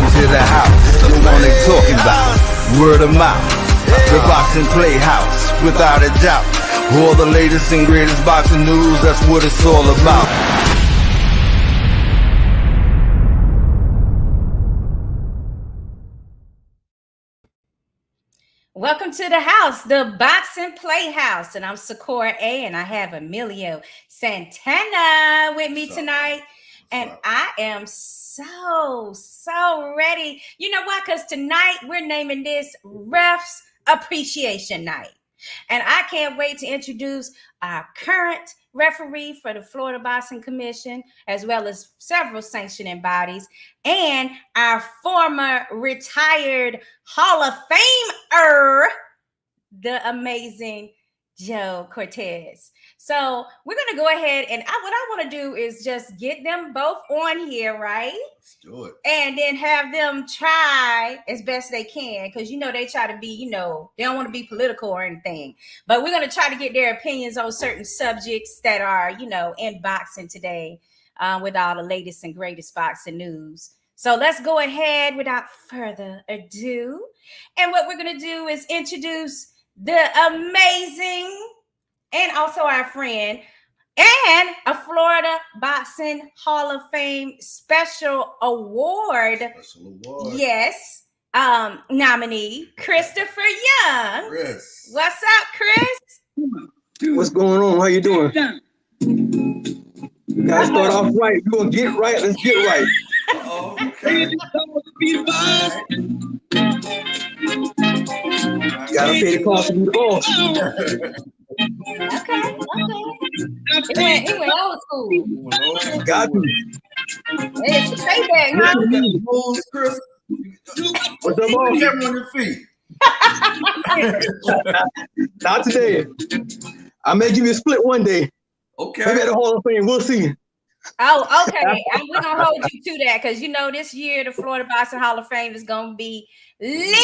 to the house, the one they talking about, word of mouth. The boxing Playhouse, without a doubt. All the latest and greatest boxing news, that's what it's all about. Welcome to the house, the Boxing Playhouse, and I'm Sakura A, and I have Emelio Santana with me tonight, and I am so ready. You know why? Because tonight we're naming this Refs Appreciation Night, and I can't wait to introduce our current referee for the Florida Boxing Commission, as well as several sanctioning bodies, and our former retired Hall of Famer, the amazing Joe Cortez. So we're going to go ahead and what I want to do is just get them both on here, right? Let's do it. And then have them try as best they can, because, you know, they try to be, you know, they don't want to be political or anything. But we're going to try to get their opinions on certain subjects that are, you know, in boxing today with all the latest and greatest boxing news. So let's go ahead without further ado. And what we're going to do is introduce the amazing and also our friend and a Florida Boxing Hall of Fame special award. Yes. Nominee Christopher Young. Chris. What's up, Chris? What's going on? How you doing? Gotta start off right. We're gonna get right. Let's get right. Okay. You gotta pay the cost to be the boss. Okay. It went old school. Got to. It's the payback, huh? Chris. What's up, boss? Get on your feet. Not today. I may give you a split one day. Okay. Maybe at the Hall of Fame. We'll see. Oh, okay. And we're gonna hold you to that, because you know this year the Florida Boxing Hall of Fame is gonna be lit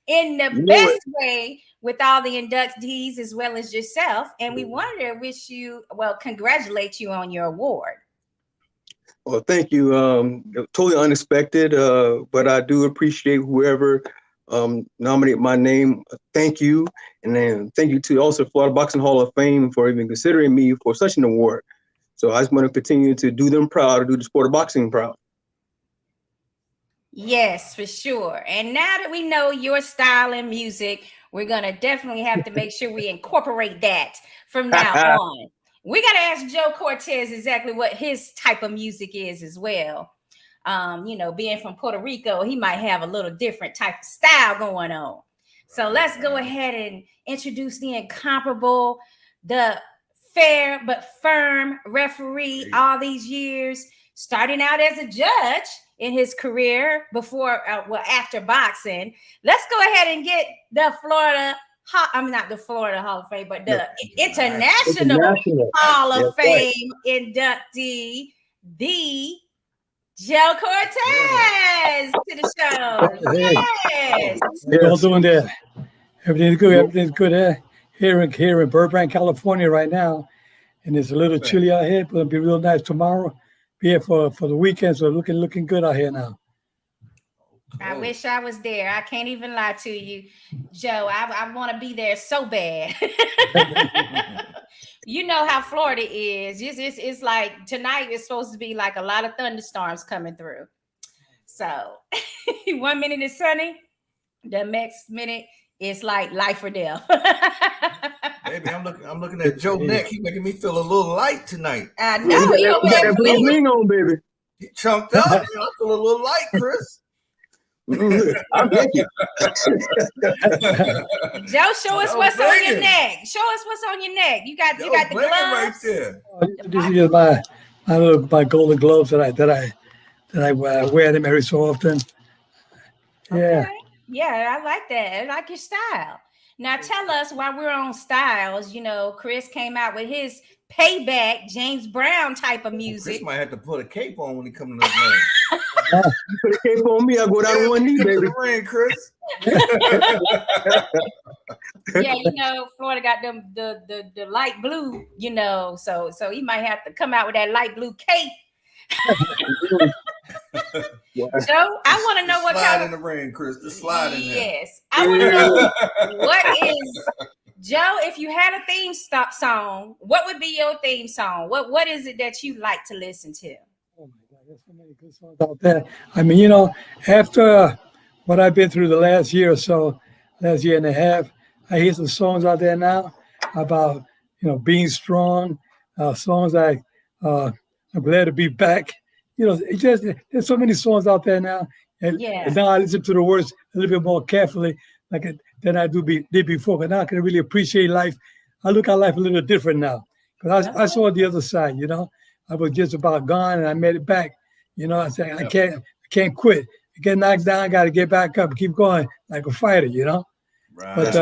in the best way with all the inductees as well as yourself. And we wanted to congratulate you on your award. Well, thank you. Totally unexpected, but I do appreciate whoever nominated my name. Thank you. And then thank you to also Florida Boxing Hall of Fame for even considering me for such an award. So I just want to continue to do them proud, to do the sport of boxing proud. Yes, for sure. And now that we know your style and music, we're going to definitely have to make sure we incorporate that from now on. We got to ask Joe Cortez exactly what his type of music is as well. You know, being from Puerto Rico, he might have a little different type of style going on. So let's go ahead and introduce the incomparable, the fair but firm referee all these years, starting out as a judge in his career after boxing. Let's go ahead and get the not the Florida Hall of Fame, but the International Hall of Fame inductee, the Joe Cortez to the show. Yes. How y'all doing there? Everything's good. Everything's good here in Burbank, California right now. And it's a little chilly out here, but it'll be real nice tomorrow. Be here for the weekend, so looking good out here now. I wish I was there. I can't even lie to you, Joe. I want to be there so bad. You know how Florida is. It's like tonight is supposed to be like a lot of thunderstorms coming through. So 1 minute is sunny, the next minute it's like life or death. Baby, I'm looking at Joe's neck. He's making me feel a little light tonight. I know. You got that bling on, baby. He chunked up. I feel a little light, Chris. I'm thinking. Joe, show us what's on your neck. Show us what's on your neck. You got the gloves right there. This is my golden gloves that I wear them every so often. Yeah. Okay. Yeah, I like that. I like your style. Now tell us, while we're on styles, you know, Chris came out with his Payback, James Brown type of music. Chris might have to put a cape on when he comes to the ring. You put a cape on me, I go down on one knee, baby. Ring, Chris. Yeah, you know, Florida got them the light blue, you know, so he might have to come out with that light blue cape. Joe, I want to know what slide kind in the ring, Chris. Just slide in there. Yes, I want to know what is Joe. If you had a theme song, what would be your theme song? What is it that you like to listen to? Oh my God, there's so many good songs out there. I mean, after what I've been through the last year or so, last year and a half, I hear some songs out there now about being strong. Songs like I'm glad to be back. It just there's so many songs out there now, and now I listen to the words a little bit more carefully, than I did before. But now I can really appreciate life. I look at life a little different now because I saw the other side. I was just about gone, and I made it back. I said I can't quit. I get knocked down, got to get back up, keep going like a fighter. Right. But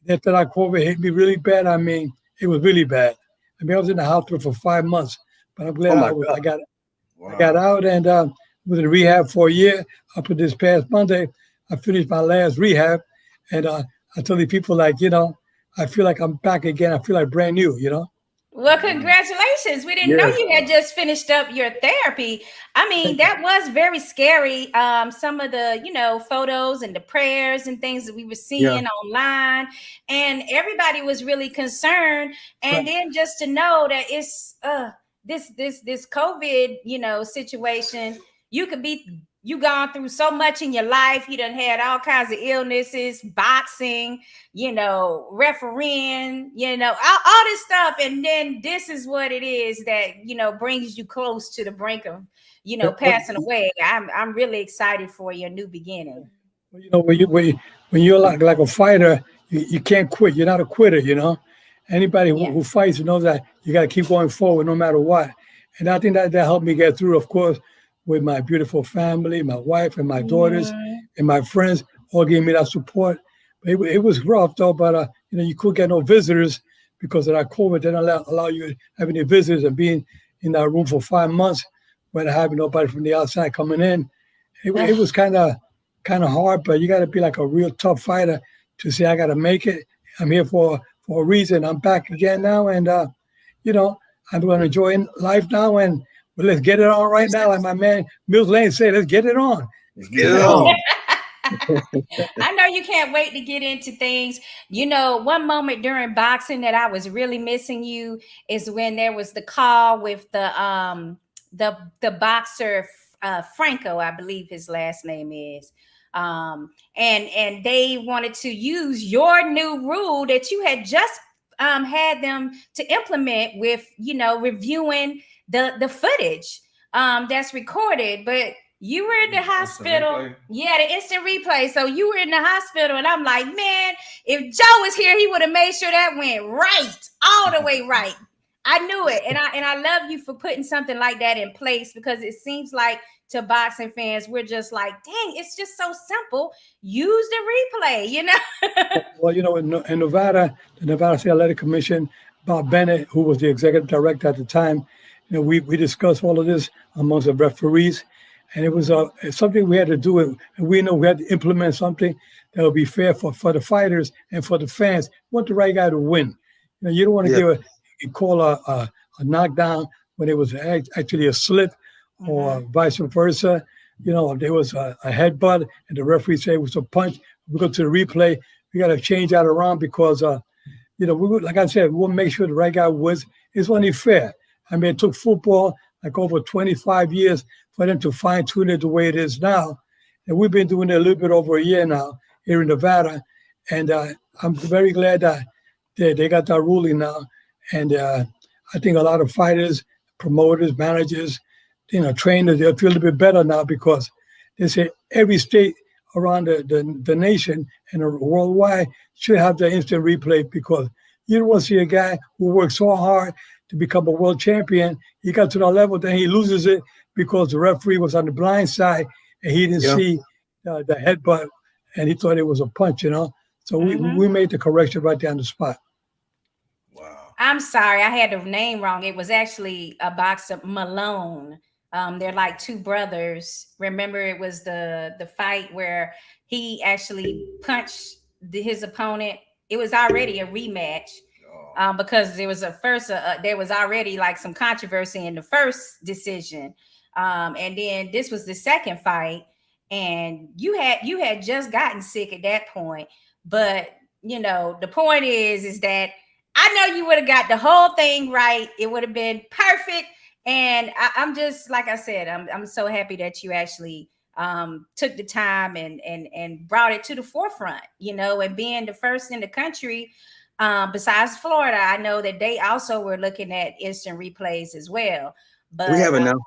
after that COVID hit me really bad, I mean, it was really bad. I mean, I was in the hospital for 5 months, but I'm glad I got out and was in rehab for a year. Up to this past Monday, I finished my last rehab, and I tell the people I feel like I'm back again. I feel like brand new. Well, congratulations. We didn't know you had just finished up your therapy. I mean, that was very scary. Some of the, photos and the prayers and things that we were seeing online, and everybody was really concerned. And then just to know that it's this COVID, situation, you gone through so much in your life. You done had all kinds of illnesses, boxing, refereeing, all this stuff. And then this is what it is that, brings you close to the brink of, passing away. I'm really excited for your new beginning. Well, when you're like a fighter, you can't quit. You're not a quitter, Anybody who fights knows that you got to keep going forward no matter what. And I think that helped me get through, of course, with my beautiful family, my wife and my daughters and my friends all gave me that support. It was rough though, but you couldn't get no visitors because of that COVID. They don't allow you to have any visitors, and being in that room for 5 months without having nobody from the outside coming in. It was kind of hard, but you got to be like a real tough fighter to say, I got to make it. I'm here for a reason. I'm back again now, and I'm going to enjoy life now, and let's get it on right now. Like my man Mills Lane said, let's get it on. Let's get it on. I know you can't wait to get into things. One moment during boxing that I was really missing you is when there was the call with the boxer Franco, I believe his last name is. And they wanted to use your new rule that you had just had them to implement with, reviewing the footage that's recorded, but you were in the hospital. The instant replay. So you were in the hospital, and I'm like, man, if Joe was here, he would have made sure that went right, all the way right. I knew it, and I love you for putting something like that in place, because it seems like to boxing fans, we're just like, dang, it's just so simple. Use the replay, Well, in Nevada, the Nevada State Athletic Commission, Bob Bennett, who was the executive director at the time, we discussed all of this amongst the referees, and it was something we had to do. And we know we had to implement something that would be fair for the fighters and for the fans. We want the right guy to win. You don't want to call a knockdown when it was actually a slip, or vice versa. There was a headbutt and the referee said it was a punch. We go to the replay. We got to change that around because, we would, like I said, we want to make sure the right guy wins. It's only fair. I mean, it took football like over 25 years for them to fine tune it the way it is now. And we've been doing it a little bit over a year now here in Nevada. And I'm very glad that they got that ruling now. And I think a lot of fighters, promoters, managers, trainers, they'll feel a bit better now because they say every state around the nation and worldwide should have the instant replay, because you don't want to see a guy who worked so hard to become a world champion. He got to that level, then he loses it because the referee was on the blind side and he didn't see the headbutt and he thought it was a punch, So we made the correction right there on the spot. Wow. I'm sorry, I had the name wrong. It was actually a boxer, Malone. They're like two brothers. Remember, it was the fight where he actually punched his opponent. It was already a rematch because there was there was already like some controversy in the first decision. And then this was the second fight, and you had just gotten sick at that point. But you know, the point is that I know you would have got the whole thing right. It would have been perfect. And I'm just, like I said, I'm so happy that you actually took the time and brought it to the forefront, you know, and being the first in the country, besides Florida. I know that they also were looking at instant replays as well. But We have it now.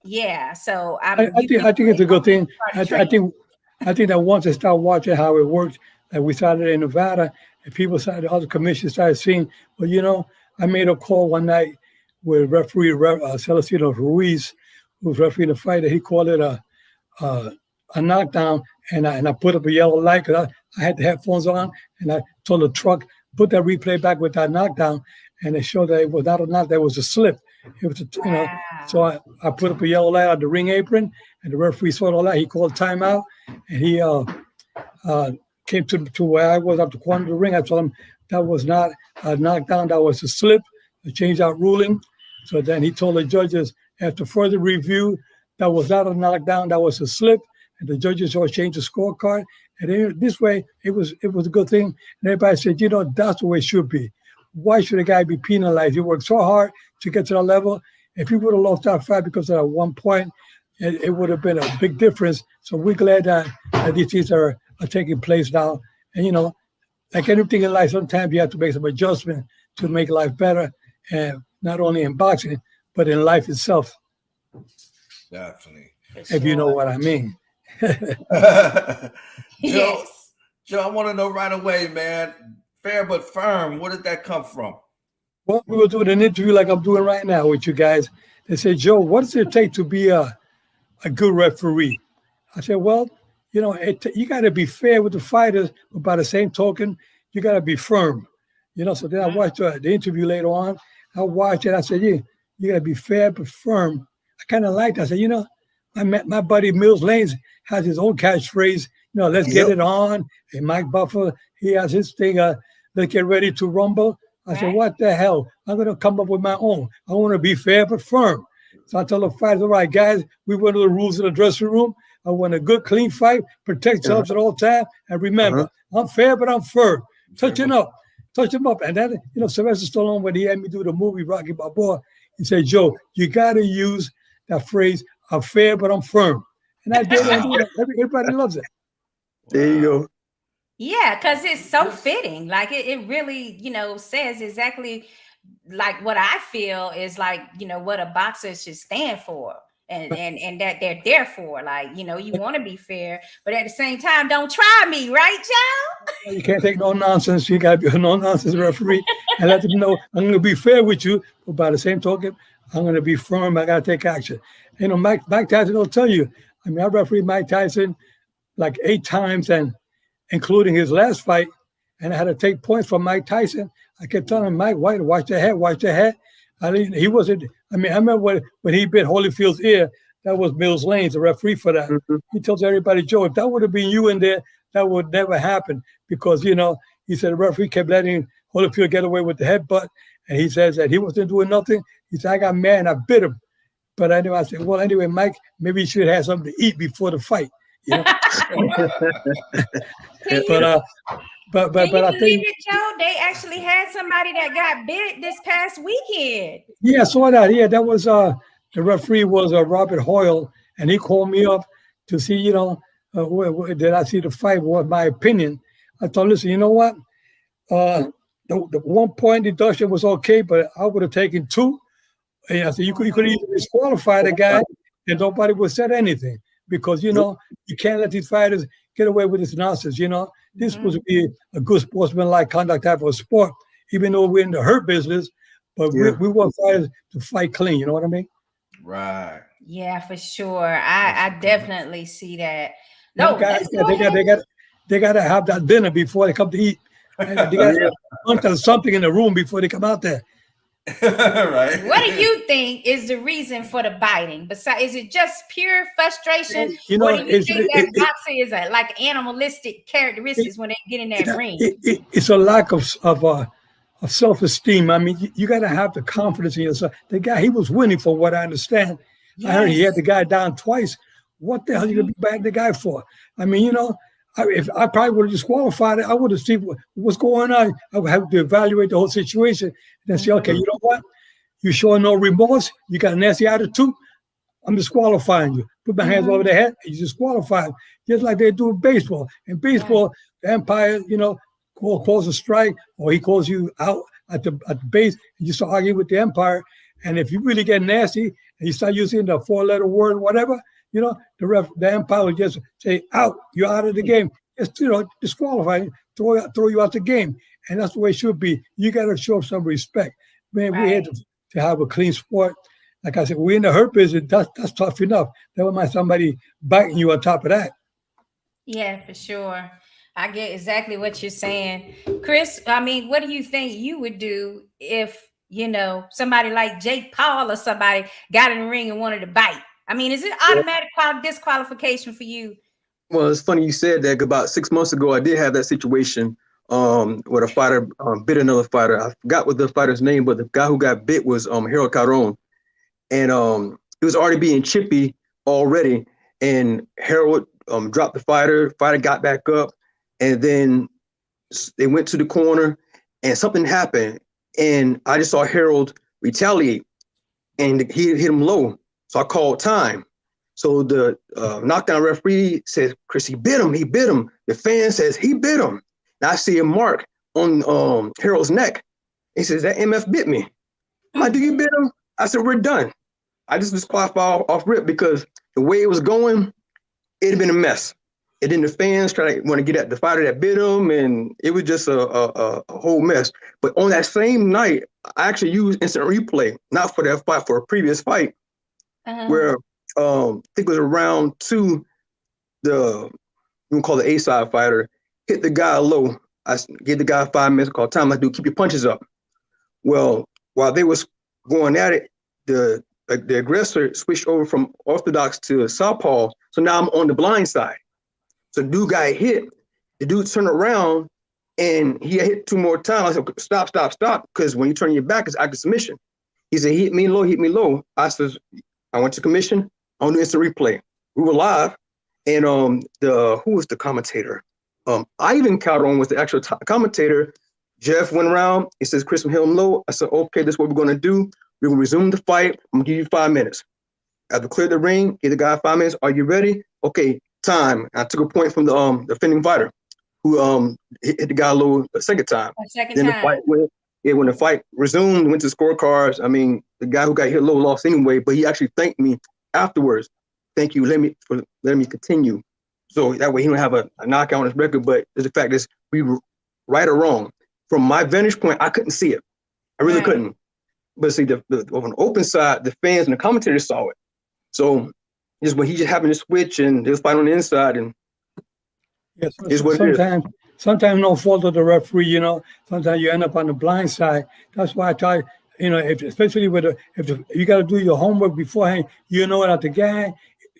yeah, so I think it's a good thing. I think that once they start watching how it works, like we started in Nevada, and people started, other commissions started seeing. Well, you know, I made a call one night with referee Celestino Ruiz, who was refereeing the fight, and he called it a knockdown, and I put up a yellow light because I had the headphones on, and I told the truck, put that replay back with that knockdown, and it showed that it was not a knockdown, it was a slip. It was, you know, so I put up a yellow light on the ring apron, and the referee saw all that. He called timeout, and he came to where I was up the corner of the ring. I told him that was not a knockdown, that was a slip, a change-out ruling. So then he told the judges, after further review, that was not a knockdown, that was a slip, and the judges all changed the scorecard. And then this way, it was a good thing. And everybody said, you know, that's the way it should be. Why should a guy be penalized? He worked so hard to get to that level. If he would have lost that fight because of that 1 point, it would have been a big difference. So we're glad that these things are taking place now. And, you know, like anything in life, sometimes you have to make some adjustment to make life better, and not only in boxing, but in life itself. Definitely. If you know what I mean. Yes. Joe, I want to know right away, man. Fair but firm. Where did that come from? Well, we were doing an interview like I'm doing right now with you guys. They said, Joe, what does it take to be a good referee? I said, well, you know, you got to be fair with the fighters, but by the same token, you got to be firm. You know, so then I watched the interview later on. I watched it. I said, yeah, you got to be fair but firm. I kind of liked it. I said, you know, my buddy Mills Lanes has his own catchphrase, you know, let's get it on. And Mike Buffer, he has his thing, let's get ready to rumble. I said, what the hell? I'm going to come up with my own. I want to be fair but firm. So I tell the fighters, all right, guys, we went to the rules in the dressing room. I want a good, clean fight, protect yourselves at all times. And remember, I'm fair, but I'm firm. Touch him up. And then, you know, Sylvester Stallone, when he had me do the movie Rocky Balboa, he said, Joe, you got to use that phrase, I'm fair, but I'm firm. And I did it. Everybody loves it. There you go. Yeah, because it's so fitting. Like it really, you know, says exactly like what I feel is like, you know, what a boxer should stand for. And that they're there for. Like, you know, you want to be fair, but at the same time, don't try me, right, Joe? You can't take no nonsense. You got to be a no-nonsense referee and let them know I'm going to be fair with you, but by the same token, I'm going to be firm. I got to take action. You know, Mike Tyson will tell you. I mean, I refereed Mike Tyson like 8 times, and including his last fight, and I had to take points from Mike Tyson. I kept telling him, Mike, watch your head. He wasn't. I mean, I remember when he bit Holyfield's ear. That was Mills Lanes, the referee for that. He tells everybody, Joe, if that would have been you in there, that would never happen because, you know, he said the referee kept letting Holyfield get away with the headbutt, and he says that he wasn't doing nothing. He said, I got mad and I bit him. But I said, well, anyway, Mike, maybe you should have something to eat before the fight. You know? But I think it, Joe, they actually had somebody that got bit this past weekend. Yeah, I saw that. Yeah, that was the referee was Robert Hoyle, and he called me up to see, you know, did I see the fight? What my opinion? I told him, listen, you know what? The 1 point deduction was okay, but I would have taken 2. And I said you could either disqualify the guy, and nobody would said anything because you know you can't let these fighters get away with this nonsense. You know, this is supposed to be a good sportsmanlike conduct type of sport, even though we're in the hurt business. But we want fighters to fight clean. You know what I mean? Right. Yeah, for sure. I definitely see that. No, guys, they got to have that dinner before they come to eat. They got to hunt something in the room before they come out there. Right. What do you think is the reason for the biting? Besides, is it just pure frustration? You know, or do you think that boxing is like animalistic characteristics when they get in that ring? It's a lack of self-esteem. I mean, you got to have the confidence in yourself. The guy, he was winning, for what I understand. I heard he had the guy down twice. What the hell are you going to be bagging the guy for? I mean, you know, if I probably would have disqualified it, I would have seen what's going on. I would have to evaluate the whole situation and then say, okay, you know what? You showing no remorse. You got a nasty attitude. I'm disqualifying you. Put my hands over the head, and you disqualify him. Just like they do in baseball. In baseball, the umpire, you know, calls a strike, or he calls you out at the base, and you start arguing with the umpire. And if you really get nasty and you start using the 4-letter word, whatever, you know, the umpire will just say, out, you're out of the game. It's, you know, disqualify, throw you out the game. And that's the way it should be. You got to show some respect. Man, we had to have a clean sport. Like I said, we're in the hurt business. That's tough enough. Never mind somebody biting you on top of that. Yeah, for sure. I get exactly what you're saying. Chris, I mean, what do you think you would do if, you know, somebody like Jake Paul or somebody got in the ring and wanted to bite? I mean, is it automatic disqualification for you? Well, it's funny you said that. About 6 months ago, I did have that situation where a fighter bit another fighter. I forgot what the fighter's name, but the guy who got bit was Harold Caron. And he was already being chippy already. And Harold dropped the fighter got back up. And then they went to the corner and something happened. And I just saw Harold retaliate and he hit him low. So I called time. So the knockdown referee says, Chris, he bit him. The fan says, he bit him. And I see a mark on Harold's neck. He says, that MF bit me. I'm like, do you bit him? I said, we're done. I just disqualified off rip because the way it was going, it'd been a mess. And then the fans want to get at the fighter that bit him, and it was just a whole mess. But on that same night, I actually used instant replay, not for that fight, for a previous fight, where I think it was round 2, we call the A-side fighter, hit the guy low. I gave the guy 5 minutes, called time. I do keep your punches up. Well, while they was going at it, the aggressor switched over from orthodox to southpaw. So now I'm on the blind side. So the dude got hit. The dude turned around and he hit 2 more times. I said, stop. Because when you turn your back, it's active submission. He said, hit me low. I said, I went to commission. I want to do instant replay. We were live. And who was the commentator? Ivan Calderon was the actual commentator. Jeff went around. He says, Chris, hit him low. I said, okay, this is what we're going to do. We're going to resume the fight. I'm going to give you 5 minutes. After clear the ring, give the guy 5 minutes. Are you ready? Okay, time. I took a point from the defending fighter who hit the guy low a second time. Then the fight when the fight resumed, went to scorecards. I mean, the guy who got hit low lost anyway, but he actually thanked me afterwards. Thank you. Let me continue. So that way he don't have a knockout on his record. But the fact is, we were right or wrong. From my vantage point, I couldn't see it. I really couldn't. But see, on the open side, the fans and the commentators saw it. So just when he just happened to switch and they was fighting on the inside, and sometimes no fault of the referee, you know. Sometimes you end up on the blind side. That's why I try, you know, especially if you got to do your homework beforehand. You know that the guy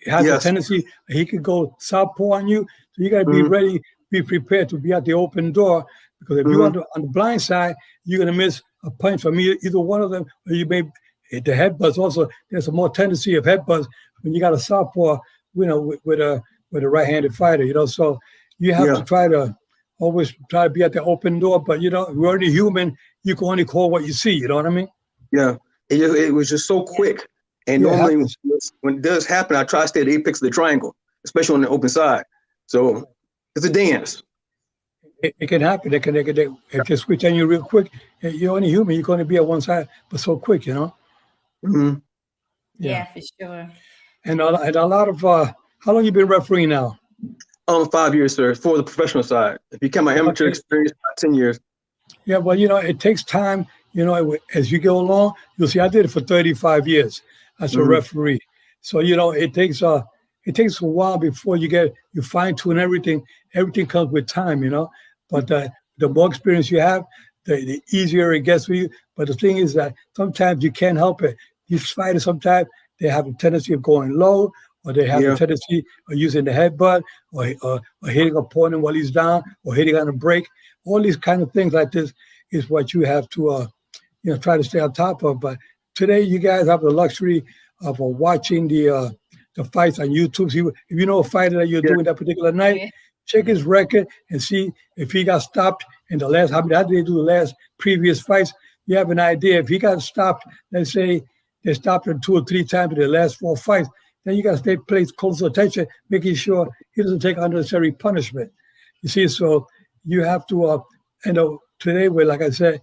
has a tendency, he could go southpaw on you. So you got to be ready, be prepared to be at the open door, because if you're on the blind side, you're going to miss a punch from either one of them, or you may hit the headbutts. Also, there's a more tendency of headbutts when you got a southpaw, you know, with a right-handed fighter, you know. So you have to try to always try to be at the open door. But you know, we're only human. You can only call what you see. You know what I mean? Yeah. It was just so quick. And normally when it does happen, I try to stay at the apex of the triangle, especially on the open side. So it's a dance. It can happen. If they switch on you real quick, you're only human. You're going to be at one side, but so quick, you know. Yeah, for sure. And a lot of how long you been refereeing now? 5 years, sir, for the professional side. If you count my amateur experience, about 10 years. Yeah, well, you know, it takes time. You know, as you go along, you'll see. I did it for 35 years as a referee. So you know, it takes a while before you fine tune everything. Everything comes with time, you know. But the more experience you have, the easier it gets for you. But the thing is that sometimes you can't help it. These fighters sometimes they have a tendency of going low, or they have a tendency of using the headbutt, or hitting an opponent while he's down, or hitting on a break. All these kind of things like this is what you have to try to stay on top of. But today you guys have the luxury of watching the fights on YouTube. See if you know a fighter that you're doing that particular night, check his record and see if he got stopped in the last. How did they do the last previous fights? You have an idea. If he got stopped, let's say they stopped him 2 or 3 times in the last 4 fights, then you got to stay pay close attention, making sure he doesn't take unnecessary punishment. You see, so you have to, today, where like I said,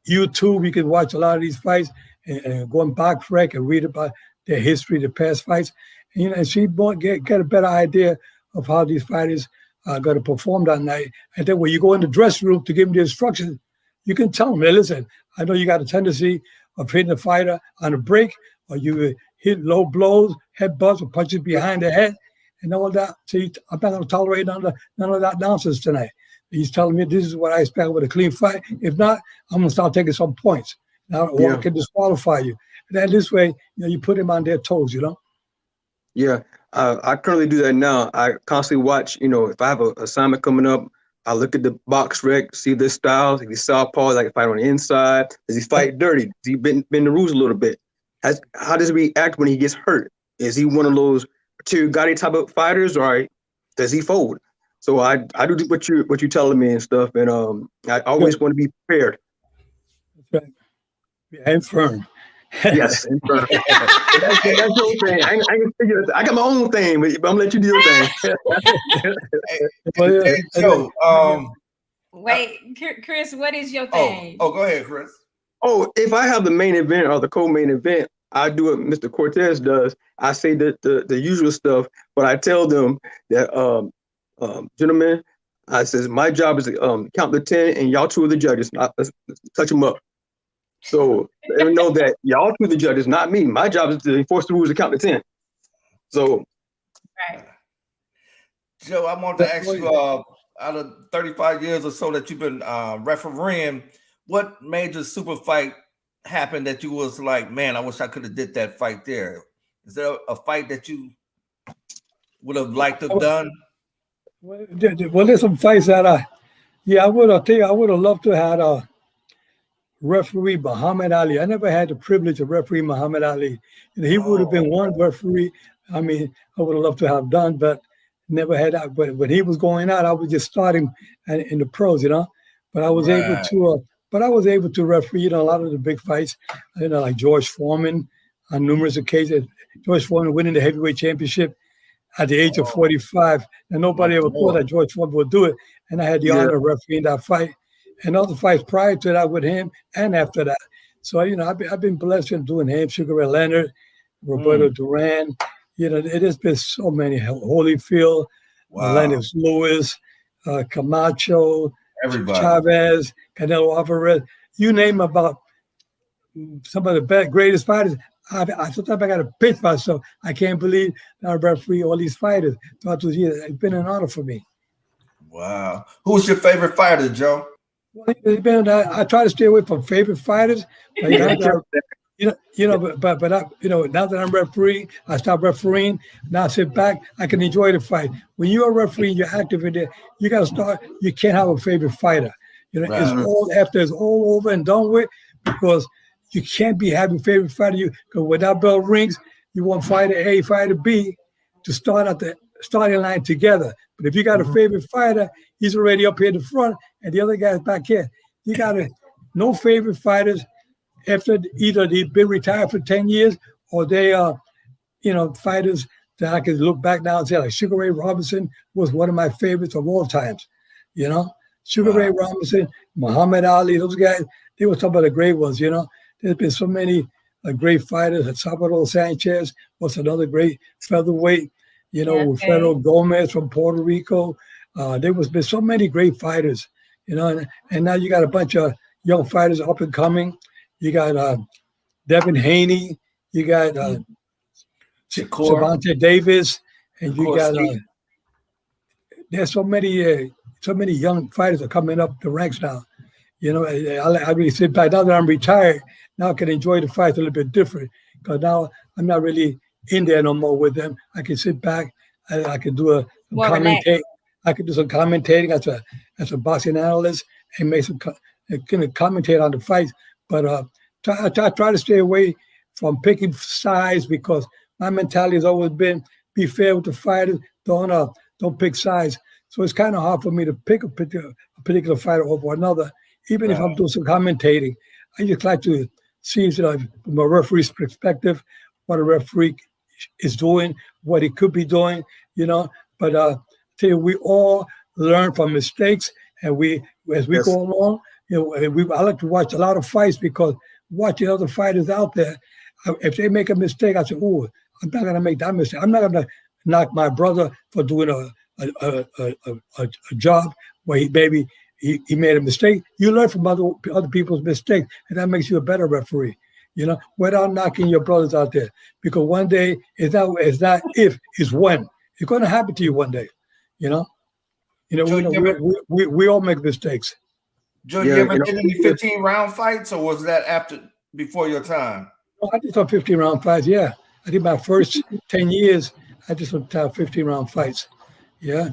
YouTube, you can watch a lot of these fights and go on Boxrec and read about their history, the past fights, and see, get a better idea of how these fighters are going to perform that night. And then when you go in the dressing room to give them the instructions, you can tell them, hey, listen, I know you got a tendency of hitting the fighter on a break, or you hit low blows, headbutts, or punches behind the head, and all that. So I'm not going to tolerate none of that nonsense tonight. He's telling me this is what I expect with a clean fight. If not, I'm going to start taking some points. Now, or I can disqualify you. And then this way, you put him on their toes, Yeah, I currently do that now. I constantly watch, if I have an assignment coming up, I look at the box rec, see their styles. If he's southpaw, like fight on the inside. Does he fight dirty? Does he bend the rules a little bit? How does he react when he gets hurt? Is he one of those Gotti type of fighters, or does he fold? So I do what you're telling me and stuff, and I always want to be prepared. That's right. And firm. Yes, and firm. That's your thing. I got my own thing, but I'm gonna let you do your thing. Hey, Joe, wait, Chris, what is your thing? Oh, go ahead, Chris. Oh, if I have the main event or the co-main event, I do what Mr. Cortez does. I say the usual stuff, but I tell them that, gentlemen, I says my job is to count the 10, and y'all 2 are the judges. Let's touch them up. So they know that y'all 2 are the judges, not me. My job is to enforce the rules and count the 10. So, Right. Joe, I want to ask you, out of 35 years or so that you've been refereeing, what major super fight happened that you was like, man, I wish I could have did that fight there? Is there a fight that you would have liked to have done? Well, there's some fights that I would have loved to have had referee Muhammad Ali. I never had the privilege of refereeing Muhammad Ali. He would have been one referee. I mean, I would have loved to have done, but never had that. But when he was going out, I was just starting in the pros, But I was able to. But I was able to referee, a lot of the big fights, like George Foreman on numerous occasions. George Foreman winning the heavyweight championship at the age of 45, and nobody ever thought that George Foreman would do it. And I had the honor of refereeing that fight, and other fights prior to that with him, and after that. So I've been blessed in doing him, Sugar Ray Leonard, Roberto Duran. It has been so many. Holyfield, Lennox Lewis, Camacho, everybody. Chavez, Canelo Alvarez. You name about some of the greatest fighters. Sometimes I got to pinch myself. I can't believe that I referee all these fighters throughout those years. It's been an honor for me. Wow. Who's your favorite fighter, Joe? Well, I try to stay away from favorite fighters. But, now that I'm refereeing, I stop refereing. Now I sit back. I can enjoy the fight. When you're a referee, you're active in there. You got to start. You can't have a favorite fighter. It's all after it's all over and done with, because you can't be having favorite fighter. Because when that bell rings, you want fighter A, fighter B to start at the starting line together. But if you got a favorite fighter, he's already up here in the front, and the other guy's back here. You got no favorite fighters after either they've been retired for 10 years or they are, fighters that I can look back now and say, like Sugar Ray Robinson was one of my favorites of all times. Sugar Ray Robinson, Muhammad Ali, those guys, they were some of the great ones. There's been so many great fighters. Salvador Sanchez was another great featherweight. Wilfredo Gomez from Puerto Rico. There was been so many great fighters, and now you got a bunch of young fighters up and coming. You got Devin Haney, you got Cervantes Davis, and you got there's so many young fighters are coming up the ranks now. I really sit back now that I'm retired. Now I can enjoy the fights a little bit different, because now I'm not really in there no more with them. I can sit back. I can do commentate. I can do some commentating as a boxing analyst and make some commentate on the fights. But I try to stay away from picking sides, because my mentality has always been be fair with the fighters, don't pick sides. So it's kind of hard for me to pick a particular fighter over another, even if I'm doing some commentating. I just like to see, from a referee's perspective, what a referee is doing, what he could be doing, But tell you, we all learn from mistakes, and as we go along, I like to watch a lot of fights, because watching other fighters out there, if they make a mistake, I say, "Oh, I'm not gonna make that mistake. I'm not gonna knock my brother for doing a job where he made a mistake." You learn from other people's mistakes, and that makes you a better referee. Without knocking your brothers out there, because one day it's not if, it's when. It's going to happen to you one day. Joe, we all make mistakes. Joe, you ever did any 15-round fights, or was that before your time? I did some 15-round fights. Yeah, I did my first 10 years. I did some 15-round fights. Yeah.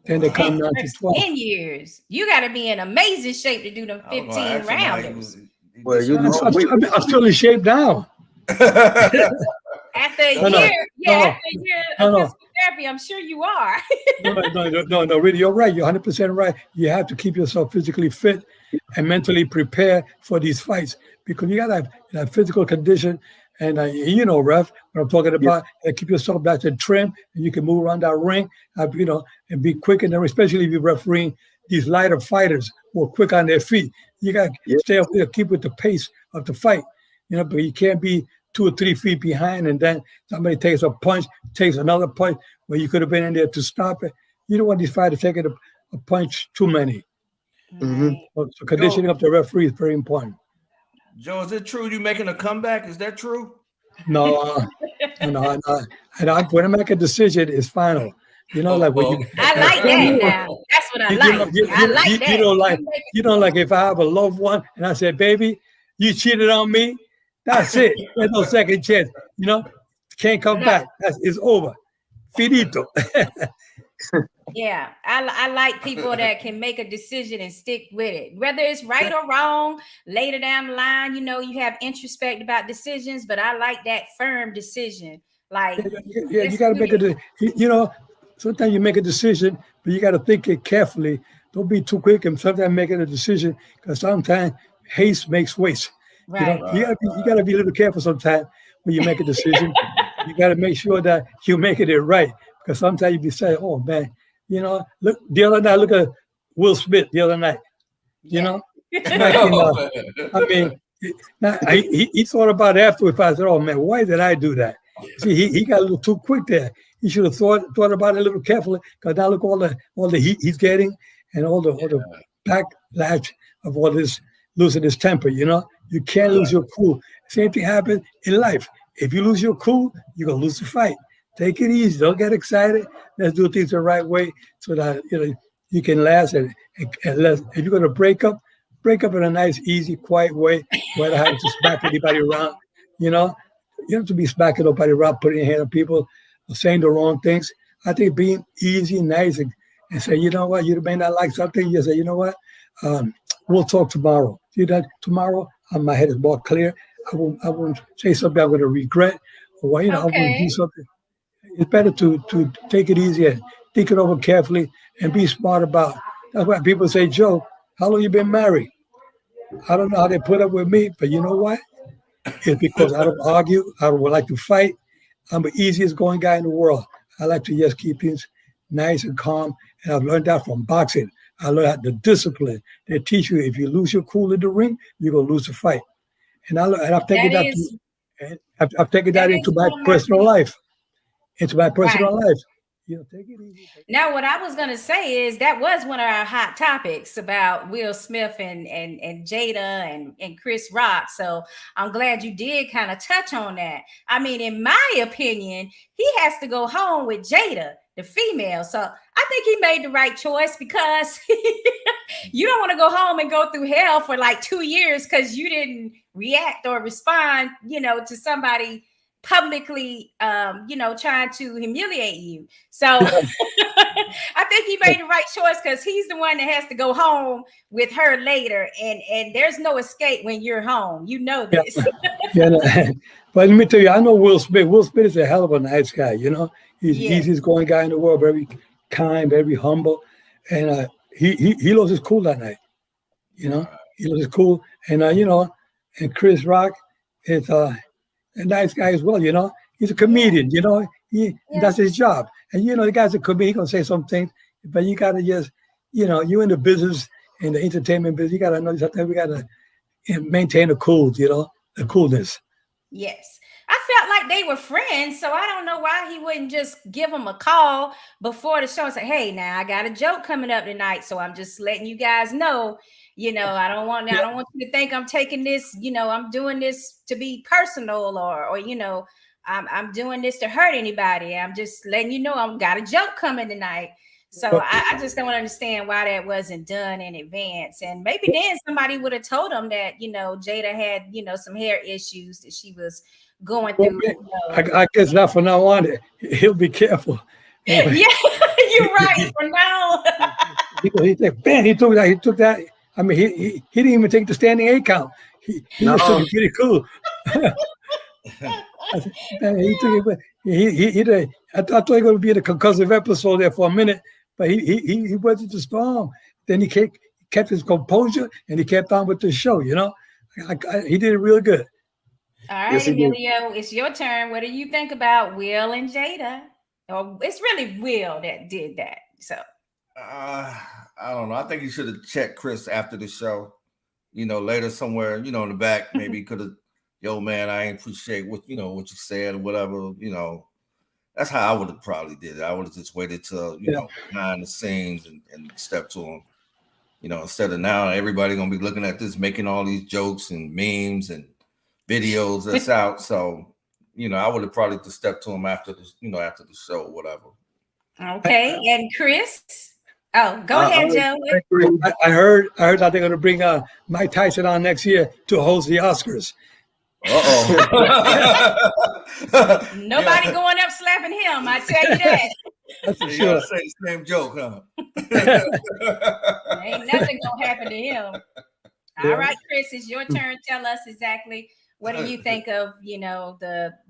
Then they come down to 12. 10 years. You got to be in amazing shape to do them 15 rounders. Well, I'm still in shape now. After a year of physical therapy, I'm sure you are. No, really, you're right. You're 100% right. You have to keep yourself physically fit and mentally prepared for these fights, because you got to have physical condition. And ref, what I'm talking about, keep yourself back and trim, and you can move around that ring, and be quick. And especially if you're refereeing these lighter fighters who are quick on their feet, you got to stay up there, keep with the pace of the fight. But you can't be 2 or 3 feet behind, and then somebody takes a punch, takes another punch where you could have been in there to stop it. You don't want these fighters taking a punch too many. Mm-hmm. So conditioning of the referee is very important. Joe, is it true you making a comeback? Is that true? No. And when I make a decision, it's final. I like that now. That's what I like. I like that. You don't like if I have a loved one and I say, "Baby, you cheated on me." That's it. There's no second chance. Can't come back. It's over. Finito. Yeah, I like people that can make a decision and stick with it, whether it's right or wrong. Later down the line, you have introspect about decisions, but I like that firm decision. Like, you got to make a. Sometimes you make a decision, but you got to think it carefully. Don't be too quick, and sometimes making a decision, because sometimes haste makes waste. Right. You got to be a little careful sometimes when you make a decision. You got to make sure that you're making it right, because sometimes you be saying, "Oh man." Look, the other night, look at Will Smith the other night. He thought about it afterwards. I said, "Oh man, why did I do that?" See, he got a little too quick there. He should have thought about it a little carefully, because now look all the heat he's getting, and all the backlash of all this losing his temper. You can't lose your cool. Same thing happens in life. If you lose your cool, you're gonna lose the fight. Take it easy. Don't get excited. Let's do things the right way, so that you can last. And if you're gonna break up in a nice, easy, quiet way, without having to smack anybody around. You don't have to be smacking nobody around, putting your hand on people, or saying the wrong things. I think being easy, nice, and say, you know what, you may not like something. You say, you know what, we'll talk tomorrow. See that tomorrow, my head is more clear. I won't say something I'm going to regret, or I want to do something. It's better to take it easy and think it over carefully and be smart about it. That's why people say, "Joe, how long you been married?" I don't know how they put up with me, but you know what? It's because I don't argue. I don't like to fight. I'm the easiest going guy in the world. I like to just keep things nice and calm, and I've learned that from boxing. I learned how the discipline. They teach you, if you lose your cool in the ring, you're gonna lose the fight. And I've taken that into my personal life. Take it easy. Now, what I was going to say is that was one of our hot topics about Will Smith and Jada and Chris Rock. So I'm glad you did kind of touch on that. I mean, in my opinion, he has to go home with Jada, the female. So I think he made the right choice, because you don't want to go home and go through hell for like 2 years because you didn't react or respond, to somebody publicly, trying to humiliate you. So I think he made the right choice, because he's the one that has to go home with her later, and there's no escape when you're home. You know this. But let me tell you, I know Will Smith. Will Smith is a hell of a nice guy. You know, he's the Yeah. easiest going guy in the world, very kind, very humble, and he lost his cool that night. You know, he lost his cool, and you know, and Chris Rock is a nice guy as well. You know, he's a comedian. You know, that's his job. And you know, the guy's a comedian. He's gonna say some things, but you gotta just, you know, you in the business, in the entertainment business, you gotta know something. We gotta maintain the cool. You know, the coolness. Yes. I felt like they were friends, so I don't know why he wouldn't just give him a call before the show and say, hey, now I got a joke coming up tonight, so I'm just letting you guys know, you know, I don't want you to think I'm taking this, you know, I'm doing this to be personal or you know, I'm doing this to hurt anybody. I'm just letting you know I've got a joke coming tonight. So I just don't understand why that wasn't done in advance. And maybe then somebody would have told him that, you know, Jada had, you know, some hair issues that she was going through. You know. I guess not from now on. He'll be careful. Yeah, you're right. For now. He took that. I mean, he didn't even take the standing 8 count. He just took it pretty cool. He took it. I thought he was going to be in a concussive episode there for a minute, but he wasn't the storm. Then he kept his composure and he kept on with the show. You know, he did it real good. All right, yes, Emelio, it's your turn. What do you think about Will and Jada? Or it's really Will that did that. So I don't know. I think you should have checked Chris after the show. You know, later somewhere, you know, in the back, maybe he could have, yo, man, I appreciate what you said or whatever. You know, that's how I would have probably did it. I would have just waited till, you know, behind the scenes and stepped to him. You know, instead of now everybody gonna be looking at this, making all these jokes and memes and videos that's out. So, you know, I would have probably just stepped to him after the, you know, after the show or whatever. Okay. And Chris? Oh, go ahead, Joe. I heard that they're going to bring Mike Tyson on next year to host the Oscars. Nobody going up slapping him, I tell you that. That's for sure. Say the same joke, huh? Ain't nothing gonna happen to him. All right, Chris, it's your turn. Tell us exactly what do you think of, you know,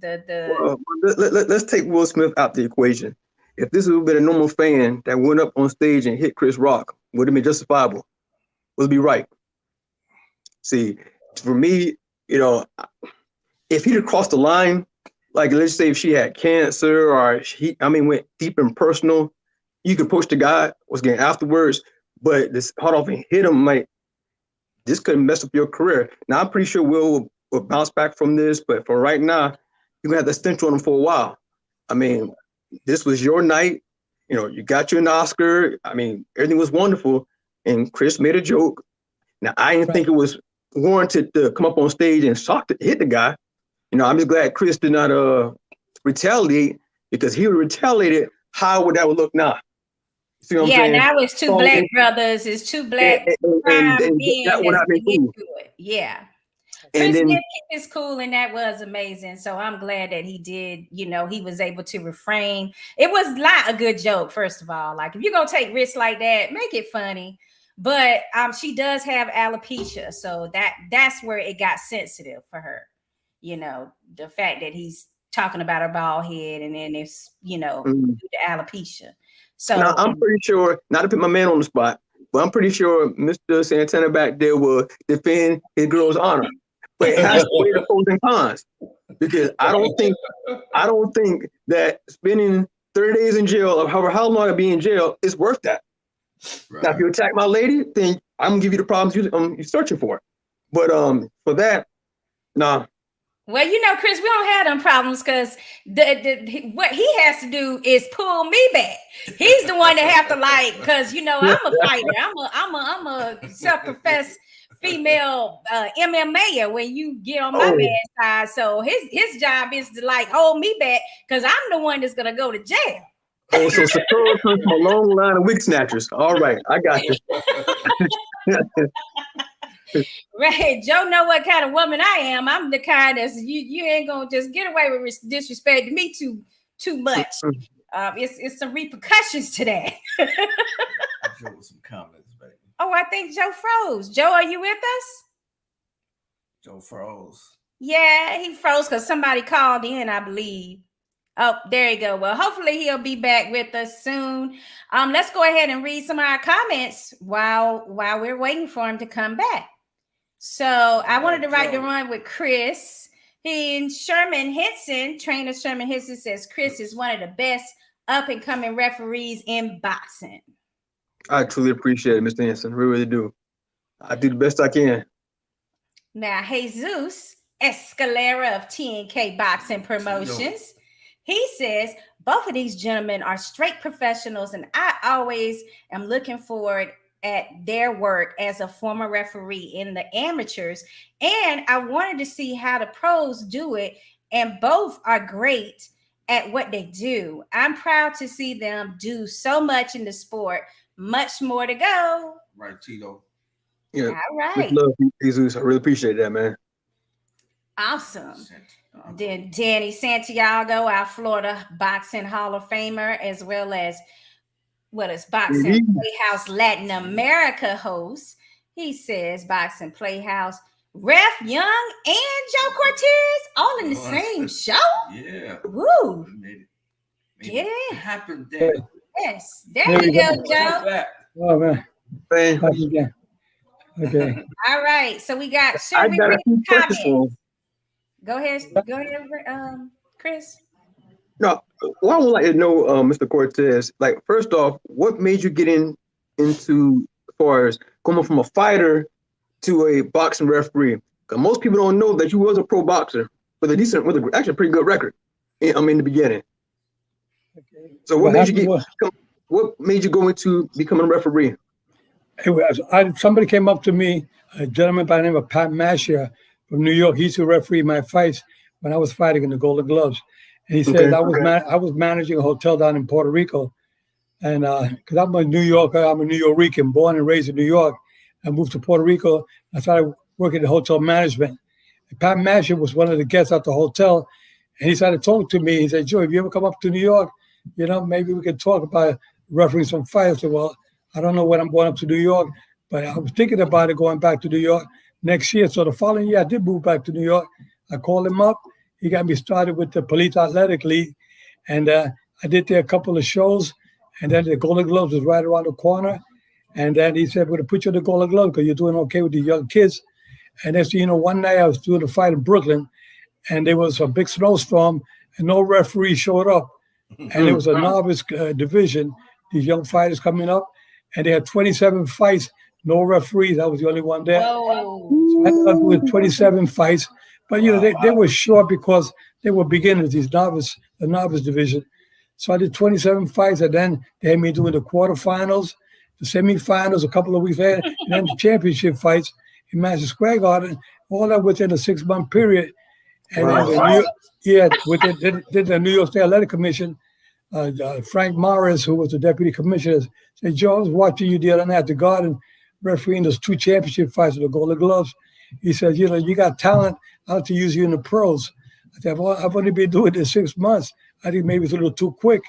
let's take Will Smith out the equation. If this would have been a normal fan that went up on stage and hit Chris Rock, would it be justifiable? Would it be right? See, for me, you know, if he'd have crossed the line, like let's say if she had cancer or went deep and personal, you could push the guy, was getting afterwards, but this hard off and hit him, like, this could mess up your career. Now, I'm pretty sure Will bounce back from this, but for right now, you're gonna have the stench on him for a while. I mean, this was your night. You know, you got you an Oscar. I mean, everything was wonderful. And Chris made a joke. Now, I didn't think it was warranted to come up on stage and hit the guy. You know, I'm just glad Chris did not retaliate, because he would retaliate. How would that look now? See what I'm saying? Now it's two black brothers. It's two black men that would not be cool. Yeah. Chris did keep his cool, and that was amazing. So I'm glad that he did, you know, he was able to refrain. It was not a good joke, first of all. Like, if you're going to take risks like that, make it funny. But she does have alopecia, so that's where it got sensitive for her. You know, the fact that he's talking about her bald head, and then it's, you know, the alopecia. So now, I'm pretty sure, not to put my man on the spot, but I'm pretty sure Mr. Santana back there will defend his girl's honor. But it has to weigh the pros and cons, because I don't think that spending 30 days in jail, or however how long I'll be in jail, is worth that. Right. Now, if you attack my lady, then I'm gonna give you the problems you're searching for. But for that, nah. Well, you know, Chris, we don't have them problems, because what he has to do is pull me back. He's the one that have to, like, because, you know, I'm a fighter. I'm a self-professed female MMA when you get on my man's side. So his job is to, like, hold me back, because I'm the one that's gonna go to jail. Oh, so Sakura comes from a long line of wig snatchers. All right, I got you. Right, Joe know what kind of woman I am. I'm the kind that's you ain't gonna just get away with disrespecting me too much. It's some repercussions to that. Joe with some comments, baby. Oh, I think Joe froze. Joe, are you with us? Joe froze. Yeah, he froze because somebody called in, I believe. Oh, there you go. Well, hopefully he'll be back with us soon. Let's go ahead and read some of our comments while we're waiting for him to come back. So I wanted to write the run with Chris. Sherman Henson, trainer Sherman Henson says Chris is one of the best up and coming referees in boxing. I truly appreciate it, Mr. Henson. I really do. I do the best I can. Now, Jesus Escalera of TNK Boxing Promotions, he says both of these gentlemen are straight professionals, and I always am looking forward at their work as a former referee in the amateurs, and I wanted to see how the pros do it, and both are great at what they do. I'm proud to see them do so much in the sport. Much more to go. Right, Tito. Yeah. All right. Love, Jesus. I really appreciate that, man. Awesome. Then Danny Santiago, our Florida Boxing Hall of Famer, as well as what is Boxing Playhouse Latin America host. He says Boxing Playhouse, Ref Young and Joe Cortez all in the same show. Yeah. Woo. Get it happened there. Yes. There you go, Joe. Oh man. Man. Okay. All right. So we got I got a few questions for him. Go ahead, Chris. No, what I would like to know, Mr. Cortez, like, first off, what made you get into as far as coming from a fighter to a boxing referee? Because most people don't know that you was a pro boxer with actually a pretty good record. In the beginning. Okay. So what made you go into becoming a referee? Somebody came up to me, a gentleman by the name of Pat Masher from New York. He used to referee my fights when I was fighting in the Golden Gloves. And he said, I was managing a hotel down in Puerto Rico. And because I'm a New Yorker, I'm a New Yorican, born and raised in New York. I moved to Puerto Rico. I started working in hotel management. And Pat Masher was one of the guests at the hotel. And he started talking to me. He said, Joe, if you ever come up to New York, maybe we can talk about refereeing some fights. I said, well, I don't know when I'm going up to New York, but I was thinking about it going back to New York next year. So the following year, I did move back to New York. I called him up. He got me started with the Police Athletic League. And I did there a couple of shows. And then the Golden Globes was right around the corner. And then he said, we're going to put you in the Golden Globes because you're doing okay with the young kids. And next thing you know, one night I was doing a fight in Brooklyn. And there was a big snowstorm and no referee showed up. And it was a novice division, these young fighters coming up. And they had 27 fights, no referees. I was the only one there. Whoa. So I ended up with 27 fights. But, they were short because they were beginners, the novice division. So I did 27 fights, and then they had me doing the quarterfinals, the semifinals a couple of weeks later, and then the championship fights in Madison Square Garden, all that within a 6-month period. And then the New York State Athletic Commission, Frank Morris, who was the deputy commissioner, said, Joe, I was watching you the other night at the Garden refereeing those 2 championship fights with the Golden Gloves. He said, you got talent. I'll have to use you in the pros. I said, well, I've only been doing this 6 months. I think maybe it's a little too quick.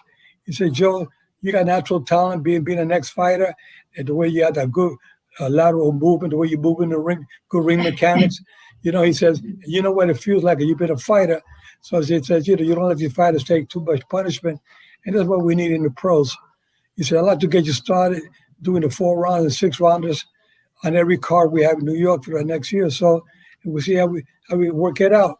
He said, Joe, you got natural talent being an ex-fighter, and the way you have that good lateral movement, the way you move in the ring, good ring mechanics. He says, you know what it feels like, you've been a fighter. So he says, you don't let your fighters take too much punishment. And that's what we need in the pros. He said, I'd like to get you started doing the 4 rounds and 6 rounders on every card we have in New York for the next year. So we'll see how we work it out.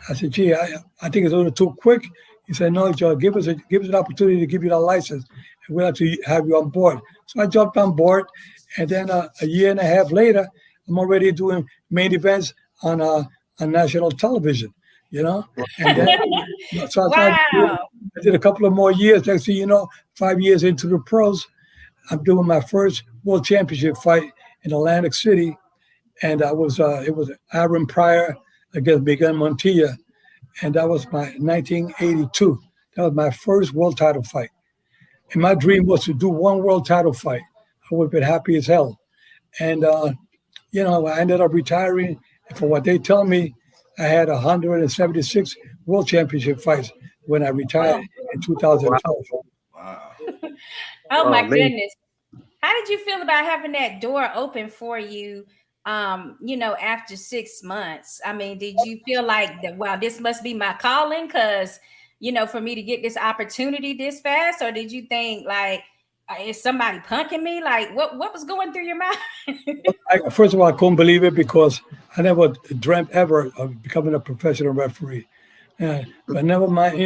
I said, gee, I think it's a little too quick. He said, no, Joe, give us an opportunity to give you that license, and we'd like to have you on board. So I jumped on board, and then a year and a half later, I'm already doing main events on national television, And then, so I did a couple of more years. Next thing you know, 5 years into the pros, I'm doing my first world championship fight in Atlantic City, and it was Aaron Pryor against Miguel Montilla, and that was my 1982. That was my first world title fight. And my dream was to do one world title fight. I would have been happy as hell. And, I ended up retiring. And for what they tell me, I had 176 world championship fights when I retired in 2012. Wow. Oh, my goodness. How did you feel about having that door open for you after 6 months, I mean, did you feel like that, wow, this must be my calling? Because, for me to get this opportunity this fast, or did you think like, is somebody punking me? Like what was going through your mind? First of all, I couldn't believe it because I never dreamt ever of becoming a professional referee. But never mind,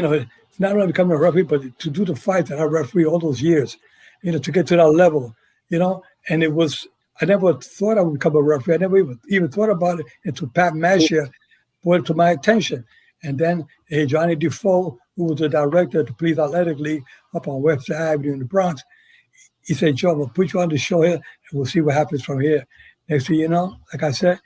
not only becoming a referee, but to do the fight that I referee all those years, to get to that level, and it was, I never thought I would become a referee. I never even thought about it until Pat Masher brought it to my attention. And then Johnny Defoe, who was the director of the Police Athletic League up on Webster Avenue in the Bronx, he said, Joe, we'll put you on the show here, and we'll see what happens from here. Next thing you know, like I said,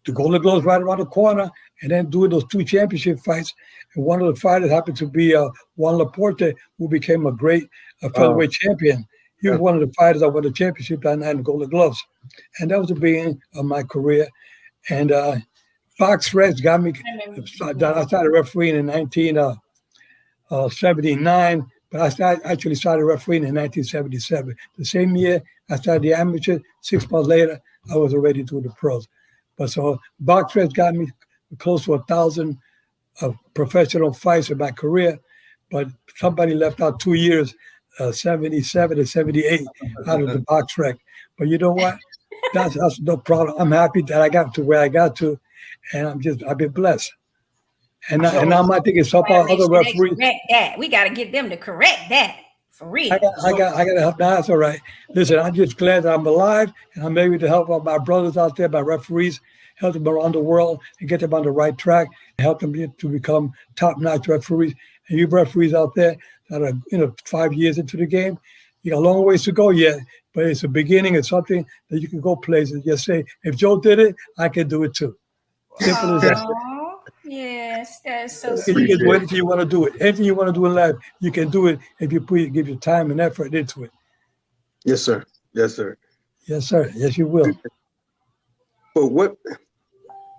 the Golden Gloves right around the corner, and then doing those 2 championship fights. And one of the fighters happened to be Juan Laporte, who became a great featherweight champion. He was one of the fighters that won the championship that night in the Golden Gloves. And that was the beginning of my career. And Box Reds got me. I started refereeing in 1979, but I actually started refereeing in 1977. The same year I started the amateur. 6 months later, I was already doing the pros. But so Box Reds got me close to 1,000 professional fights in my career. But somebody left out 2 years, 77 and 78 out of the box rec. But you know what? That's no problem. I'm happy that I got to where I got to, and I've been blessed. And now my thing is help out other referees. We got to get them to correct that for real. I got to help. That's all right. Listen, I'm just glad that I'm alive, and I'm able to help out my brothers out there, my referees, help them around the world and get them on the right track, and help them to become top-notch referees. And you referees out there that are 5 years into the game, you got a long ways to go yet, but it's a beginning. It's something that you can go places. Just say, if Joe did it, I can do it too. Simple as that. Yes, that's so You sweet. can do anything you want to do it. Anything you want to do in life, you can do it if you give your time and effort into it. Yes, sir. Yes, sir. Yes, sir. Yes, you will. But when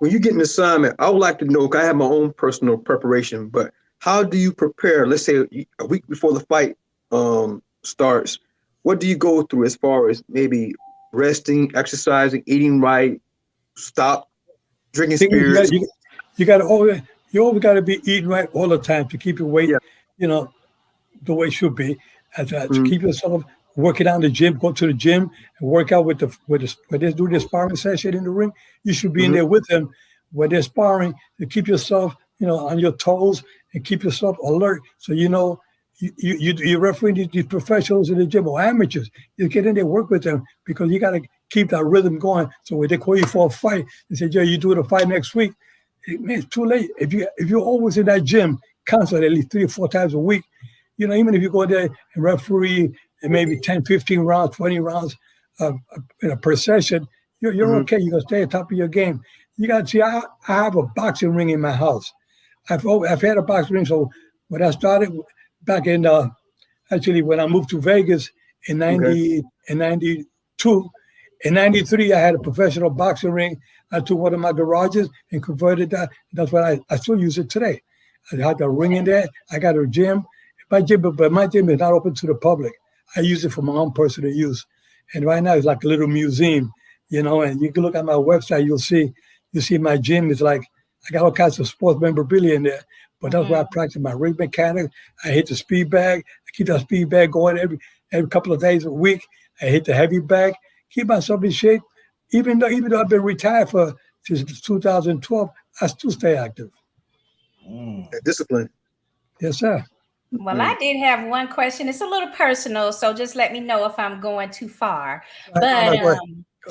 you get an assignment, I would like to know, because I have my own personal preparation, but how do you prepare? Let's say a week before the fight starts. What do you go through as far as maybe resting, exercising, eating right, stop drinking spirits? You always got to be eating right all the time to keep your weight, the way it should be. To keep yourself working out in the gym, go to the gym and work out when they do the sparring session in the ring. You should be in there with them when they're sparring to keep yourself, on your toes and keep yourself alert. So you're refereeing these professionals in the gym or amateurs. You get in there, work with them, because you got to keep that rhythm going. So when they call you for a fight and say, Joe, you doing a fight next week, man, it's too late. If you're always in that gym constantly, at least 3 or 4 times a week, even if you go there and referee and maybe 10, 15 rounds, 20 rounds per session, you're okay. You're going to stay on top of your game. You got to see, I have a boxing ring in my house. I've had a boxing ring. So when I started back in, actually when I moved to Vegas in 92, in 93, I had a professional boxing ring. I took one of my garages and converted that. That's what I still use it today. I had a ring in there. I got a gym. But my gym is not open to the public. I use it for my own personal use. And right now it's like a little museum, and you can look at my website, you'll see my gym is like, I got all kinds of sports memorabilia in there. But that's where I practice my ring mechanics. I hit the speed bag. I keep that speed bag going every couple of days a week. I hit the heavy bag, keep myself in shape. Even though I've been retired since 2012, I still stay active. Discipline. Yes, sir. Well, I did have one question. It's a little personal, so just let me know if I'm going too far. But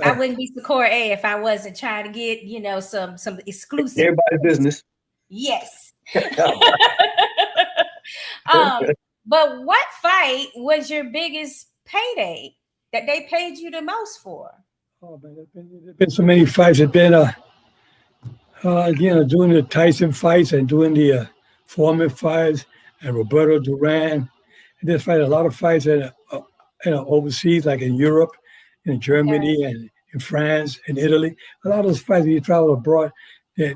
I wouldn't be Secor A if I wasn't trying to get, some exclusive. Everybody's business. Yes. But what fight was your biggest payday that they paid you the most for? Oh man, there's been so many fights. It's been doing the Tyson fights and doing the Foreman fights and Roberto Duran. And there's a lot of fights overseas, like in Europe, in Germany, and in France, and Italy. A lot of those fights, when you travel abroad, they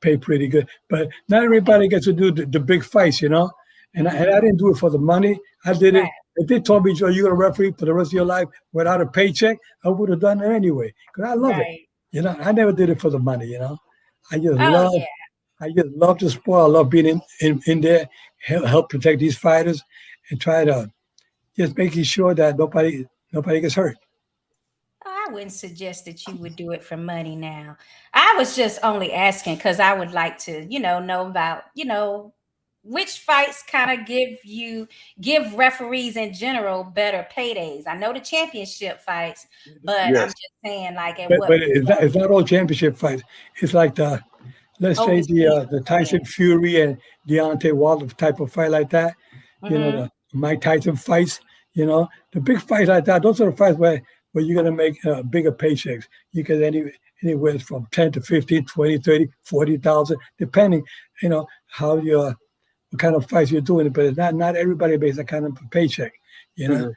pay pretty good. But not everybody gets to do the big fights, And I didn't do it for the money. I did it if they told me, Joe, you're going to referee for the rest of your life without a paycheck, I would have done it anyway because I love it. You know, I never did it for the money. You know, I just love the sport. I love being in there, help protect these fighters, and try to just making sure that nobody gets hurt. I wouldn't suggest that you would do it for money now. I was just only asking because I would like to, know about, which fights kind of give referees in general better paydays. I know the championship fights, but I'm just saying, like, but it's not all championship fights. It's like let's say the Tyson Fury and Deontay Wilder type of fight like that. You know, the Mike Tyson fights. You know, the big fights like that. Those are the fights where you're gonna make bigger paychecks. You get anywhere from 10 to 15, 20, 30, 40,000, depending. You know how what kind of fights you're doing, but it's not everybody makes that kind of paycheck. You know,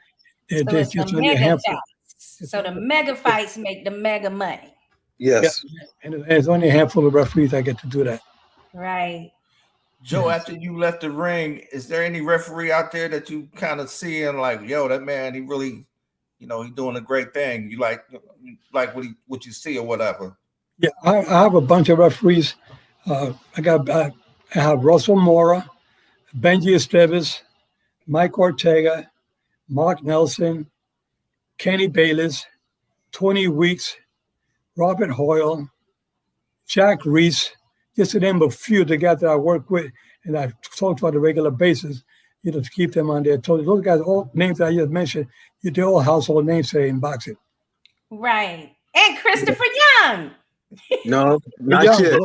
there's just only a handful. So the mega fights make the mega money. Yes, and there's only a handful of referees that get to do that. Right. Joe, after you left the ring, is there any referee out there that you kind of see and like, yo, that man, he really, he's doing a great thing. You like what you see or whatever? Yeah, I have a bunch of referees. I have Russell Mora, Benji Esteves, Mike Ortega, Mark Nelson, Kenny Bayless, Tony Weeks, Robert Hoyle, Jack Reese, just to name a few the guys that I work with and I talk to on a regular basis, to keep them on their toes. Those guys, all names that I just mentioned, they're all household names today in boxing. Right. And Christopher Young. No, not Young, yet.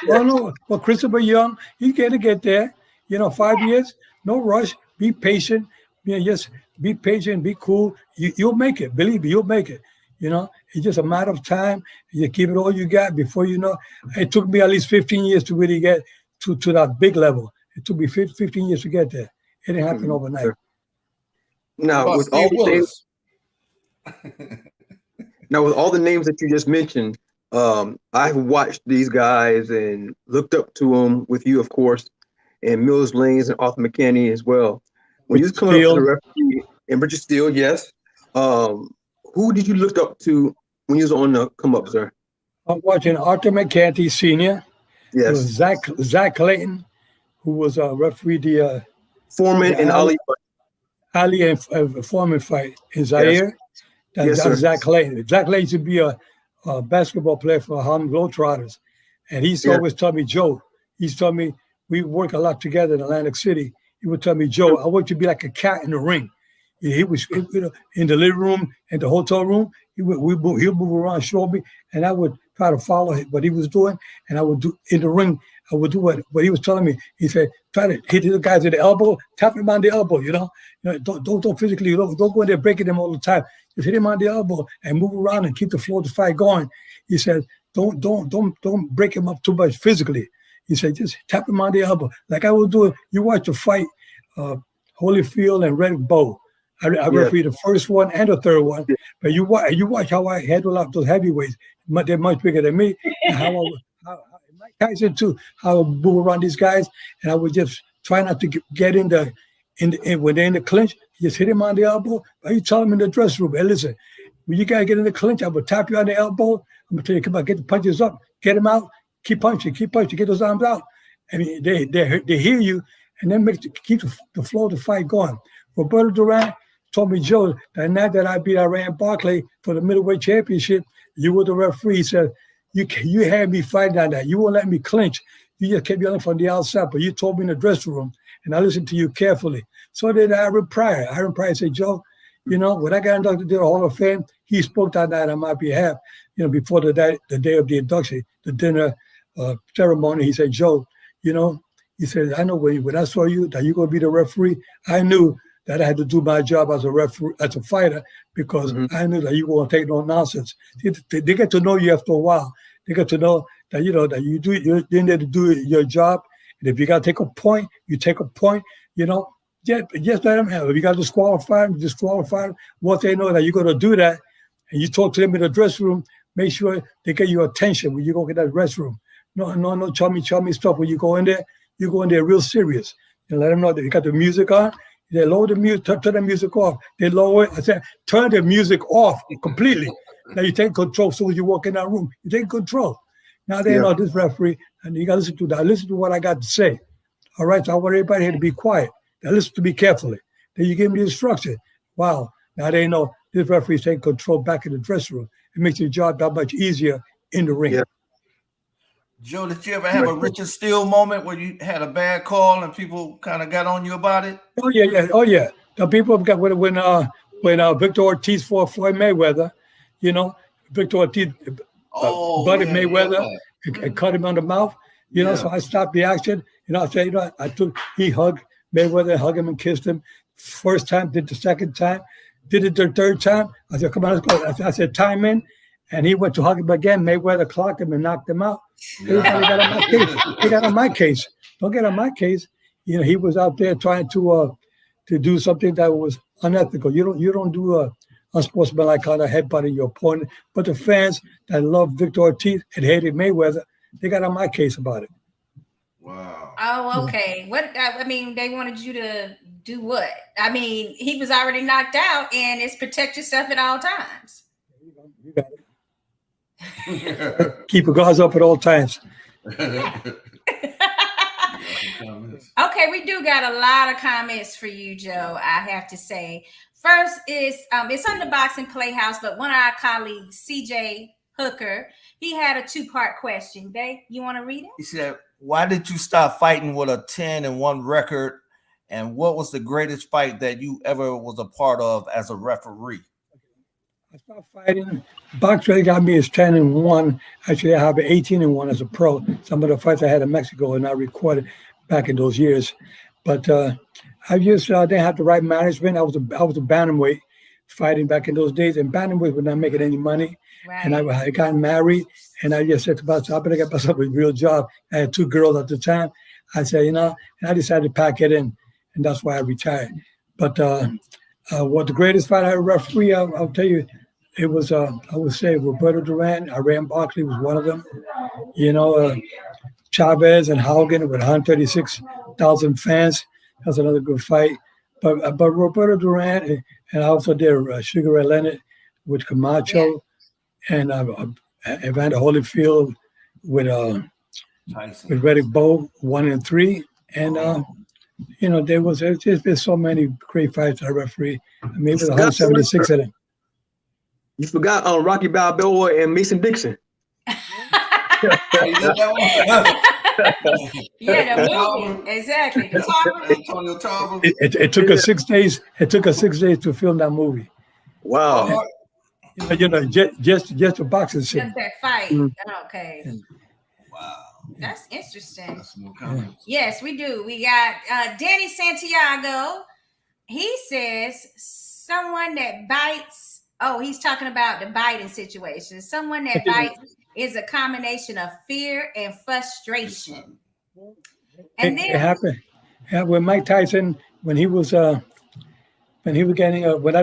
No. Well, Christopher Young, he's going to get there. 5 years, no rush. Be patient. Just be patient, be cool. You'll make it. Believe me, you'll make it. It's just a matter of time. You give it all you got before you know. It took me at least 15 years to really get to that big level. It took me 15 years to get there. It didn't happen overnight. Now, with all the names that you just mentioned, I've watched these guys and looked up to them with you, of course, and Mills Lanes and Arthur McKinney as well. When you was coming up to the referee, and Richard Steele, yes. Who did you look up to when you was on the come up, sir? I'm watching Arthur McCanty Sr. Yes. Zach Clayton, who was a referee the Foreman and Ali and Foreman fight in Zaire. Yes. That's Zach Clayton. Zach Clayton used to be a basketball player for Harlem Globetrotters. And he's always told me, Joe, he's told me we work a lot together in Atlantic City. He would tell me, Joe, I want you to be like a cat in the ring. He was in the living room and the hotel room. He'll move around, show me, and I would try to follow what he was doing. And I would do in the ring. I would do what he was telling me. He said, try to hit the guys in the elbow, tap him on the elbow. Don't physically don't go in there breaking them all the time. Just hit him on the elbow and move around and keep the flow of the fight going. He said, don't break him up too much physically. He said, just tap him on the elbow like I was doing. You watch the fight, Holyfield and Red Bull. I referee the first one and the third one, but you watch how I handle up those heavyweights. They're much bigger than me. And how Mike Tyson too. How I move around these guys, and I would just try not to get when they're in the clinch. Just hit him on the elbow. But you tell him in the dressing room, hey, listen, when you gotta get in the clinch, I would tap you on the elbow. I'm gonna tell you, come on, get the punches up, get him out, keep punching, get those arms out. I mean, they hear you, and then keep the flow of the fight going. Roberto Duran told me, Joe, that night that I beat Iran Barkley for the middleweight championship, you were the referee. He said, you had me fighting on that. You won't let me clinch. You just kept yelling from the outside, but you told me in the dressing room, and I listened to you carefully. So did Aaron Pryor. Aaron Pryor said, Joe, when I got inducted to the Hall of Fame, he spoke that night on my behalf, before the day of the induction, the dinner ceremony. He said, Joe, he said, I know when I saw you that you're going to be the referee, I knew that I had to do my job as a referee, as a fighter, because I knew that you weren't take no nonsense. They get to know you after a while. They get to know that that you're in there to do your job. And if you got to take a point, you take a point. Just let them have it. If you got to disqualify them, disqualify them. Once they know that you're going to do that, and you talk to them in the dressing room, make sure they get your attention when you go get that restroom. No chummy stuff. When you go in there real serious. And let them know that you got the music on. They lower the music, turn the music off. They lower it. I said, turn the music off completely. Now you take control. So when you walk in that room, you take control. Now they know this referee, and you got to listen to that. Listen to what I got to say. All right, so I want everybody here to be quiet. Now listen to me carefully. Then you give me the instruction. Wow, now they know this referee's taking control back in the dressing room. It makes your job that much easier in the ring. Yeah. Joe, did you ever have a Richard Steele moment where you had a bad call and people kind of got on you about it? Oh yeah. The people have got when Victor Ortiz fought Floyd Mayweather, you know, Victor Ortiz butted Mayweather and cut him on the mouth. You know, so I stopped the action. You know, I said, you know, he hugged Mayweather, hugged him and kissed him. First time, did the second time, did it the third time. I said, come on, let's go. I said, time in. And he went to hug him again. Mayweather clocked him and knocked him out. Everybody got on my case. He got on my case. Don't get on my case. You know, he was out there trying to do something that was unethical. You don't do unsportsmanlike kind of headbutting your opponent. But the fans that love Victor Ortiz and hated Mayweather, they got on my case about it. Wow. Oh, okay. What I mean, they wanted you to do what? I mean, he was already knocked out, and it's protect yourself at all times. You got it. Keep your guards up at all times. Okay, we do got a lot of comments for you, Joe, I have to say. First is, it's on the Boxing Playhouse, but one of our colleagues, CJ Hooker, he had a two-part question. Dave, you want to read it? He said, why did you stop fighting with a 10-1 record? And what was the greatest fight that you ever was a part of as a referee? I stopped fighting. Boxing got me as 10-1. Actually, I have 18-1 as a pro. Some of the fights I had in Mexico and I recorded back in those years. But I just didn't have the right management. I was a bantamweight fighting back in those days, and bantamweight was not making any money. Right. And I got married, and I just said to myself, I better get myself a real job. I had 2 girls at the time. I said, you know, and I decided to pack it in, and that's why I retired. But what the greatest fight I ever referee, I'll tell you, it was, I would say, Roberto Duran. Iran Barkley was one of them. You know, Chavez and Haugen with 136,000 fans. That's another good fight. But Roberto Duran, and I also did Sugar Ray Leonard with Camacho and Evander Holyfield with Riddick Bowe 1 and 3. And, you know, there's just so many great fights I referee. Maybe 176 of them. You forgot Rocky Balboa and Mason Dixon. Yeah, the movie. Exactly. It took us 6 days. It took us 6 days to film that movie. Wow. You know, just a boxing scene. Just that fight. Okay. Wow. That's interesting. That's more comments. Yes, we do. We got Danny Santiago. He says someone that bites. Oh, he's talking about the biting situation. Someone that bites is a combination of fear and frustration. And then it happened. Yeah, when Mike Tyson, when I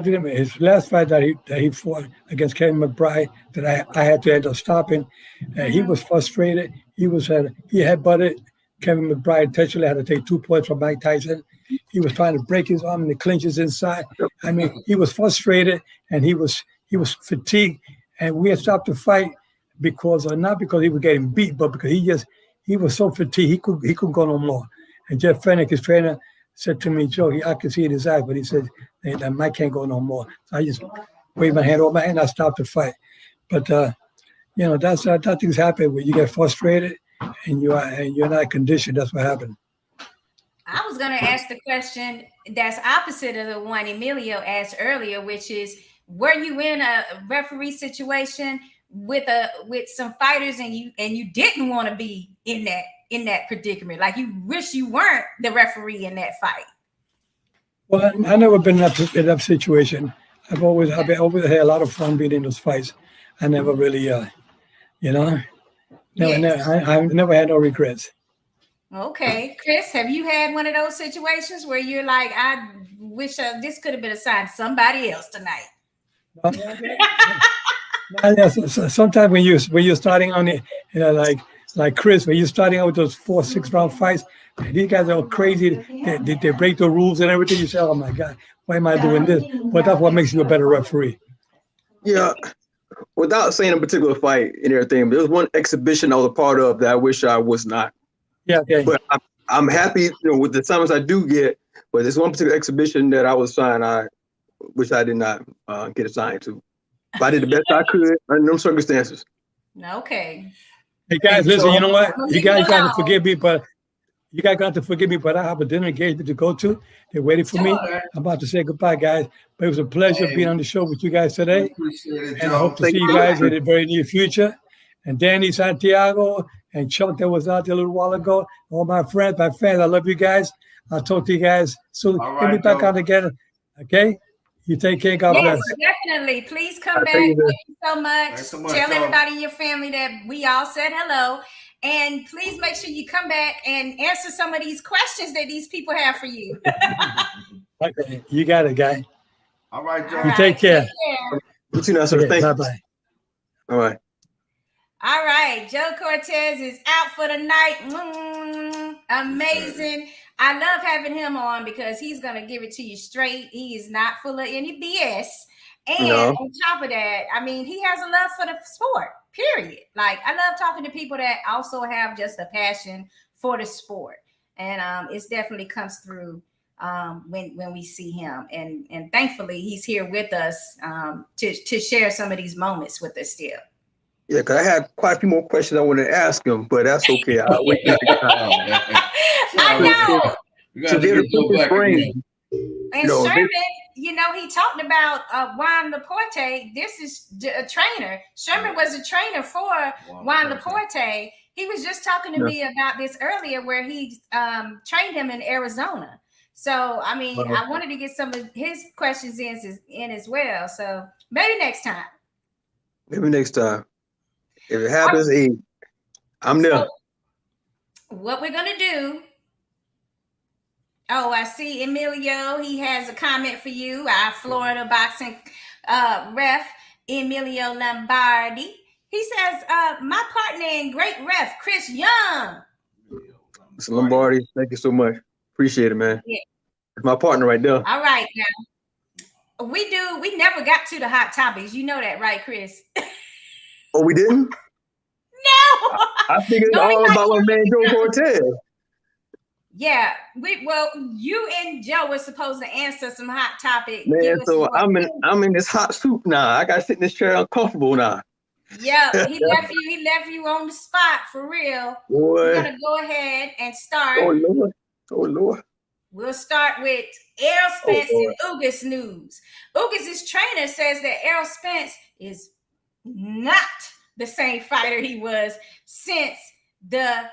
did him his last fight that he fought against Kevin McBride, that I had to end up stopping. He was frustrated. He headbutted Kevin McBride intentionally, had to take 2 points from Mike Tyson. He was trying to break his arm and the clinches inside. I mean, he was frustrated and he was fatigued. And we had stopped the fight not because he was getting beat, but because he was so fatigued he couldn't go no more. And Jeff Fennick, his trainer, said to me, Joe, I could see it in his eyes, but he said, that Mike can't go no more. So I just waved my hand over my hand. I stopped the fight. But you know, that things happen when you get frustrated and you're not conditioned. That's what happened. I was going to ask the question that's opposite of the one Emelio asked earlier, which is, were you in a referee situation with some fighters and you didn't want to be in that predicament? Like you wish you weren't the referee in that fight? Well, I've never been in that situation. I've always had a lot of fun being in those fights. I never really, I never had no regrets. Okay, Chris, have you had one of those situations where you're like, I wish this could have been assigned to somebody else tonight? Sometimes when you're starting on it, like like Chris, when you're starting out with those 4, 6 round fights, man, these guys are crazy. They break the rules and everything. You say, oh my God, why am I doing this? But that's what makes you a better referee. Yeah. Without saying a particular fight and everything, there was one exhibition I was a part of that I wish I was not. Yeah, okay. But I'm happy, with the summons I do get. But there's one particular exhibition that I was assigned, I wish I did not get assigned to. But I did the best I could under them circumstances. Okay. Hey guys, listen, you know what? You guys got to alone. forgive me, but I have a dinner engagement to go to. They're waiting for me. Sure. I'm about to say goodbye, guys. But it was a pleasure being on the show with you guys today. Appreciate it, And I hope to Thank see you you. guys in the very near future. And Danny Santiago and Chuck that was out there a little while ago. All my friends, my fans, I love you guys. I'll talk to you guys soon. All Get me right, back Joe. on again. Okay? You take care. God Yes, bless. definitely. Please come back. Thank Thank you. you so much. Thanks so much, Tell Joe. everybody in your family that we all said hello. And please make sure you come back and answer some of these questions that these people have for you. Okay. You got it, guy. All right, Joe. All You right, take care. You too, now, sir. Okay, Thank you. bye-bye. All right. All right, Joe Cortez is out for the night. Amazing. I love having him on because he's going to give it to you straight. He is not full of any BS. And No. on top of that, I mean, he has a love for the sport, period. Like, I love talking to people that also have just a passion for the sport. And it definitely comes through when we see him. And thankfully, he's here with us to share some of these moments with us still. Yeah, because I had quite a few more questions I wanted to ask him, but that's okay. I'll wait till next time. I know. You got to get Joe back again. And Sherman, he talked about Juan Laporte. This is a trainer. Sherman was a trainer for Juan Laporte. He was just talking to me about this earlier where he trained him in Arizona. So, I mean, I wanted to get some of his questions in as well. So maybe next time. Maybe next time. If it happens, hey, I'm there. So, what we're going to do. Oh, I see Emelio. He has a comment for you. Our Florida boxing ref, Emelio Lombardi. He says, my partner and great ref, Chris Young. Mr. Lombardi, thank you so much. Appreciate it, man. Yeah. It's my partner right there. All right, now. We never got to the hot topics. You know that, right, Chris? Oh, we didn't? No. I figured it's all about my man Joe Cortez. Yeah, you and Joe were supposed to answer some hot topic. Man, so I'm in this hot soup now. I got to sit in this chair uncomfortable now. Yeah, he left you on the spot for real. Boy. We're gonna go ahead and start. Oh Lord. We'll start with Errol Spence and Ugas news. Ugas' trainer says that Errol Spence is not the same fighter he was since the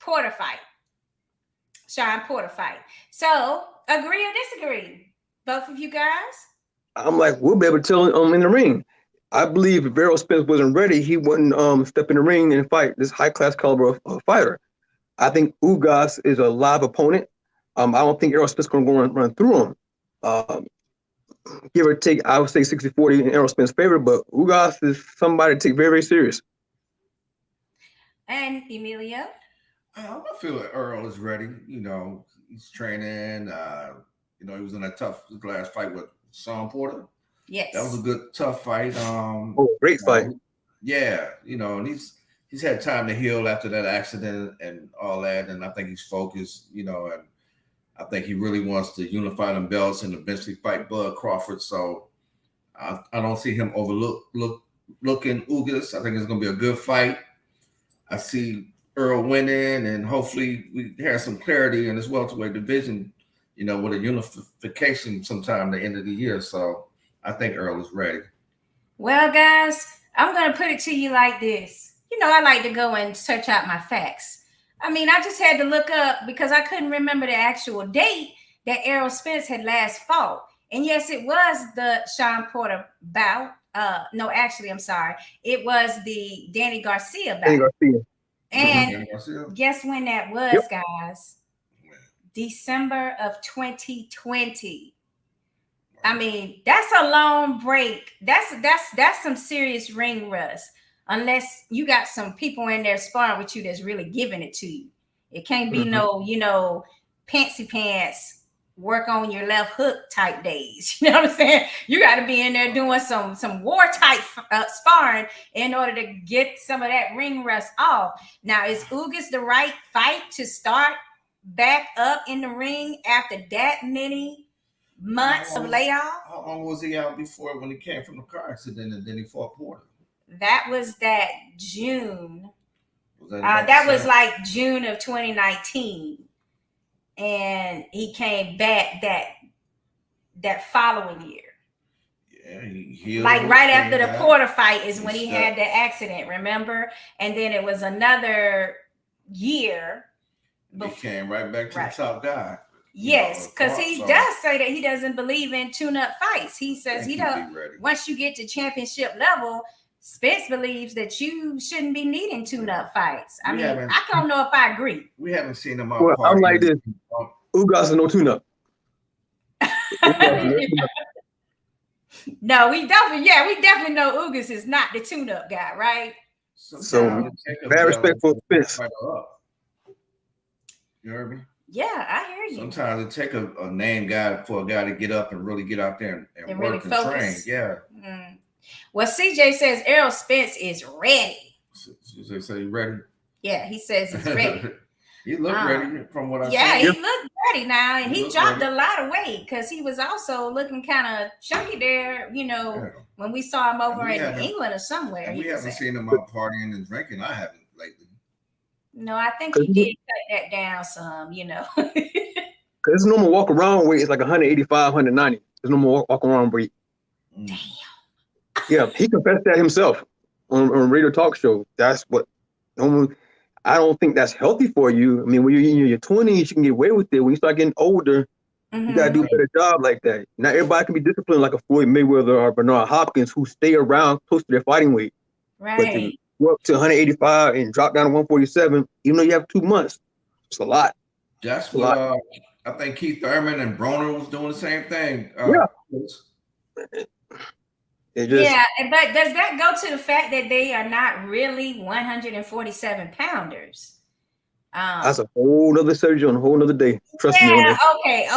Porter fight. Sean Porter fight. So, agree or disagree? Both of you guys? I'm like, we'll be able to tell him in the ring. I believe if Errol Spence wasn't ready, he wouldn't step in the ring and fight this high-class caliber of fighter. I think Ugas is a live opponent. I don't think Errol Spence is going to go run through him. Give or take, I would say 60-40 in Errol Spence's favor, but Ugas is somebody to take very, very serious. And Emelio? I feel like Earl is ready. He's training. He was in that tough last fight with Sean Porter. Yes. That was a good, tough fight. Great fight. Yeah, and he's had time to heal after that accident and all that, and I think he's focused, and I think he really wants to unify them belts and eventually fight Bud Crawford. So I don't see him looking Ugas. I think it's going to be a good fight. I see Earl winning, and hopefully we have some clarity in this welterweight division, with a unification sometime at the end of the year. So I think Earl is ready. Well, guys, I'm going to put it to you like this. I like to go and search out my facts. I mean, I just had to look up because I couldn't remember the actual date that Errol Spence had last fought. And yes, it was the Sean Porter bout. No, actually, I'm sorry. It was the Danny Garcia bout. And guess when that was, guys? December of 2020. I mean, that's a long break. That's some serious ring rust. unless you got some people in there sparring with you that's really giving it to you. It can't be no, you know, pantsy pants, work on your left hook type days. You know what I'm saying? You got to be in there doing some war type sparring in order to get some of that ring rust off. Now, is Ugas the right fight to start back up in the ring after that many months of layoff? How long was he out before when he came from the car accident and then he fought Porter? That was that June. That was like June of 2019. And he came back that following year. Yeah, he like right after the Porter fight is when he had the accident, remember? And then it was another year. He came right back to the top guy. Yes, because he does say that he doesn't believe in tune-up fights. He says he don't. Once you get to championship level, Spence believes that you shouldn't be needing tune-up fights. I mean, I don't know if I agree. We haven't seen him out. Well, I'm like this. Ugas is no tune-up. No, we definitely know Ugas is not the tune-up guy, right? So very respectful Spence. You heard me? Yeah, I hear you. Sometimes it take a name guy for a guy to get up and really get out there and work really and train. Yeah. Well, CJ says Errol Spence is ready. They say he's ready. Yeah, he says he's ready. He looked ready from what I see. Yeah, he looked ready now, and he dropped a lot of weight because he was also looking kind of chunky there. You know, when we saw him over in England or somewhere. We haven't seen him out partying and drinking. I haven't lately. No, I think he did cut that down some. You know, because his normal walk around weight is like 185, 190. His normal walk around weight. Damn. Yeah, he confessed that himself on radio talk show. That's what. I don't think that's healthy for you. I mean, when you're in your 20s, you can get away with it. When you start getting older, you gotta do a better job like that. Not everybody can be disciplined like a Floyd Mayweather or Bernard Hopkins, who stay around close to their fighting weight. Right. But to go up to 185 and drop down to 147, even though you have 2 months, it's a lot. That's what I think Keith Thurman and Broner was doing the same thing. But does that go to the fact that they are not really 147 pounders? That's a whole other surgery on a whole other day. Trust me. Yeah,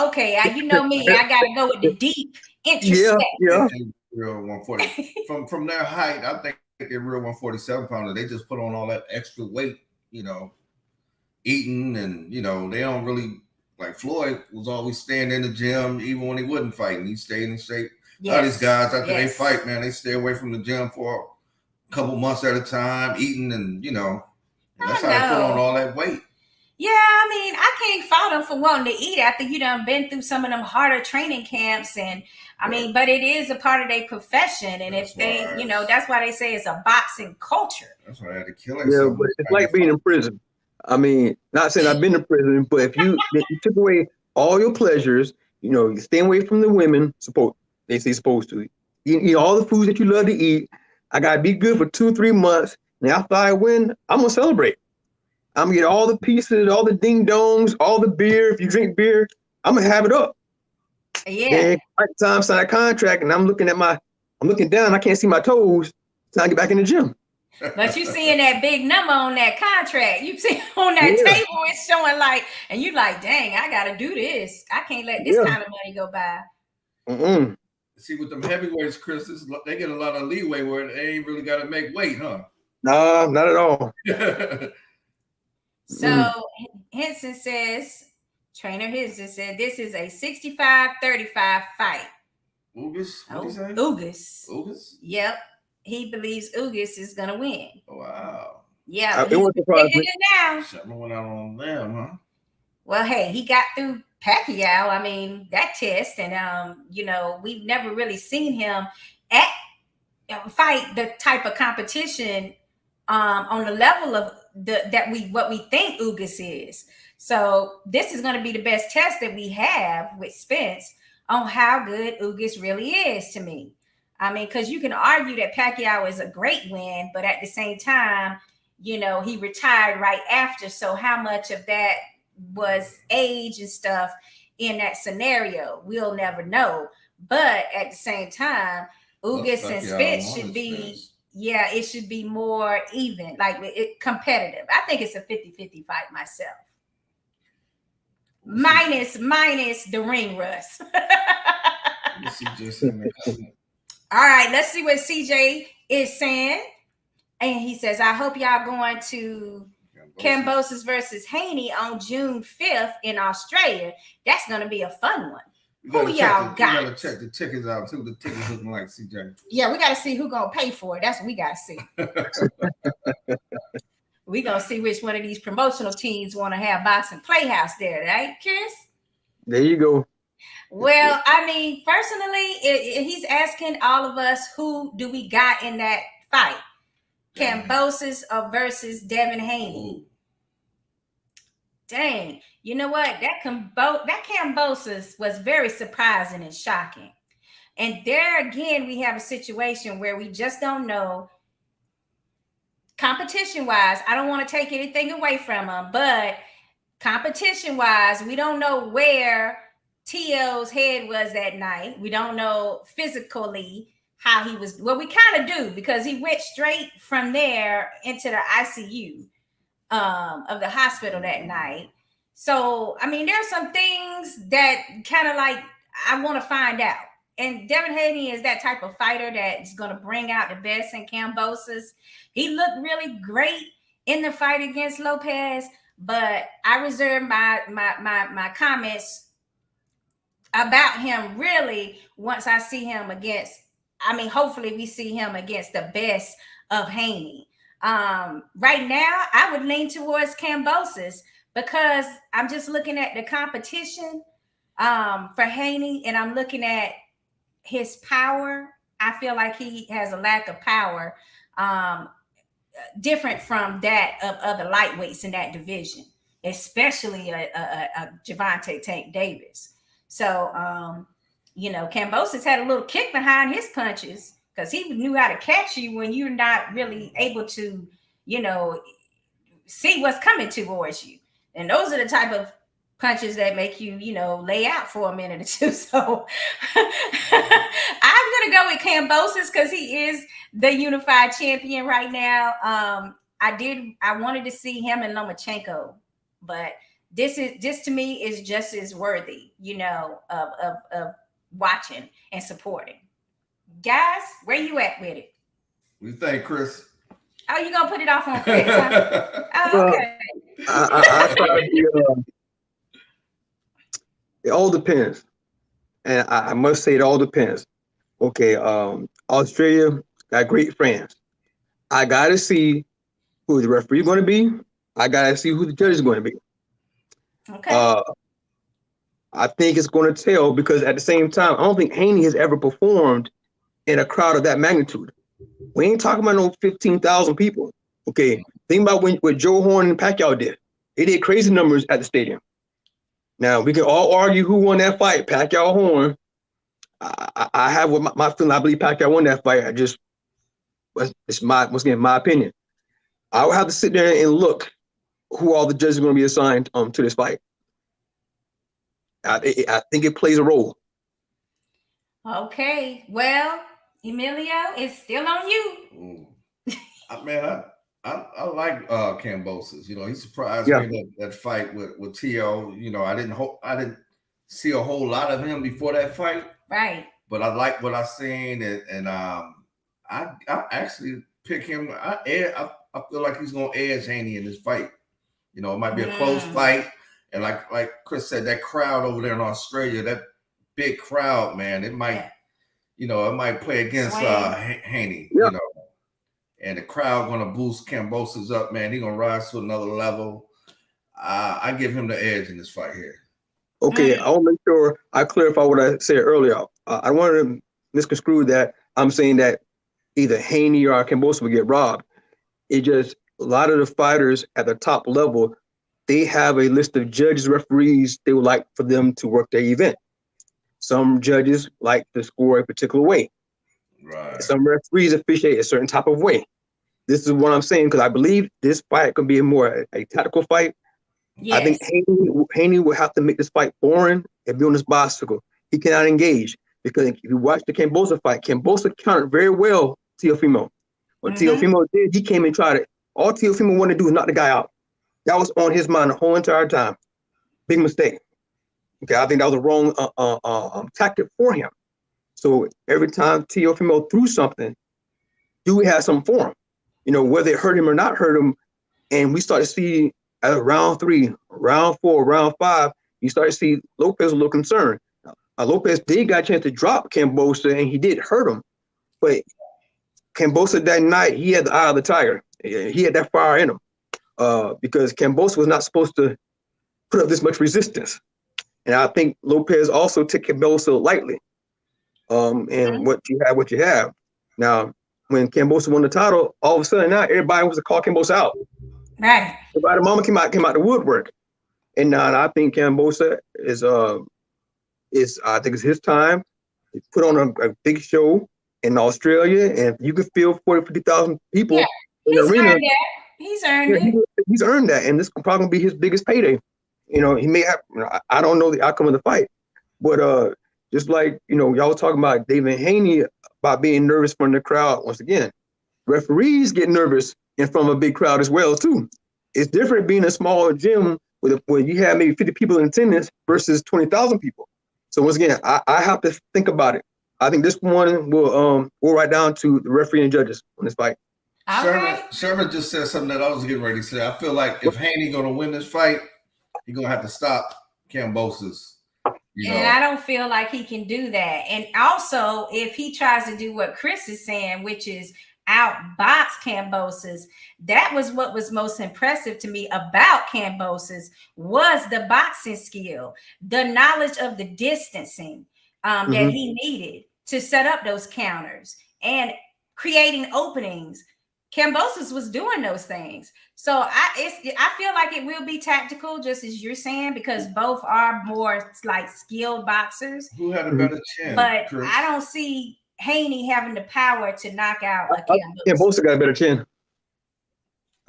okay. You know me, I gotta go with the deep introspect. Yeah. Real 140. from their height, I think they're real 147 pounder. They just put on all that extra weight, you know, eating, and you know, they don't really like Floyd was always staying in the gym even when he wasn't fighting. He stayed in shape. A lot of these guys after they fight, man, they stay away from the gym for a couple months at a time, eating, and you know, and that's how they put on all that weight. Yeah, I mean, I can't fault them for wanting to eat after you done been through some of them harder training camps, and I mean, but it is a part of their profession, and if they, you know, that's why they say it's a boxing culture. That's why I had to kill himself. Yeah, but it's like being in prison. I mean, not saying I've been in prison, but if you took away all your pleasures, you know, you stay away from the women, they say supposed to. You eat all the foods that you love to eat. I gotta be good for 2-3 months. And after I win, I'm gonna celebrate. I'm gonna get all the pieces, all the ding dongs, all the beer. If you drink beer, I'm gonna have it up. Yeah. And by the time I sign a contract and I'm looking down, I can't see my toes. It's time to get back in the gym. But you seeing that big number on that contract, you see on that table, it's showing like, and you like, dang, I gotta do this. I can't let this kind of money go by. See, with them heavyweights, Chris, they get a lot of leeway where they ain't really got to make weight, huh? No, not at all. So Henson says, trainer Henson said, this is a 65-35 fight. Ugas? What did he say? Ugas. Yep. He believes Ugas is going to win. Oh, wow. Yeah. It was surprising. Something went out on them, huh? Well, hey, he got through Pacquiao. I mean, that test, and you know, we've never really seen him fight the type of competition on the level of what we think Ugas is. So this is going to be the best test that we have with Spence on how good Ugas really is to me. I mean, because you can argue that Pacquiao is a great win, but at the same time, you know, he retired right after. So how much of that was age and stuff in that scenario, we'll never know. But at the same time, Ugas and Spence should be, yeah, it should be more even, like competitive. I think it's a 50-50 fight myself. Minus the ring rust. All right, let's see what CJ is saying. And he says, I hope y'all going to Kambosos versus Haney on June 5th in Australia. That's going to be a fun one. Who y'all got? You got to check the tickets out, too. The tickets looking like CJ. Yeah, we got to see who going to pay for it. That's what we got to see. We going to see which one of these promotional teams want to have boxing Playhouse there, right, Chris? There you go. Well, I mean, personally, he's asking all of us, who do we got in that fight? Kambosos versus Devin Haney. Dang, you know what? That Kambosos was very surprising and shocking. And there again, we have a situation where we just don't know. Competition-wise, I don't want to take anything away from him, but competition-wise, we don't know where T.O.'s head was that night. We don't know physically how he was. Well, we kind of do, because he went straight from there into the ICU of the hospital that night. So, I mean, there's some things that kind of like I want to find out. And Devin Haney is that type of fighter that's going to bring out the best in Kambosos. He looked really great in the fight against Lopez, but I reserve my comments about him really once I see him against, I mean, hopefully we see him against the best of Haney. Right now, I would lean towards Kambosos because I'm just looking at the competition for Haney, and I'm looking at his power. I feel like he has a lack of power, different from that of other lightweights in that division, especially a Gervonta Tank Davis. So, you know, Kambosos had a little kick behind his punches because he knew how to catch you when you're not really able to, you know, see what's coming towards you. And those are the type of punches that make you, you know, lay out for a minute or two. So I'm going to go with Kambosos because he is the unified champion right now. I wanted to see him and Lomachenko, but this to me is just as worthy, you know, of watching and supporting. Guys, where you at with it? What do you think, Chris? Oh, you gonna put it off on Chris? Huh? Oh, okay. It all depends, and I must say it all depends. Okay, Australia got great fans. I gotta see who the referee is going to be. I gotta see who the judge is going to be. Okay. I think it's going to tell because at the same time, I don't think Haney has ever performed in a crowd of that magnitude. We ain't talking about no 15,000 people. Okay, think about what Joe Horn and Pacquiao did. They did crazy numbers at the stadium. Now we can all argue who won that fight, Pacquiao or Horn. I have my feeling. I believe Pacquiao won that fight. It's my opinion. I would have to sit there and look who all the judges are going to be assigned to this fight. I think it plays a role. Okay, well, Emelio, it's still on you. Man, I like Kambosos. You know, he surprised me that fight with T.O. You know, I didn't see a whole lot of him before that fight. Right. But I like what I seen, and I actually pick him. I feel like he's gonna edge Haney in this fight. You know, it might be a close fight, and like Chris said, that crowd over there in Australia, that big crowd, man, it might, you know, it might play against Haney. You know. And the crowd gonna boost Kambosos up, man. He gonna rise to another level. I give him the edge in this fight here. Okay, I want to make sure I clarify what I said earlier. I don't want to misconstrue that I'm saying that either Haney or Kambosos will get robbed. It just a lot of the fighters at the top level, they have a list of judges, referees they would like for them to work their event. Some judges like to score a particular way. Right. Some referees officiate a certain type of way. This is what I'm saying because I believe this fight could be more a tactical fight. Yes. I think Haney will have to make this fight boring and be on his bicycle. He cannot engage because if you watch the Kambosos fight, Kambosos countered very well Teofimo. What Teofimo did, he came and tried it. All Teofimo wanted to do was knock the guy out. That was on his mind the whole entire time. Big mistake. Okay, I think that was a wrong tactic for him. So every time Teofimo threw something, Dewey had something for him. You know, whether it hurt him or not hurt him. And we started to see at round 3, round 4, round 5, you started to see Lopez a little concerned. Lopez did get a chance to drop Kambosos, and he did hurt him. But Kambosos that night, he had the eye of the tiger. He had that fire in him because Kambosos was not supposed to put up this much resistance. And I think Lopez also took Kambosos lightly. And what you have. Now, when Kambosos won the title, all of a sudden now everybody wants to call Kambosos out. Right. Everybody, mama came out the woodwork. And now I think Kambosos is I think it's his time. He put on a big show in Australia, and you can feel 40,000-50,000 people in the arena. Earned that. He's earned it. He's earned that, and this will probably be his biggest payday. You know, he may have. You know, I don't know the outcome of the fight, but just like y'all were talking about David Haney about being nervous from the crowd. Once again, referees get nervous in front of a big crowd as well too. It's different being a smaller gym where you have maybe 50 people in attendance versus 20,000 people. So once again, I have to think about it. I think this one will right down to the referee and judges on this fight. Sherman just said something that I was getting ready to say. I feel like if Haney gonna win this fight, he's gonna have to stop Kambosos. And I don't feel like he can do that. And also, if he tries to do what Chris is saying, which is outbox Kambosos, that was what was most impressive to me about Kambosos was the boxing skill, the knowledge of the distancing that he needed to set up those counters and creating openings. Kambosos was doing those things. So I feel like it will be tactical, just as you're saying, because both are more like skilled boxers. Who had a better chin? But Chris? I don't see Haney having the power to knock out a Kambosos got a better chin.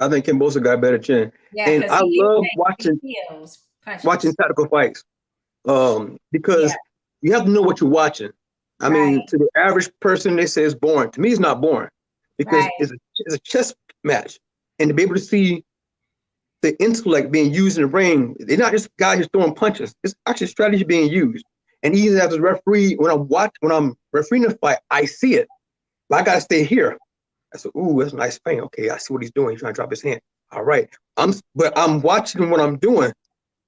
I think Kambosos got a better chin. Yeah, and I love watching tactical fights because you have to know what you're watching. I mean, to the average person, they say it's boring. To me, it's not boring because it's a chess match. And to be able to see the intellect being used in the ring, they're not just guys just throwing punches. It's actually strategy being used. And even as a referee, when I'm refereeing the fight, I see it. But I gotta stay here. I said, ooh, that's a nice thing. Okay, I see what he's doing. He's trying to drop his hand. All right. But I'm watching what I'm doing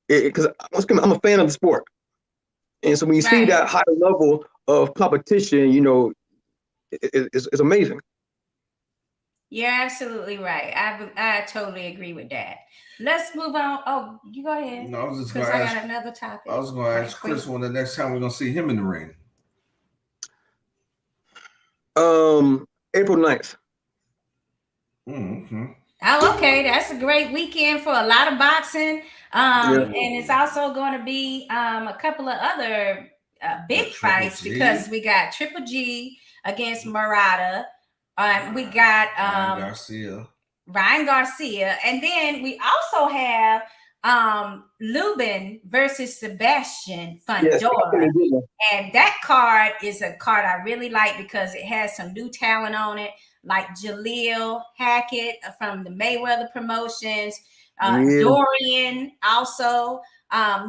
because I'm a fan of the sport. And so when you see that high level of competition, it's amazing. You're absolutely right. I totally agree with that. Let's move on. Oh, you go ahead. No, I was just going to ask. I got another topic. I was going to ask Chris when the next time we're going to see him in the ring. April 9th. Mm-hmm. Oh, okay. That's a great weekend for a lot of boxing. And it's also going to be a couple of other big fights because we got Triple G against Murata. We got Ryan Garcia. And then we also have Lubin versus Sebastian Fundora. Yes. And that card is a card I really like because it has some new talent on it, like Jaleel Hackett from the Mayweather Promotions. Dorian also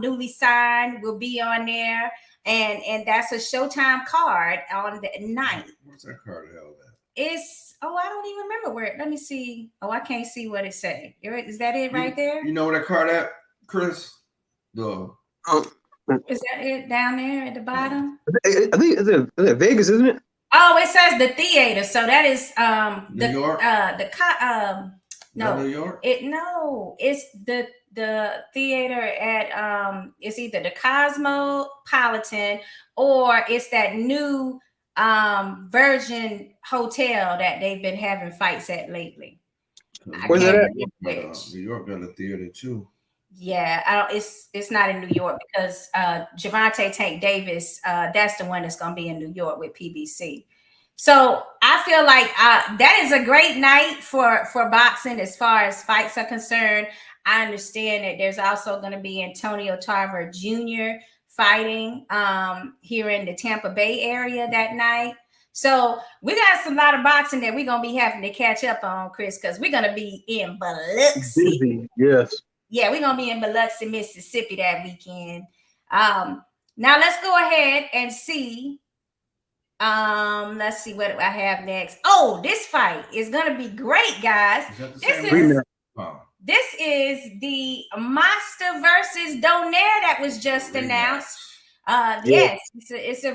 newly signed will be on there. And that's a Showtime card on the night. What's that card held at? It's I don't even remember where. Let me see. Oh, I can't see what it say. Is that it right there? You know where that card at, Chris? Is that it down there at the bottom? I think it's Vegas, isn't it? Oh, it says the theater. So that is New York. No, New York. It's the theater at it's either the Cosmopolitan or it's that new Virgin Hotel that they've been having fights at lately. Where's that at? New York got a theater too. Yeah, it's not in New York because Javante Tank Davis, that's the one that's gonna be in New York with PBC. So I feel like that is a great night for boxing as far as fights are concerned. I understand that there's also going to be Antonio Tarver Jr. fighting here in the Tampa Bay area that night. So we got a lot of boxing that we're gonna be having to catch up on, Chris, because we're gonna be in Biloxi. Busy, yes. Yeah, we're gonna be in Biloxi, Mississippi that weekend. Now let's go ahead and see. Let's see what I have next. Oh, this fight is gonna be great, guys. This is the Monster versus Donaire that was just announced. Yes, it's a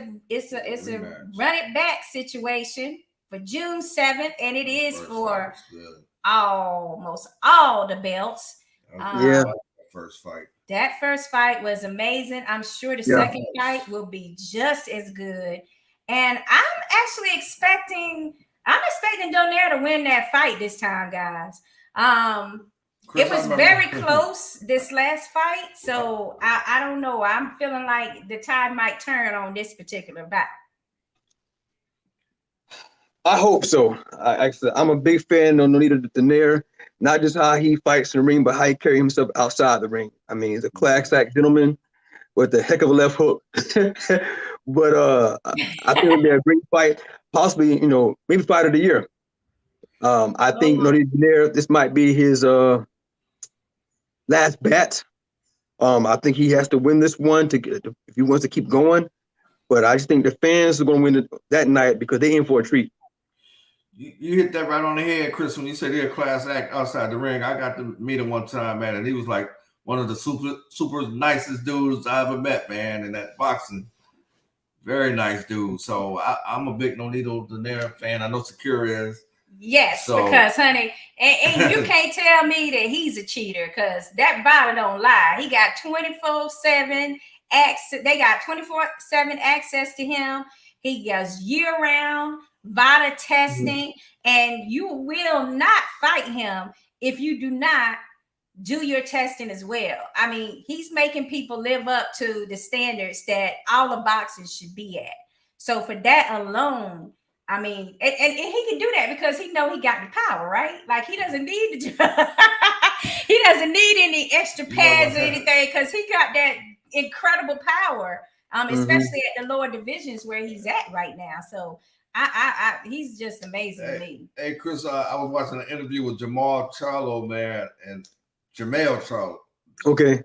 run it back situation for June 7th, and it is for almost all the belts. That first fight was amazing. I'm sure the second fight will be just as good. And I'm actually expecting Donaire to win that fight this time, guys. It was very close this last fight, so I don't know. I'm feeling like the tide might turn on this particular bout. I hope so. I'm a big fan of Donaire, not just how he fights in the ring, but how he carries himself outside the ring. I mean, he's a class act gentleman with a heck of a left hook. But I think it'll be a great fight, possibly, maybe fight of the year. I think Donaire, this might be his last bet. I think he has to win this one if he wants to keep going. But I just think the fans are going to win that night because they in for a treat. You hit that right on the head, Chris. When you said they're a class act outside the ring, I got to meet him one time, man, and he was like one of the super nicest dudes I ever met, man, in that boxing. Very nice dude. So I'm a big Donaire fan. I know Secure is. Yes, because honey, and you can't tell me that he's a cheater because that body don't lie. He got 24/7 access. They got 24/7 access to him. He goes year-round VADA testing, and you will not fight him if you do not do your testing as well. I mean, he's making people live up to the standards that all the boxers should be at. So for that alone, I mean, and he can do that because he know he got the power, right? Like he doesn't need he doesn't need any extra pads or anything because he got that incredible power, especially at the lower divisions where he's at right now. So he's just amazing to me. Hey, Chris, I was watching an interview with Jamal Charlo, man, and Jamel Charlo. Okay.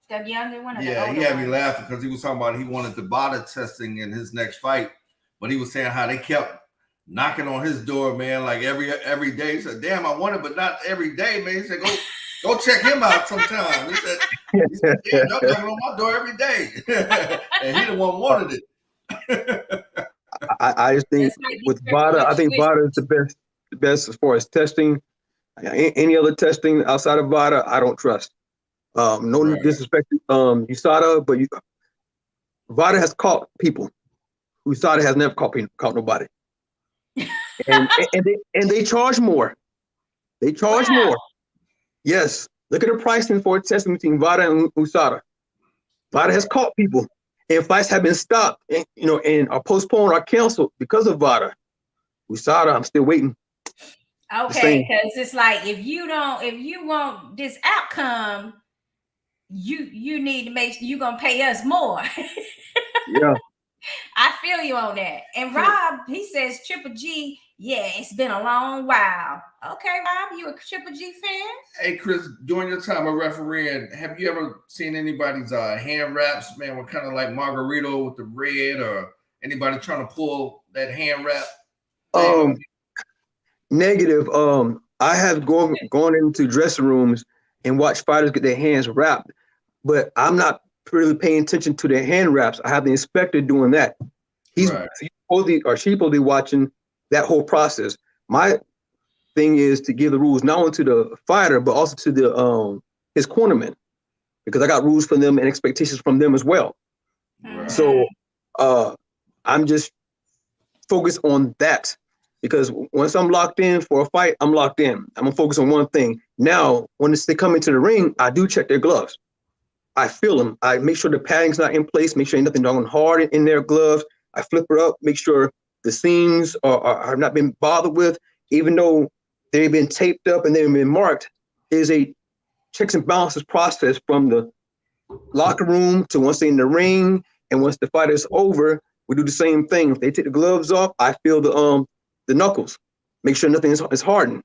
The younger one. Yeah, he had me laughing because he was talking about he wanted the body testing in his next fight, but he was saying how they kept knocking on his door, man, like every day. He said, "Damn, I want it, but not every day, man." He said, "Go check him out sometime." He said, "Yeah, they're knocking on my door every day," and he the one wanted it. I just think with VADA, I think VADA is the best as far as testing. Any other testing outside of VADA, I don't trust. No disrespect to USADA, but VADA has caught people. USADA has never caught nobody. and they charge more. They charge more. Yes. Look at the pricing for testing between VADA and USADA. VADA has caught people. And fights have been stopped and are postponed or canceled because of VADA. USADA, I'm still waiting. Okay, because it's like if you want this outcome, you need to make sure you're gonna pay us more. Yeah. I feel you on that. And Rob, he says Triple G, yeah, it's been a long while. Okay, Rob, you a Triple G fan? Hey, Chris, during your time of refereeing, have you ever seen anybody's hand wraps, man, with kind of like Margarito with the red, or anybody trying to pull that hand wrap? Negative. I have gone into dressing rooms and watched fighters get their hands wrapped, but I'm not really paying attention to their hand wraps. I have the inspector doing that. He's supposedly watching that whole process. My thing is to give the rules not only to the fighter but also to the his cornerman, because I got rules for them and expectations from them as well. Right. So I'm just focused on that. Because once I'm locked in for a fight, I'm locked in. I'm gonna focus on one thing. Now, when they come into the ring, I do check their gloves. I feel them. I make sure the padding's not in place. Make sure ain't nothing going hard in their gloves. I flip her up. Make sure the seams are not been bothered with, even though they've been taped up and they've been marked. There's a checks and balances process from the locker room to once they're in the ring, and once the fight is over, We do the same thing. If they take the gloves off, I feel the knuckles, make sure nothing is hardened.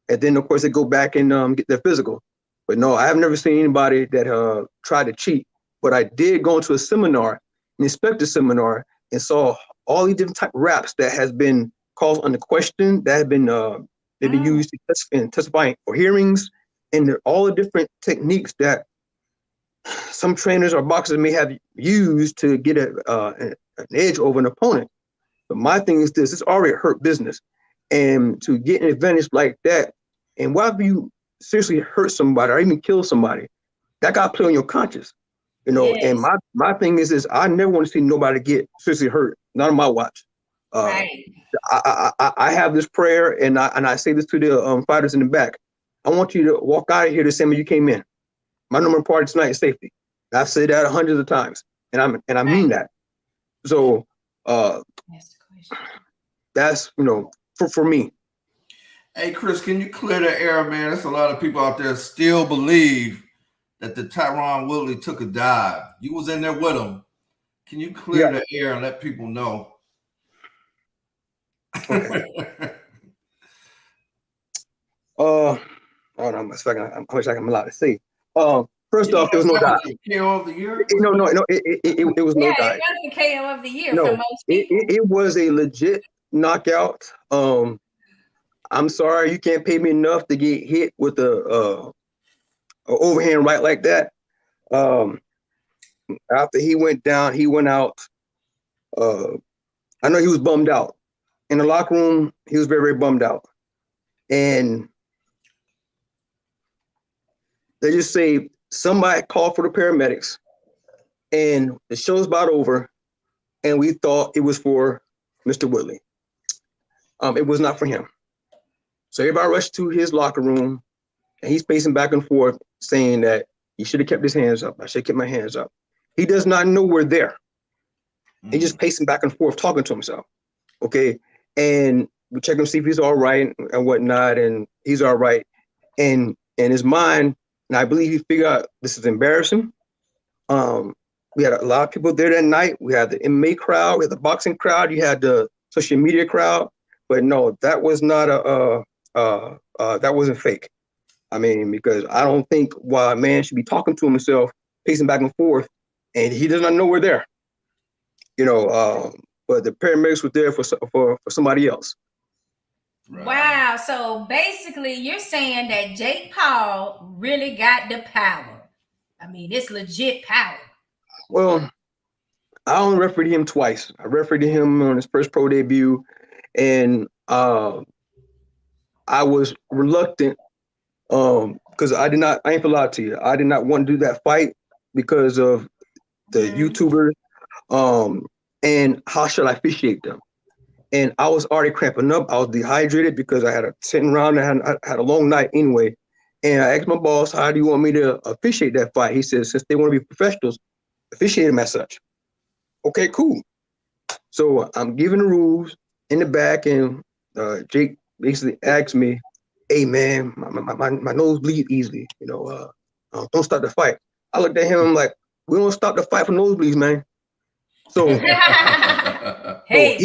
And then of course they go back and get their physical. But no, I have never seen anybody that tried to cheat. But I did go into a seminar, an inspector seminar, and saw all these different type of raps that has been called under question, that have been they've been used in testifying for hearings, and all the different techniques that some trainers or boxers may have used to get an edge over an opponent. But my thing is this: it's already hurt business, and to get an advantage like that, and why do you seriously hurt somebody or even kill somebody? That got to play on your conscience, you know. Yes. And my thing is this: I never want to see nobody get seriously hurt. Not on my watch. Right. I have this prayer, and I say this to the fighters in the back. I want you to walk out of here the same as you came in. My number one priority tonight is safety. I've said that hundreds of times, and I mean that. So that's, you know, for me. Hey, Chris, can you clear the air, man? There's a lot of people out there still believe that the Tyron Woodley took a dive. You was in there with him. Can you clear the air and let people know? Okay. I don't know how much I'm allowed to say. First off, there was no dive. KO of the year? No, it was no dive. It was the KO of the year No, for most people. It was a legit knockout. I'm sorry, you can't pay me enough to get hit with a overhand right like that. After he went down, he went out. I know he was bummed out. In the locker room, he was very, very bummed out. And they just say somebody called for the paramedics, and the show's about over, and we thought it was for Mr. Woodley. It was not for him. So everybody rushed to his locker room, and he's pacing back and forth saying that he should have kept his hands up. I should have kept my hands up. He does not know we're there. He's just pacing back and forth, talking to himself. Okay. And we check him, see if he's all right and whatnot. And he's all right. And in his mind, and I believe he figured out this is embarrassing. We had a lot of people there that night. We had the MMA crowd, we had the boxing crowd, you had the social media crowd. But no, that was not that wasn't fake. I mean, because I don't think why a man should be talking to himself, pacing back and forth, and he does not know we're there. You know, but the paramedics were there for somebody else. Right. Wow. So basically you're saying that Jake Paul really got the power. I mean, it's legit power. Well, I only refereed him twice. I refereed him on his first pro debut, and I was reluctant because I ain't gonna lie to you. I did not want to do that fight because of the YouTubers and how should I officiate them. And I was already cramping up. I was dehydrated because I had a 10 round. I had a long night anyway. And I asked my boss, how do you want me to officiate that fight? He said, since they want to be professionals, officiate them as such. Okay, cool. So I'm giving the rules in the back, and Jake basically asked me, hey man, my nose bleeds easily. You know, don't stop the fight. I looked at him, I'm like, we don't stop the fight for nosebleeds, man. So, hey,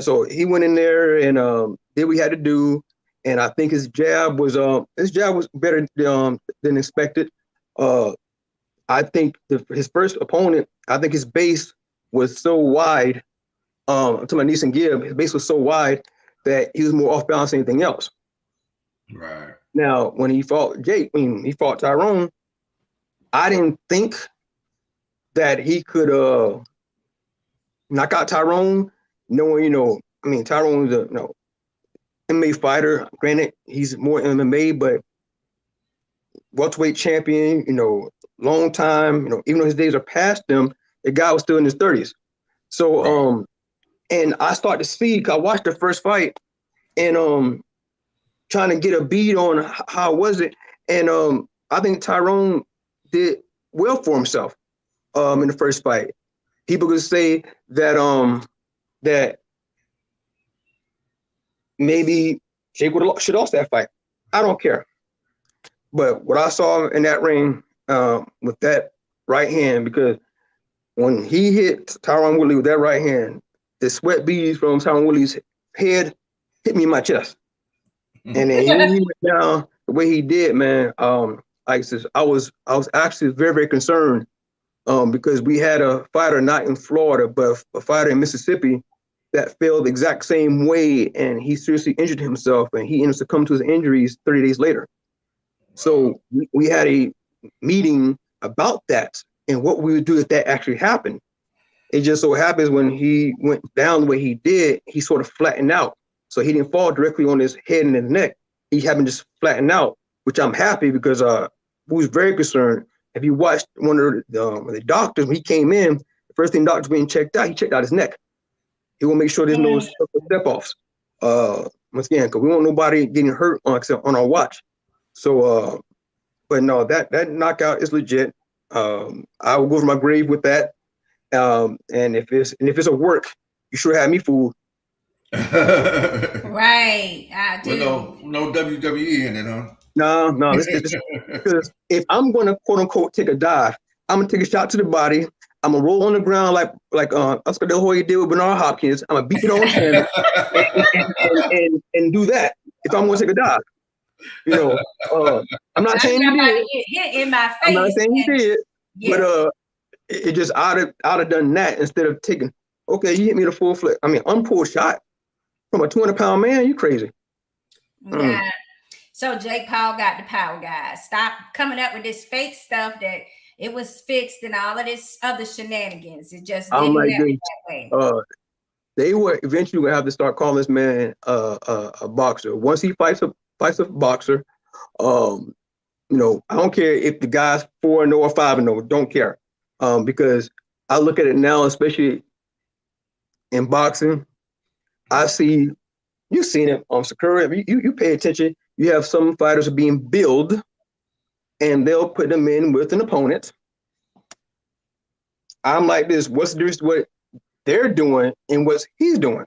so he went in there and did what he had to do, and I think his jab was better than expected. I think his first opponent, I think his base was so wide. To my niece and Gibb, his base was so wide that he was more off balance than anything else. Right. Now, when he fought he fought Tyrone, I didn't think that he could knock out Tyrone, knowing, Tyrone's a MMA fighter. Granted, he's more MMA, but welterweight champion, long time, even though his days are past him, the guy was still in his 30s. So, and I started to see, 'cause I watched the first fight and trying to get a beat on how was it. And I think Tyrone did well for himself in the first fight. People could say that that maybe Jake should have lost that fight. I don't care. But what I saw in that ring with that right hand, because When he hit Tyron Woodley with that right hand, the sweat beads from Tyron Woodley's head hit me in my chest. And then when he went down the way he did, man, like I said, I was actually very, very concerned because we had a fighter not in Florida, but a fighter in Mississippi that fell the exact same way, and he seriously injured himself, and he ended up succumbing to his injuries 30 days later. So we had a meeting about that and what we would do if that actually happened. It just so happens when he went down the way he did, he sort of flattened out. So he didn't fall directly on his head and his neck. He happened to just flatten out, which I'm happy because we was very concerned. If you watched one of the doctors, when he came in, the first thing doctors being checked out, he checked out his neck. He will make sure there's no step-offs. Once again, because we don't want nobody getting hurt except on our watch. So, but no, that knockout is legit. I will go to my grave with that. And if it's a work, you sure have me fooled. Right. I do. No WWE in it, huh? No. Because if I'm going to quote unquote take a dive, I'm gonna take a shot to the body. I'm gonna roll on the ground like Oscar De La Hoya did with Bernard Hopkins. I'm gonna beat it on him and do that. If I'm gonna take a dive, I'm not saying he did. Hit in my face. I'm not saying he did, yeah. but it just I'd have done that instead of taking. Okay, you hit me the full flip. I mean, unpulled shot from a 200-pound man. You crazy? Yeah. So Jake Paul got the power, guys. Stop coming up with this fake stuff that it was fixed and all of this other shenanigans. It just didn't happen that way. They were eventually going to have to start calling this man a boxer. Once he fights a boxer, I don't care if the guy's 4-0 or 5-0. Don't care, because I look at it now, especially in boxing. I see, you've seen it on Sakura. You pay attention. You have some fighters being billed, and they'll put them in with an opponent. I'm like this. What's the difference what they're doing and what he's doing?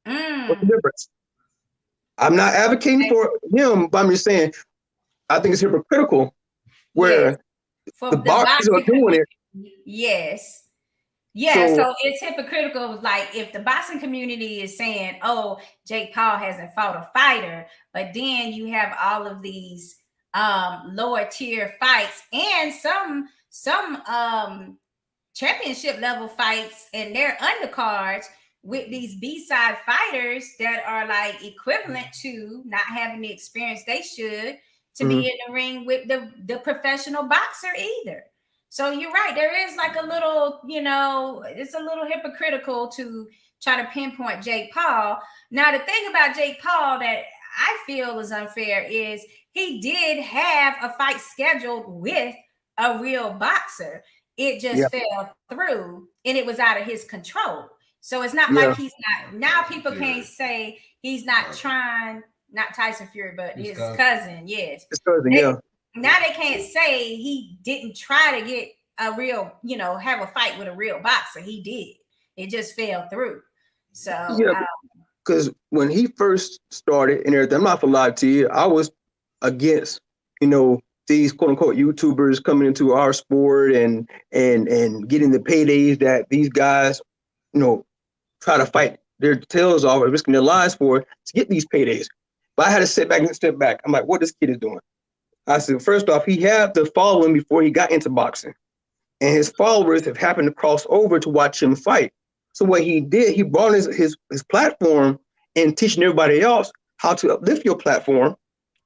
What's the difference? I'm not advocating for him, but I'm just saying I think it's hypocritical where the boxers are doing it. Yes. Yeah, so it's hypocritical. Like if the boxing community is saying, "Oh, Jake Paul hasn't fought a fighter," but then you have all of these lower tier fights and some championship level fights and their undercards with these B-side fighters that are like equivalent to not having the experience they should to be in the ring with the professional boxer either. So you're right. There is like a little, it's a little hypocritical to try to pinpoint Jake Paul. Now, the thing about Jake Paul that I feel is unfair is he did have a fight scheduled with a real boxer. It just fell through and it was out of his control. So it's not like he's not. Now people can't say he's not trying, not Tyson Fury, but his cousin. Yes. His cousin, Now they can't say he didn't try to get a real, have a fight with a real boxer. He did. It just fell through. So because when he first started and everything, I'm not gonna lie to you, I was against, these quote unquote YouTubers coming into our sport and getting the paydays that these guys, try to fight their tails off or risking their lives for to get these paydays. But I had to step back. I'm like, what this kid is doing? I said, first off, he had the following before he got into boxing. And his followers have happened to cross over to watch him fight. So what he did, he brought his platform and teaching everybody else how to uplift your platform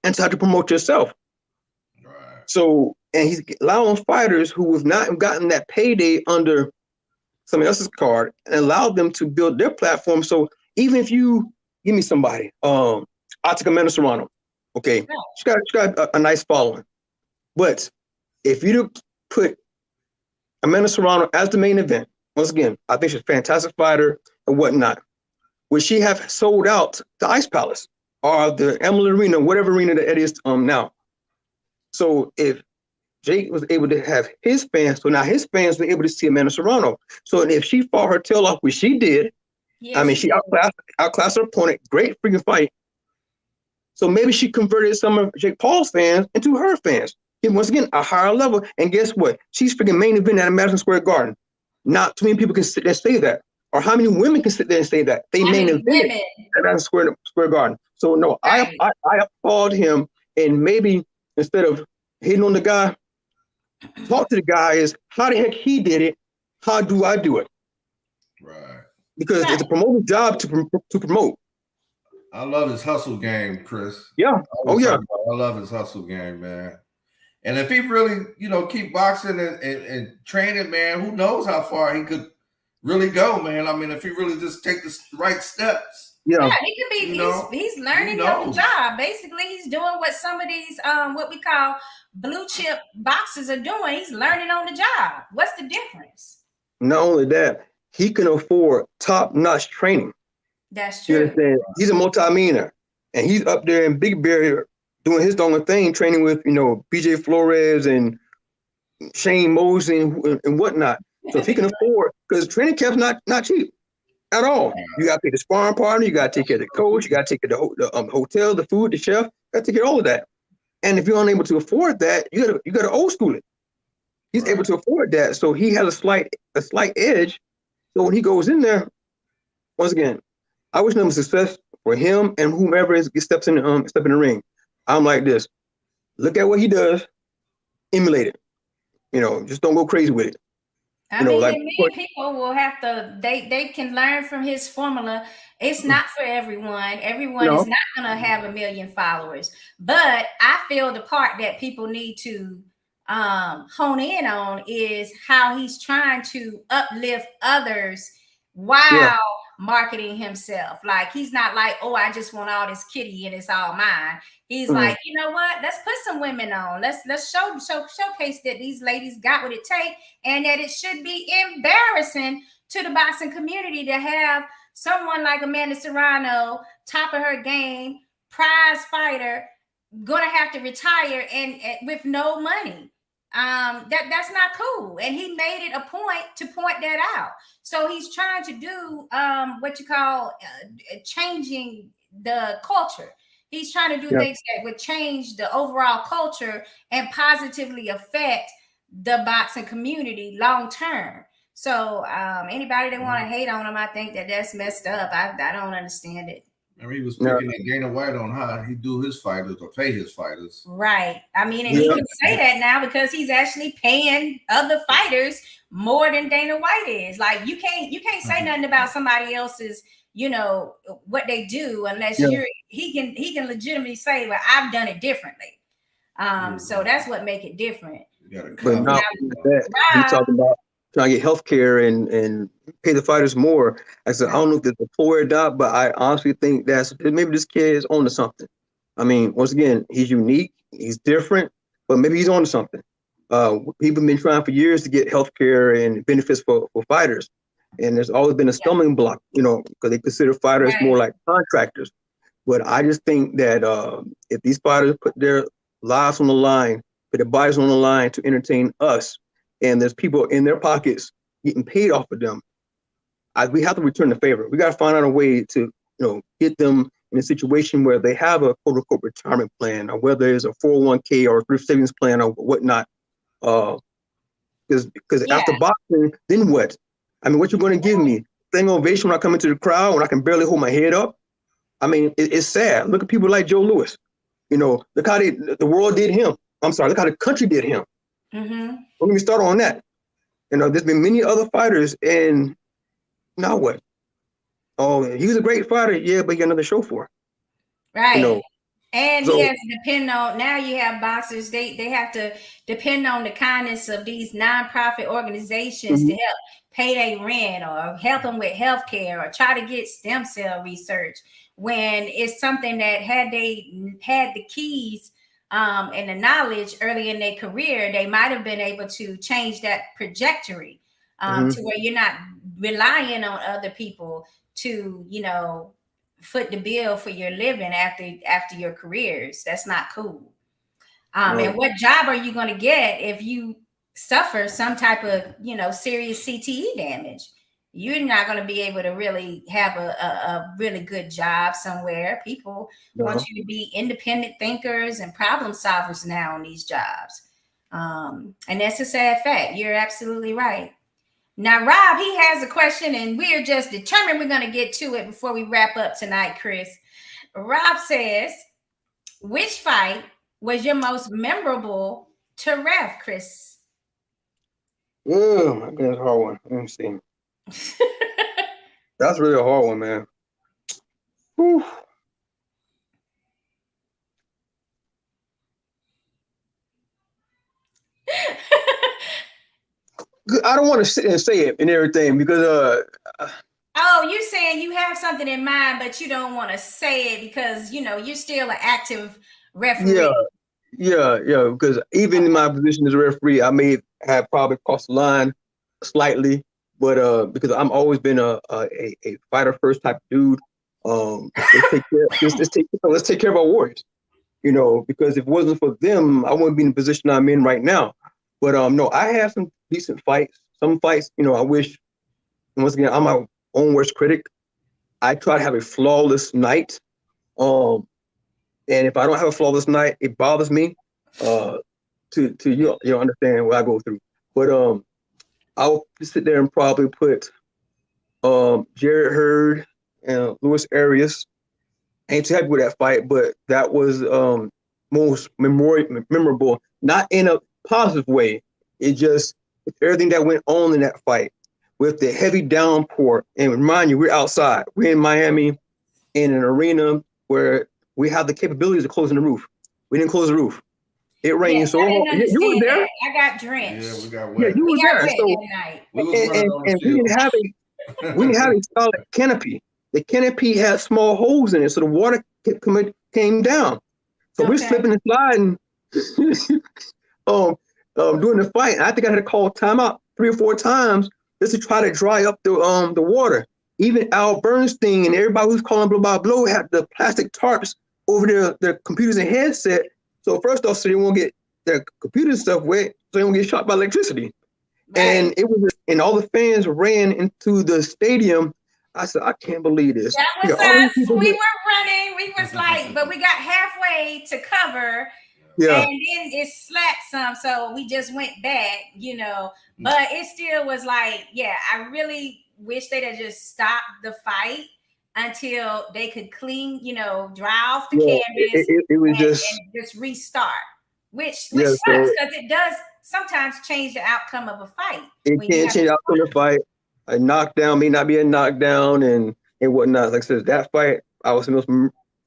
and how to promote yourself. Right. So, and he's allowing fighters who have not gotten that payday under somebody else's card and allowed them to build their platform. So even if you give me somebody, I'll take Amanda Serrano. Okay, she got a nice following. But if you put Amanda Serrano as the main event, once again, I think she's a fantastic fighter and whatnot. Would she have sold out the Ice Palace or the Emelio Arena, whatever arena that it is now? So if Jake was able to have his fans, so now his fans were able to see Amanda Serrano. So if she fought her tail off, which she did, she outclassed her opponent, great freaking fight. So maybe she converted some of Jake Paul's fans into her fans. And once again, a higher level. And guess what? She's freaking main event at Madison Square Garden. Not too many people can sit there and say that. Or how many women can sit there and say that? They main event at that Square Garden. So no, Right. I applaud him, and maybe instead of hating on the guy, talk to the guy is how the heck he did it. How do I do it? Right. Because it's a promoter's job to promote. I love his hustle game, Chris. Yeah. Oh yeah. I love his hustle game, man. And if he really, keep boxing and training, man, who knows how far he could really go, man. I mean, if he really just take the right steps. Yeah, he could be. He's learning on the job. Basically, he's doing what some of these what we call blue chip boxers are doing. He's learning on the job. What's the difference? Not only that, he can afford top-notch training. That's true. You understand? He's a multi-millionaire, and he's up there in Big Bear doing his own thing, training with BJ Flores and Shane Mosley and whatnot. So if he can afford, because training camp's not cheap at all. You got to pay the sparring partner, you got to take care of the coach, you got to take care of the hotel, the food, the chef. You got to take care of all of that. And if you're unable to afford that, you got to old school it. He's able to afford that, so he has a slight edge. So when he goes in there, once again, I wish nothing but success for him and whomever steps in the ring. I'm like this: look at what he does, emulate it. Just don't go crazy with it. I mean, many people will have to. They can learn from his formula. It's not for everyone. Everyone is not going to have 1 million followers. But I feel the part that people need to hone in on is how he's trying to uplift others while marketing himself. Like, he's not like, oh, I just want all this kitty and it's all mine. He's like, you know what? Let's put some women on. Let's showcase that these ladies got what it takes, and that it should be embarrassing to the boxing community to have someone like Amanda Serrano, top of her game, prize fighter, gonna have to retire and with no money. That's not cool. And he made it a point to point that out. So he's trying to do what you call changing the culture. He's trying to do things that would change the overall culture and positively affect the boxing community long term. So anybody that want to hate on him, I think that's messed up. I don't understand it. I mean, he was picking at Dana White on how he do his fighters or pay his fighters. Right. I mean, and he can say that now because he's actually paying other fighters more than Dana White is. Like, you can't say nothing about somebody else's, what they do unless he can legitimately say, well, I've done it differently. So that's what make it different. But now he's talking about trying to get healthcare and pay the fighters more. I said, I don't know if it's a ploy or not, but I honestly think maybe this kid is on to something. I mean, once again, he's unique, he's different, but maybe he's on to something. People have been trying for years to get healthcare and benefits for fighters. And there's always been a stumbling block, because they consider fighters more like contractors. But I just think that if these fighters put their lives on the line, put their bodies on the line to entertain us, and there's people in their pockets getting paid off of them, we have to return the favor. We got to find out a way to, get them in a situation where they have a quote unquote retirement plan, or whether it's a 401k or a thrift savings plan or whatnot. Because after boxing, then what? I mean, what you're going to give me? Thing ovation when I come into the crowd, when I can barely hold my head up? I mean, it's sad. Look at people like Joe Louis. Look how the world did him. I'm sorry, look how the country did him. Let me start on that. There's been many other fighters, and now what? Oh, he was a great fighter, but he got another show for. Right. And he has to depend on, now you have boxers, they have to depend on the kindness of these nonprofit organizations to help pay their rent or help them with health care or try to get stem cell research, when it's something that had they had the keys and the knowledge early in their career, they might have been able to change that trajectory to where you're not relying on other people to, foot the bill for your living after your careers. That's not cool. And what job are you going to get if you suffer some type of, serious CTE damage? You're not going to be able to really have a really good job somewhere. People want you to be independent thinkers and problem solvers now on these jobs. And that's a sad fact. You're absolutely right. Now, Rob, he has a question, and we're just determined we're going to get to it before we wrap up tonight, Chris. Rob says, which fight was your most memorable to ref, Chris? Oh, my goodness, hard one. Let me see. That's really a hard one, man. Whew. I don't want to sit and say it and everything because oh, you saying you have something in mind, but you don't want to say it because you're still an active referee. Yeah. Because even in my position as a referee, I may have probably crossed the line slightly, but because I'm always been a fighter first type of dude. Let's take care of our warriors. Because if it wasn't for them, I wouldn't be in the position I'm in right now. But no, I have some decent fights. Some fights, I wish. Once again, I'm my own worst critic. I try to have a flawless night. And if I don't have a flawless night, it bothers me. To you understand what I go through. But I'll sit there and probably put Jared Hurd and Luis Arias. Ain't too happy with that fight, but that was most memorable. Not in a positive way. It just with everything that went on in that fight, with the heavy downpour. And remind you, we're outside. We're in Miami, in an arena where we have the capabilities of closing the roof. We didn't close the roof. It rained so hard. You were there. That. I got drenched. Yeah, we got wet. Yeah, you were there. So, and we didn't have a solid canopy. The canopy had small holes in it, so the water came down. So we're slipping and sliding during the fight. And I think I had to call timeout 3 or 4 times just to try to dry up the water. Even Al Bernstein and everybody who's calling blow had the plastic tarps over their computers and headset. So first off, so they won't get their computer stuff wet, so they won't get shot by electricity. Right. And it was, and all the fans ran into the stadium. I said, I can't believe this. That was us. We were running. We was like, but we got halfway to cover. Yeah. And then it slapped some, so we just went back, But it still was like, yeah, I really wish they'd have just stopped the fight until they could clean, dry off the canvas it was and just restart, which sucks because it does sometimes change the outcome of a fight. It can change the outcome of a fight. A knockdown may not be a knockdown and whatnot. Like I said, that fight, I was the most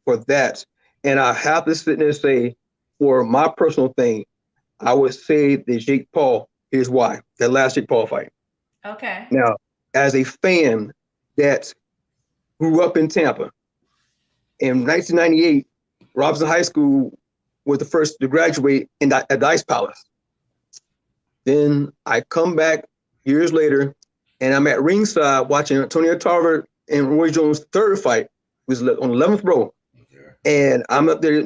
for that. And I have to sit there and say, for my personal thing, I would say that Jake Paul, here's why. That last Jake Paul fight. Okay. Now, as a fan that grew up in Tampa, in 1998, Robinson High School was the first to graduate at the Ice Palace. Then I come back years later, and I'm at ringside watching Antonio Tarver and Roy Jones' third fight. It was on the 11th row. And I'm up there,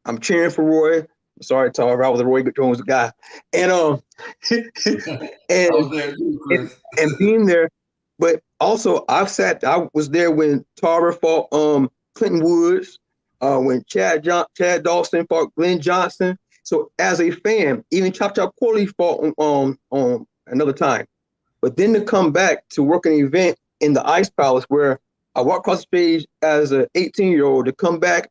I'm cheering for Roy. I'm sorry, Tarver, I was a Roy Jones guy. And and being there, but also I was there when Tarver fought Clinton Woods, when Chad Dawson fought Glenn Johnson. So as a fan, even Chop Chop Corley fought on another time. But then to come back to work an event in the Ice Palace where I walked across the stage as an 18-year-old to come back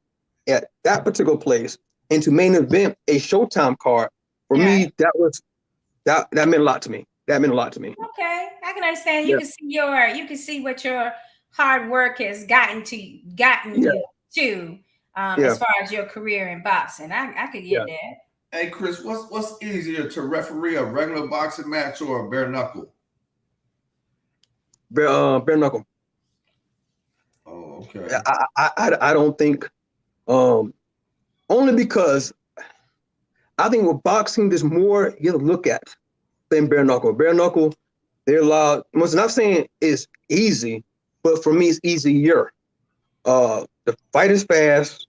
at that particular place and to main event a Showtime card, for me, that meant a lot to me. That meant a lot to me. Okay, I can understand. You can see what your hard work has gotten you to as far as your career in boxing. I could get that. Hey Chris, what's easier to referee, a regular boxing match or a bare knuckle? Bare knuckle. Oh, okay. I don't think, only because I think with boxing there's more you have to look at than bare knuckle. Bare knuckle, they're allowed. I'm not saying it's easy, but for me it's easier. The fight is fast.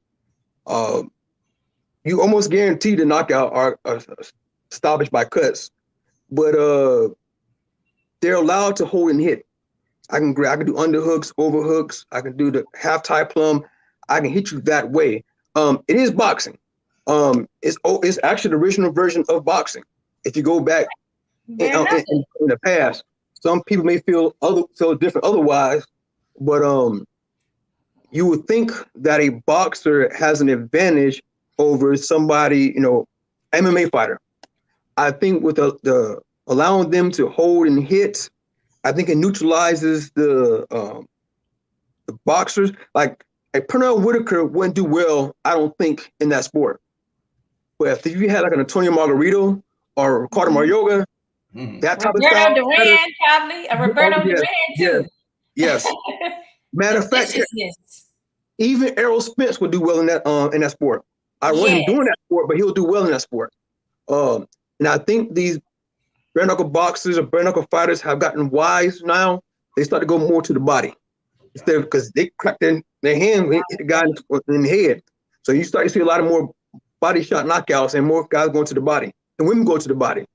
You almost guarantee the knockout or stoppage by cuts, but they're allowed to hold and hit. I can do underhooks, overhooks. I can do the half tie plum. I can hit you that way. It is boxing. It's actually the original version of boxing. If you go back in the past, some people may feel so different otherwise, but you would think that a boxer has an advantage over somebody, MMA fighter. I think with the allowing them to hold and hit, I think it neutralizes the boxers. Like Pernell Whitaker wouldn't do well, I don't think, in that sport. But if you had like an Antonio Margarito or Ricardo Mayorga, that type of style. Roberto Duran, probably. Roberto Duran, too. Yes. Matter of fact, even Errol Spence would do well in that sport. I wasn't doing that sport, but he'll do well in that sport. And I think these bare knuckle boxers or bare knuckle fighters have gotten wise now. They start to go more to the body instead of, because they crack their hand, hit the guy in the head. So you start to see a lot of more body shot knockouts and more guys going to the body. And women go to the body.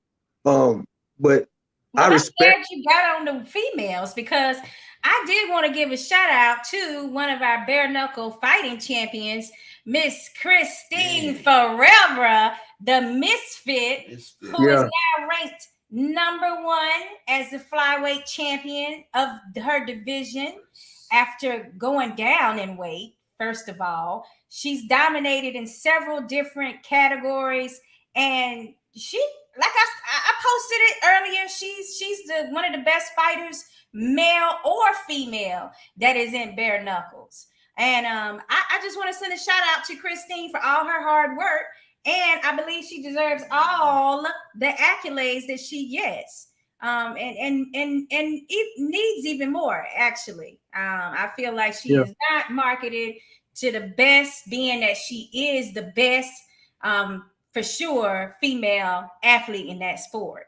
But I respect. I'm glad you got on the females, because I did want to give a shout out to one of our bare knuckle fighting champions, Miss Christine Ferreira, the Misfit, who is now ranked #1 as the flyweight champion of her division after going down in weight. First of all, she's dominated in several different categories, and she, like I posted it earlier, she's one of the best fighters, male or female, that is in bare knuckles. And I just want to send a shout out to Christine for all her hard work, and I believe she deserves all the accolades that she gets. And it needs even more, actually. I feel like she is not marketed to the best, being that she is the best, for sure, female athlete in that sport.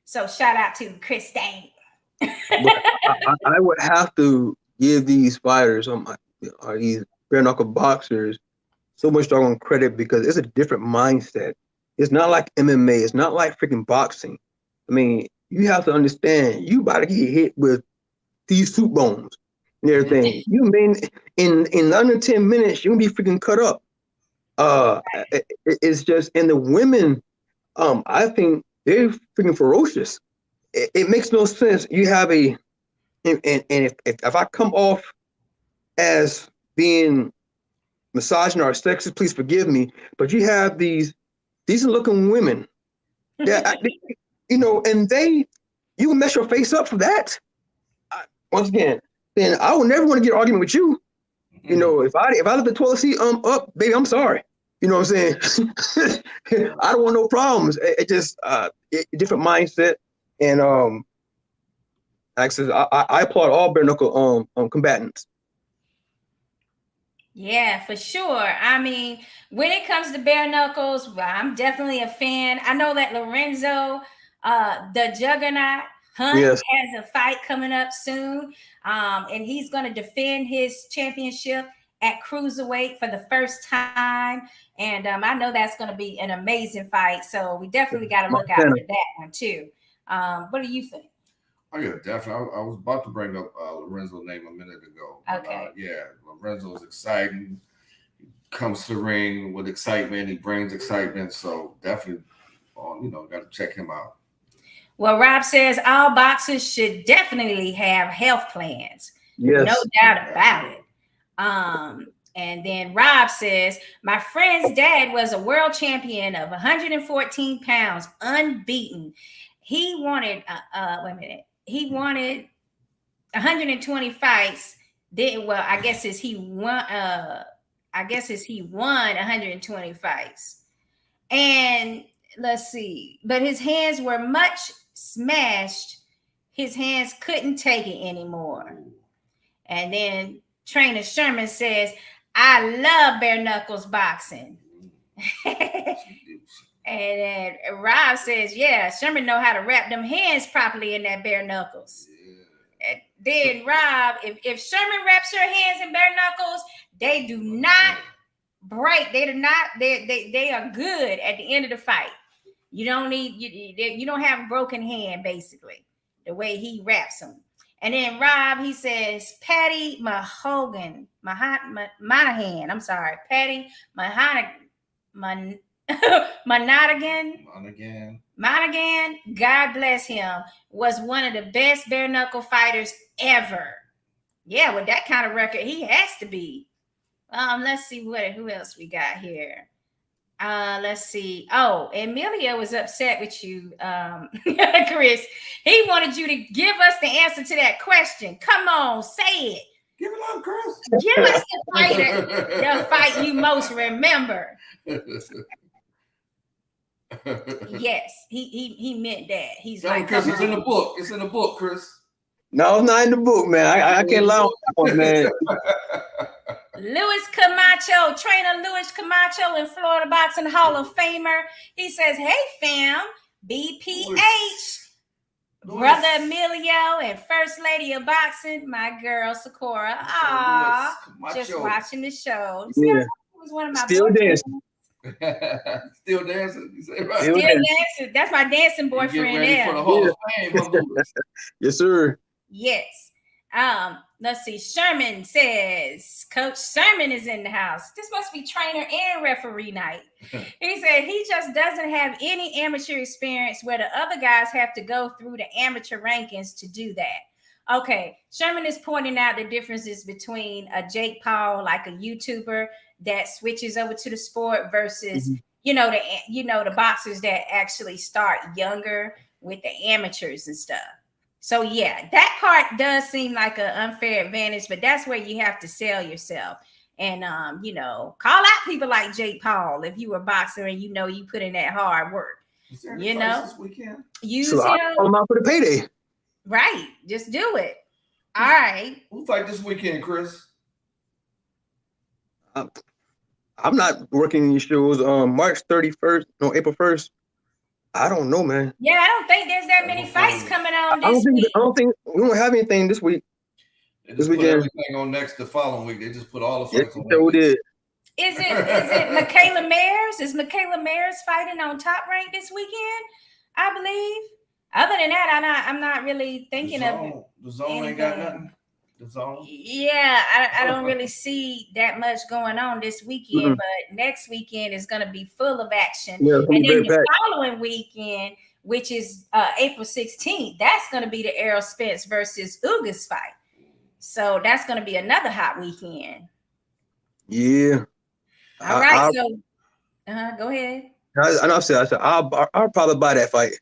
So shout out to Christine. I would have to give these fighters, these bare knuckle boxers, so much doggone credit, because it's a different mindset. It's not like MMA. It's not like freaking boxing. I mean, you have to understand, you about to get hit with these soup bones and everything. You mean in under 10 minutes, you're gonna be freaking cut up. It's just, and the women, I think they're freaking ferocious. It makes no sense. You have and if I come off as being misogyny or sexist, please forgive me, but you have these decent looking women that, and you can mess your face up for that. Once again, then I will never want to get an argument with you. If I let the toilet seat up, baby, I'm sorry. You know what I'm saying? I don't want no problems. It just different mindset. And actually, I applaud all bare knuckle combatants. Yeah, for sure. I mean, when it comes to bare knuckles, I'm definitely a fan. I know that Lorenzo, the Juggernaut Hunt, has a fight coming up soon, and he's going to defend his championship at cruiserweight for the first time. And I know that's going to be an amazing fight. So we definitely got to look out for that one too. What do you think? Oh yeah, definitely. I was about to bring up Lorenzo's name a minute ago. But, okay. Lorenzo is exciting. He comes to the ring with excitement. He brings excitement. So definitely, got to check him out. Well, Rob says all boxers should definitely have health plans. Yes. No doubt about it. And then Rob says, my friend's dad was a world champion of 114 pounds, unbeaten. He wanted, he wanted 120 fights. I guess he won 120 fights. And let's see, but his hands were much smashed. His hands couldn't take it anymore. And then Trainer Sherman says, I love bare knuckles boxing. And then Rob says, yeah, Sherman know how to wrap them hands properly in that bare knuckles. Yeah. And then Rob, if Sherman wraps your hands in bare knuckles, they do not break. They do not. They are good at the end of the fight. You don't need you don't have a broken hand, basically, the way he wraps them. And then Rob, he says, Patty Monahan. I'm sorry, Patty Monahan. Monaghan, Monaghan, God bless him, was one of the best bare knuckle fighters ever. Yeah, with that kind of record, he has to be. Let's see who else we got here. Let's see. Oh, Emelio was upset with you, Chris. He wanted you to give us the answer to that question. Come on, say it. Give it up, Chris. Give us the fight you most remember. Yes, he meant that. He's like, Chris, it's in the book. It's in the book, Chris. No, it's not in the book, man. I can't lie on that one, man. Luis Camacho, trainer Luis Camacho in Florida Boxing Hall of Famer. He says, hey, fam, BPH, brother Emelio, and First Lady of Boxing, my girl, Sakura. Aw, just watching the show. Yeah. Was one of my Still dancing. Still dancing. You say, right? Still dancing. That's my dancing boyfriend there. For the Hall of Fame, yes, sir. Yes. Let's see. Sherman says, Coach Sherman is in the house. This must be trainer and referee night. He said he just doesn't have any amateur experience where the other guys have to go through the amateur rankings to do that. Okay. Sherman is pointing out the differences between a Jake Paul, like a YouTuber that switches over to the sport versus, the boxers that actually start younger with the amateurs and stuff. So yeah, that part does seem like an unfair advantage, but that's where you have to sell yourself and call out people like Jake Paul if you were a boxer and you put in that hard work. Is there any fights this weekend? So I'll call him out for the payday. Right, just do it. All right. Who fight this weekend, Chris? I'm not working these shows. March 31st, no, April 1st. I don't know, man. Yeah, I don't think there's that many fights coming on this week. I don't think we don't have anything this week. They just put everything on the following week. They just put all the fights on. Yes, did. Is it Michaela Mares? Is Michaela Mares fighting on Top Rank this weekend? I believe. Other than that, I'm not really thinking of it. The Zone ain't got nothing. The Zone. Yeah, I don't really see that much going on this weekend, but next weekend is going to be full of action. Yeah, and then the following weekend, which is April 16th, that's going to be the Errol Spence versus Ugas fight. So that's going to be another hot weekend. Yeah. All right. Go ahead. I said I'll probably buy that fight.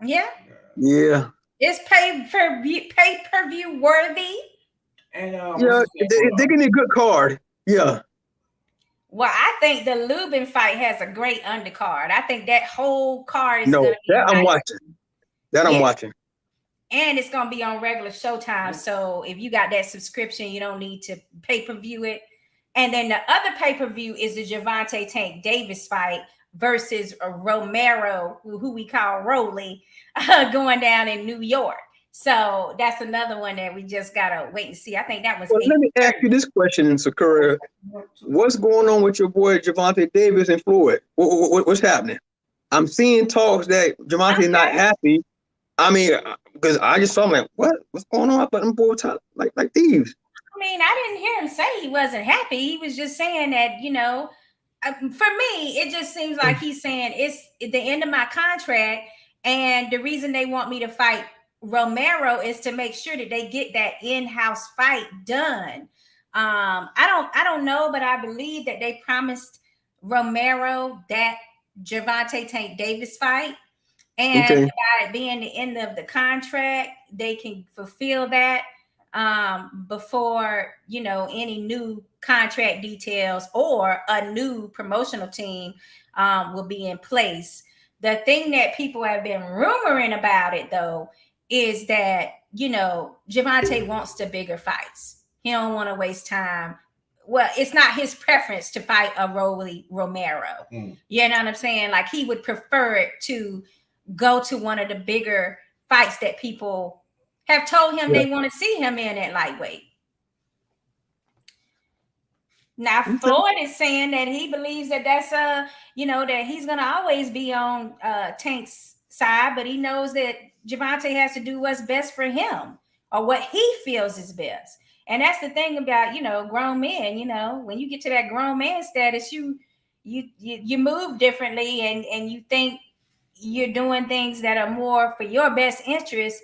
Yeah. Yeah. It's pay-per-view worthy. And they're getting a good card. Yeah. Well, I think the Lubin fight has a great undercard. I think that whole card is I'm watching. I'm watching. And it's gonna be on regular Showtime. So if you got that subscription, you don't need to pay-per-view it. And then the other pay-per-view is the Gervonta Tank Davis fight versus Romero, who we call Rolly, going down in New York. So that's another one that we just gotta wait and see. I think that was. Well, let me ask you this question, Sakura. What's going on with your boy Gervonta Davis and Floyd? What's happening? I'm seeing talks that Gervonta's not happy. I mean, because I just saw him like, what's going on? I thought them boys like thieves. I mean, I didn't hear him say he wasn't happy. He was just saying that, for me, it just seems like he's saying it's at the end of my contract, and the reason they want me to fight Romero is to make sure that they get that in-house fight done. I don't know, but I believe that they promised Romero that Gervonta Tank Davis fight, and by it being the end of the contract, they can fulfill that before any new contract details or a new promotional team will be in place. The thing that people have been rumoring about it though is that Gervonta wants the bigger fights. He don't want to waste time. Well, it's not his preference to fight a Rolly Romero. You know what I'm saying? Like he would prefer it to go to one of the bigger fights that people have told him they want to see him in at lightweight. Now, Floyd is saying that he believes that that's that he's going to always be on Tank's side, but he knows that Gervonta has to do what's best for him or what he feels is best. And that's the thing about, grown men, when you get to that grown man status, you you move differently, and you think you're doing things that are more for your best interest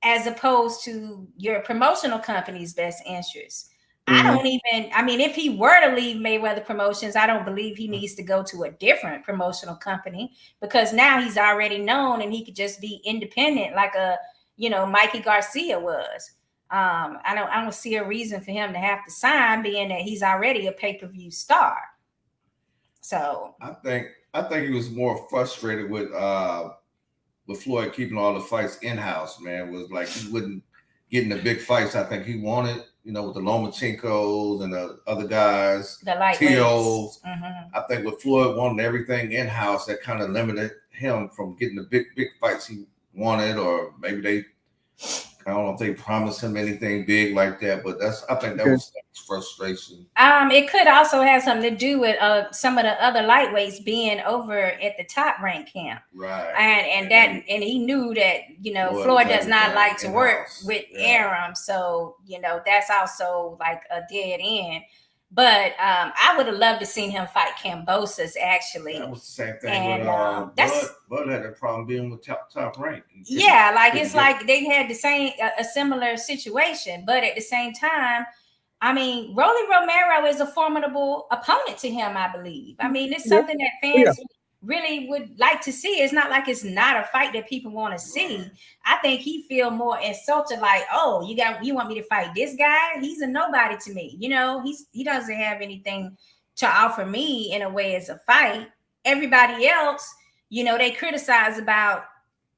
as opposed to your promotional company's best interest. I mean, if he were to leave Mayweather Promotions, I don't believe he needs to go to a different promotional company, because now he's already known and he could just be independent like Mikey Garcia was. I don't see a reason for him to have to sign, being that he's already a pay-per-view star. So I think he was more frustrated with Floyd keeping all the fights in-house, man. Was like he wouldn't get in the big fights I think he wanted, with the Lomachenkos and the other guys, the lightweights. Teos. I think with Floyd wanting everything in-house, that kind of limited him from getting the big fights he wanted, or maybe I don't know if they promised him anything big like that, but I think that was frustration. It could also have something to do with some of the other lightweights being over at the top rank camp, right? And he knew that Floyd does not like to work with Aram, so that's also like a dead end. But I would have loved to seen him fight Kambosos, actually. That was the same thing with Bud had a problem being with top rank. Yeah, like it's like they had a similar situation, but at the same time, I mean, Rolly Romero is a formidable opponent to him, I believe. I mean, it's something that fans really would like to see. It's not like it's not a fight that people want to see. Right. I think he feel more insulted, like, oh, you want me to fight this guy? He's a nobody to me. He doesn't have anything to offer me in a way as a fight. Everybody else, they criticize about,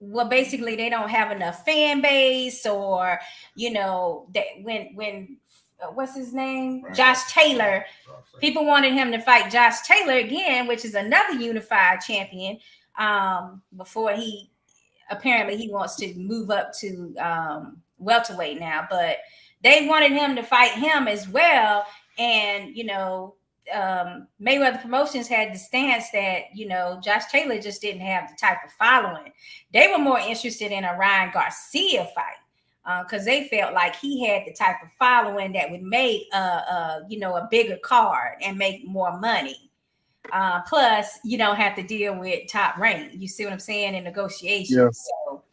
well, basically they don't have enough fan base, or that when what's his name? Right. Josh Taylor. People wanted him to fight Josh Taylor again, which is another unified champion. Before he wants to move up to welterweight now, but they wanted him to fight him as well. And Mayweather Promotions had the stance that Josh Taylor just didn't have the type of following. They were more interested in a Ryan Garcia fight. Because they felt like he had the type of following that would make a bigger card and make more money. Plus, you don't have to deal with top rank. You see what I'm saying, in negotiations. Yeah. So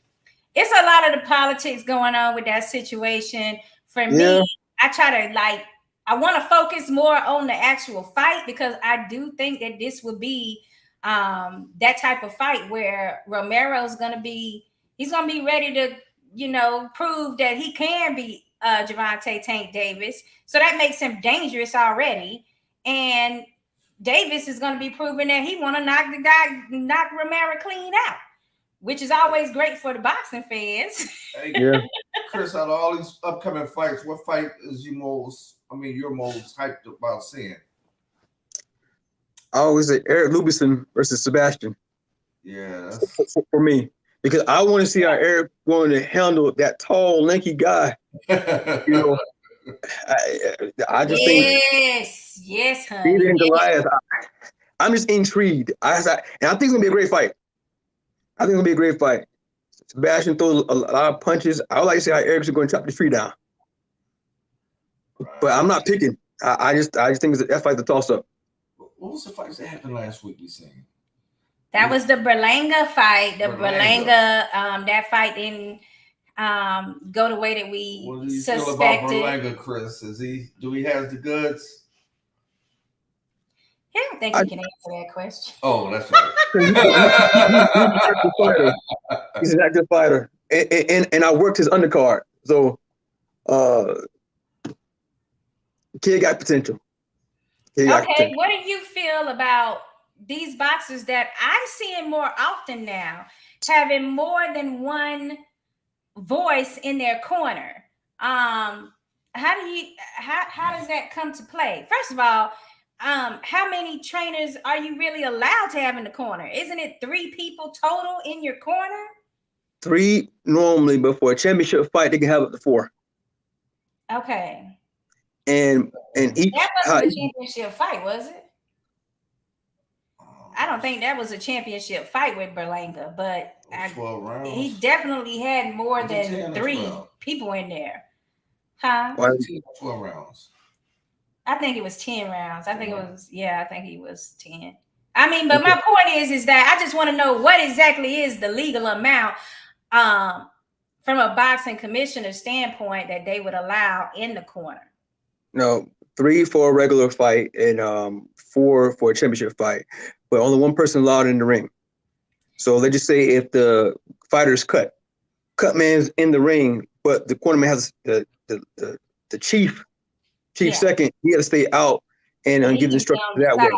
it's a lot of the politics going on with that situation. For me, I try to I want to focus more on the actual fight, because I do think that this would be that type of fight where Romero's going to be ready to prove that he can beat Gervonta Tank Davis. So that makes him dangerous already. And Davis is going to be proving that he want to knock Romero clean out, which is always great for the boxing fans. Hey, Chris, out of all these upcoming fights, what fight is you're most hyped about seeing? I always say Eric Lubin versus Sebastian. Yeah, for me. Because I want to see how Eric going to handle that tall, lanky guy. I just think yes, honey. Peter and Goliath. I'm just intrigued. And I think it's gonna be a great fight. Sebastian throws a lot of punches. I would like to see how Eric's going to chop the tree down. But I'm not picking. I just think that fight's a toss up. What was the fights that happened last week we seen? That was the Berlanga fight. That fight didn't go the way that we suspected. What do you feel about Berlanga, Chris? Do he have the goods? I don't think he can answer that question. Oh, that's right. He's an active fighter. And I worked his undercard. So kid got potential. What do you feel about these boxers that I'm seeing more often now, having more than one voice in their corner? How does that come to play? First of all, how many trainers are you really allowed to have in the corner? Isn't it 3 people total in your corner? 3 normally, but for a championship fight, they can have up to 4. Okay. And each that wasn't a championship fight, was it? I don't think that was a championship fight with Berlanga, but 12 rounds. He definitely had more than 3 people in there. Huh? 12 rounds. I think it was 10 rounds. I think he was 10. I mean, but my point is that I just want to know what exactly is the legal amount from a boxing commissioner standpoint that they would allow in the corner. No, 3 for a regular fight and 4 for a championship fight, but only one person allowed in the ring. So they just say if the fighter's cut man's in the ring, but the cornerman has the chief second, he got to stay out and give the instructions that way.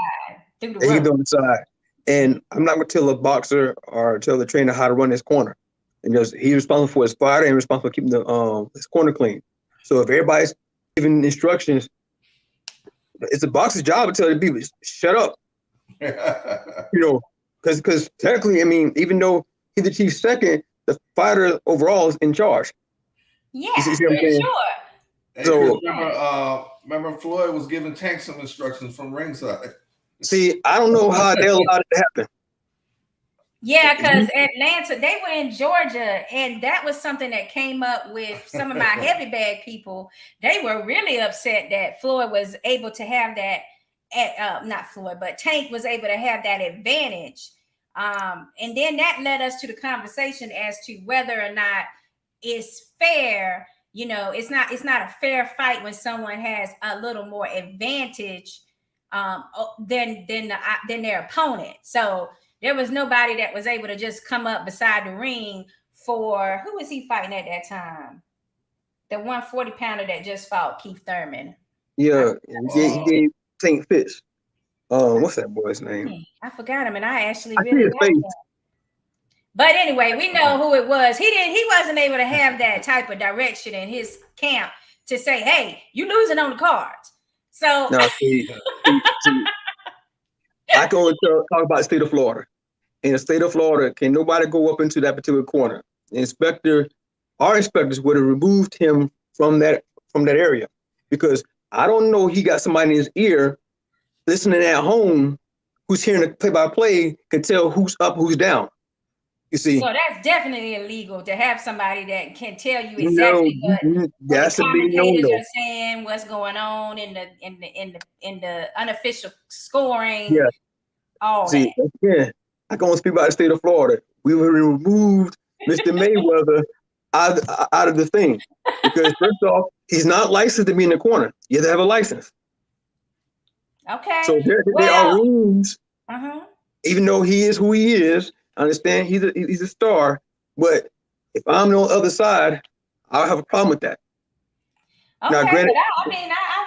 And he's on the side. And I'm not going to tell a boxer or tell the trainer how to run his corner. And just he's responsible for his fighter and responsible for keeping his corner clean. So if everybody's giving instructions, it's a boxer's job to tell the people, shut up. Because technically, I mean, even though he's the chief second, the fighter overall is in charge. Yeah, for sure. Hey, So remember Floyd was giving Tank some instructions from ringside. See, I don't know how they allowed it to happen. Yeah, because Atlanta, they were in Georgia, and that was something that came up with some of my heavy bag people. They were really upset that Floyd was able to have that, not Floyd, but Tank was able to have that advantage. And then that led us to the conversation as to whether or not it's fair. It's not a fair fight when someone has a little more advantage than their opponent. So there was nobody that was able to just come up beside the ring for, who was he fighting at that time? The 140-pounder that just fought Keith Thurman. Yeah, he gave Tank Fitz. What's that boy's name? I forgot him, and I actually really liked him. But anyway, we know who it was. He wasn't able to have that type of direction in his camp to say, hey, you losing on the cards. So no, see, I can only talk about the state of Florida. In the state of Florida, can nobody go up into that particular corner? Our inspectors would have removed him from that area, because I don't know, he got somebody in his ear listening at home who's hearing the play-by-play can tell who's up, who's down. You see, so that's definitely illegal to have somebody that can tell you exactly what the commentators are saying, what's going on in the unofficial scoring. Yeah. Again, I can only speak about the state of Florida. We would have removed Mr. Mayweather out of the thing, because first off, he's not licensed to be in the corner. You have to have a license. Okay. So there are rules. Even though he is who he is, I understand he's a star, but if I'm on the other side, I'll have a problem with that. Okay, now, granted, I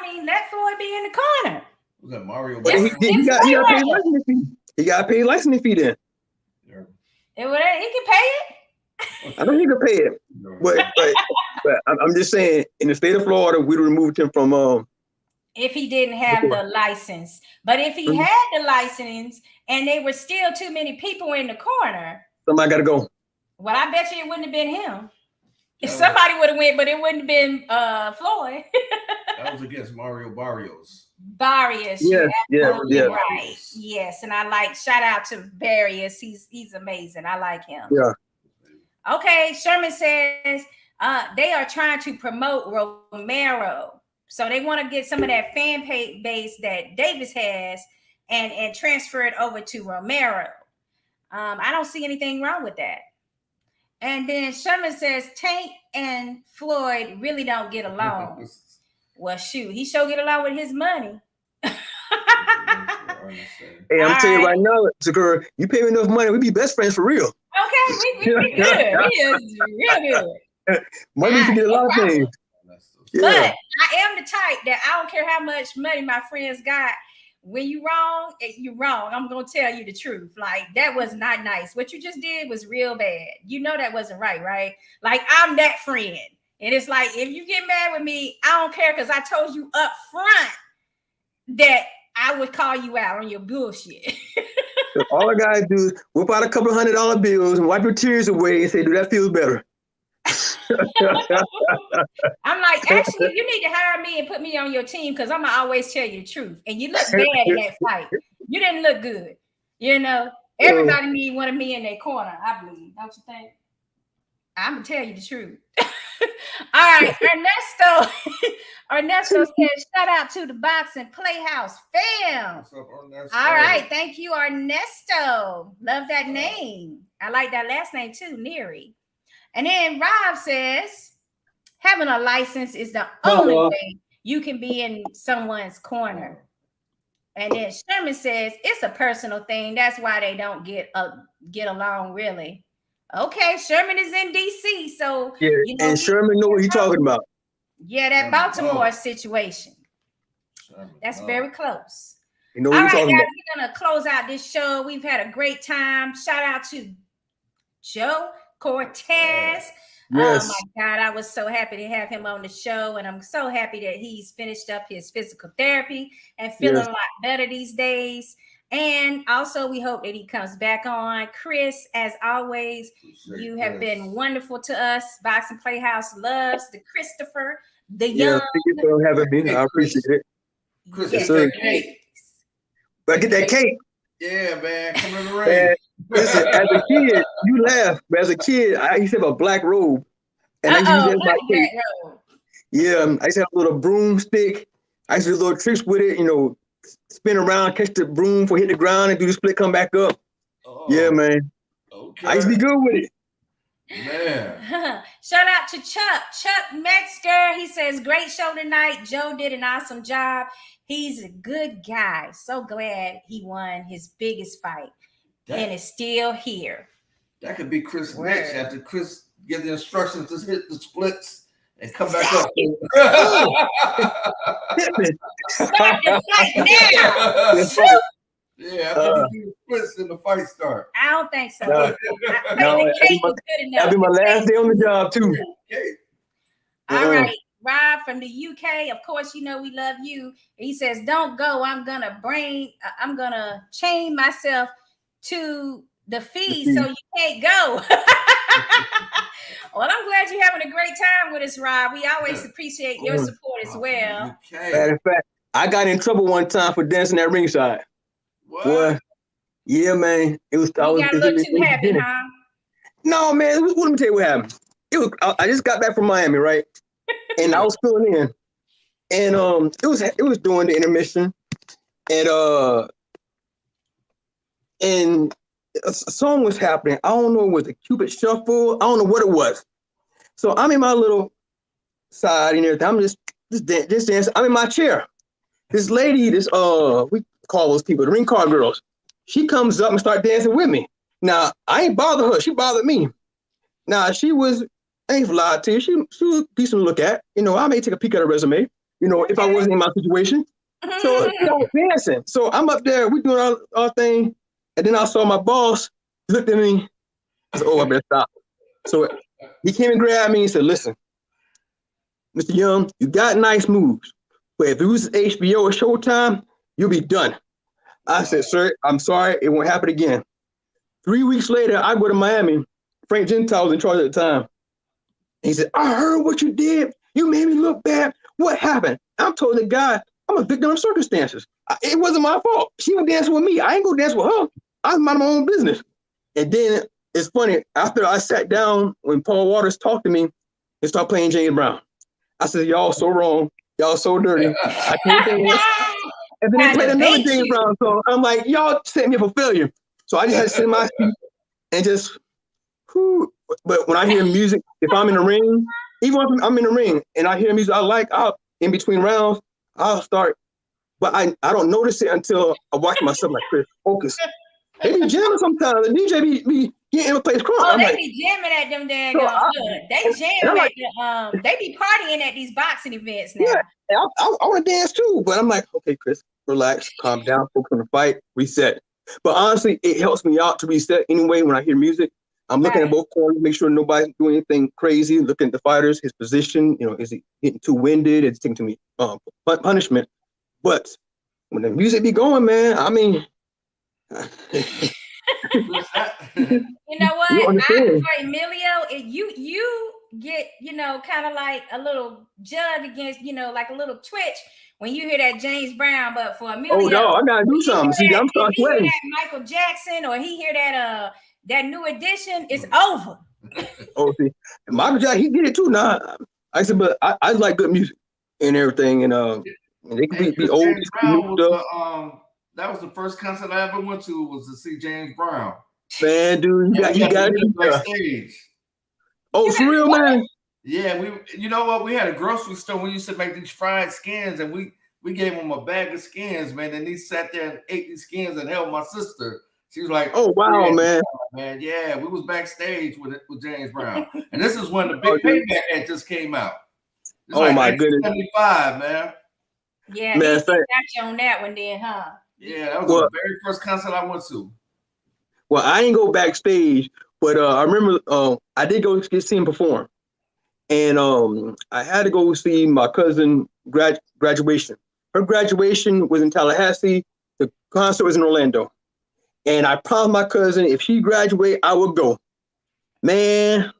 mean, let Floyd be in the corner. Was that Mario? He got to pay licensing fee. He got to pay licensing fee then. He can pay it. I know he can pay it, but I'm just saying, in the state of Florida, we removed him from. If he didn't have the license, but if he had the license and there were still too many people in the corner, somebody got to go. Well, I bet you it wouldn't have been him. If somebody would have went, but it wouldn't have been Floyd. That was against Mario Barrios. Yeah, right. Yes, and I like, shout out to Barrios. He's amazing. I like him. Yeah. Okay, Sherman says they are trying to promote Romero. So they want to get some of that fan base that Davis has and transfer it over to Romero. I don't see anything wrong with that. And then Sherman says Tank and Floyd really don't get along. Well, shoot, he sure get along with his money. Hey, I'm telling you right now, Sakura, you pay me enough money, we be best friends for real. Okay, we good. We is real good. Money can get a lot of things. Yeah. But I am the type that I don't care how much money my friends got. When you wrong, you're wrong. I'm gonna tell you the truth. Like, that was not nice. What you just did was real bad. You know that wasn't right? Like, I'm that friend. And it's like, if you get mad with me, I don't care, because I told you up front that I would call you out on your bullshit. So all I gotta do is whip out a couple $100 bills and wipe your tears away and say, "Do that feel better?" I'm like, actually, you need to hire me and put me on your team, because I'm gonna always tell you the truth. And you look bad in that fight. You didn't look good. Everybody need one of me in their corner, I believe. Don't you think? I'm gonna tell you the truth. All right, Ernesto says, shout out to the Boxing Playhouse fam. What's up, Ernesto? All right, thank you, Ernesto. Love that name. I like that last name too, Neary. And then Rob says, having a license is the only way you can be in someone's corner. And then Sherman says, it's a personal thing. That's why they don't get along, really. Okay, Sherman is in DC, so yeah, you know, and Sherman know what he's talking about. Yeah, that Baltimore situation. That's very close. You know all right, guys, we're gonna close out this show. We've had a great time. Shout out to Joe Cortez. Yes. Oh my God, I was so happy to have him on the show, and I'm so happy that he's finished up his physical therapy and feeling a lot better these days. And also, we hope that he comes back on. Chris, as always, you have been wonderful to us. Boxing Playhouse loves the Christopher, the young. Thank you for having me. I appreciate it. Chris, yes, cake. But get that cake. Yeah, man. Come in the rain. Listen, as a kid, you laugh, but as a kid, I used to have a black robe. And I used to use my cake. Yeah, I used to have a little broomstick. I used to do little tricks with it, you know, spin around, catch the broom before it hit the ground and do the split, come back up. Oh, yeah, man. Okay. I used to be good with it. Man. Shout out to Chuck Metzger. He says, great show tonight. Joe did an awesome job. He's a good guy. So glad he won his biggest fight and is still here. That could be Chris next after Chris give the instructions to hit the splits and come back up. Start the fight now. Yeah, after the splits and the fight start. I don't think so. That'll be my last day on the job too. Okay. All right. Rob from the UK, of course, you know we love you. He says, don't go. I'm gonna chain myself to the feed so you can't go. Well, I'm glad you're having a great time with us, Rob. We always appreciate your support as well. Matter of fact, I got in trouble one time for dancing at ringside. What? Boy, yeah, man. It was. You got a little too happy, huh? No, man. Let me tell you what happened. It was. I just got back from Miami, right? And I was filling in, and it was during the intermission, and a song was happening. I don't know, was it Cupid Shuffle? I don't know what it was. So I'm in my little side and everything. I'm just dancing. I'm in my chair. This lady, we call those people the ring card girls. She comes up and starts dancing with me. Now I ain't bother her. She bothered me. Now I ain't lied to you. She was decent to look at. You know, I may take a peek at her resume. You know, if I wasn't in my situation. So I was dancing. So I'm up there. We doing our thing. And then I saw my boss. He looked at me. I said, I better stop. So he came and grabbed me and said, listen, Mr. Young, you got nice moves. But if it was HBO or Showtime, you'll be done. I said, sir, I'm sorry. It won't happen again. 3 weeks later, I go to Miami. Frank Gentile was in charge at the time. He said, I heard what you did. You made me look bad. What happened? I'm told the guy, I'm a victim of circumstances. It wasn't my fault. She was dancing with me. I ain't go dance with her. I was minding my own business. And then it's funny, after I sat down, when Paul Waters talked to me, they started playing James Brown. I said, y'all so wrong. Y'all so dirty. I can't think of it. And then they played another James Brown song. I'm like, y'all set me up for failure. So I just had to sit in my seat and just, whew. But when I hear music, if I'm in the ring, even if I'm in the ring and I hear music I like, in between rounds, I'll start. But I don't notice it until I watch myself like, Chris, focus. They be jamming sometimes. The DJ be getting a place crunk. Oh, they be jamming at them damn good. They jam at they be partying at these boxing events now. Yeah, I want to dance too, but I'm like, okay, Chris, relax, calm down, focus on the fight, reset. But honestly, it helps me out to reset anyway when I hear music. I'm looking at both corners, make sure nobody's doing anything crazy, looking at the fighters, his position, you know, is he getting too winded? It's taking too many punishment. But when the music be going, man, I mean, you know what? For Emelio, you get, you know, kind of like a little jug against, you know, like a little twitch when you hear that James Brown. But for Emelio, oh no, I gotta do something. See, I'm starting sweating. Michael Jackson, or he hear that that new edition, it's over. Oh, see, and Michael Jackson, he did it too. Now, I said, but I like good music and everything, and they could be old, James new Brown was stuff. that was the first concert I ever went to, was to see James Brown. Man, dude, you got it backstage. Oh, for real, man. Yeah, you know what? We had a grocery store. We used to make these fried skins, and we gave them a bag of skins, man. And he sat there and ate these skins and held my sister. She was like, "Oh wow, man, yeah." We was backstage with James Brown, and this is when the big Payday ad just came out. It's oh like my goodness, 1975, man. Yeah, man, he got you on that one, then, huh? Yeah, that was the very first concert I went to. Well, I didn't go backstage, but I remember I did go see him perform. And I had to go see my cousin graduation. Her graduation was in Tallahassee. The concert was in Orlando. And I promised my cousin if she graduated, I would go. Man,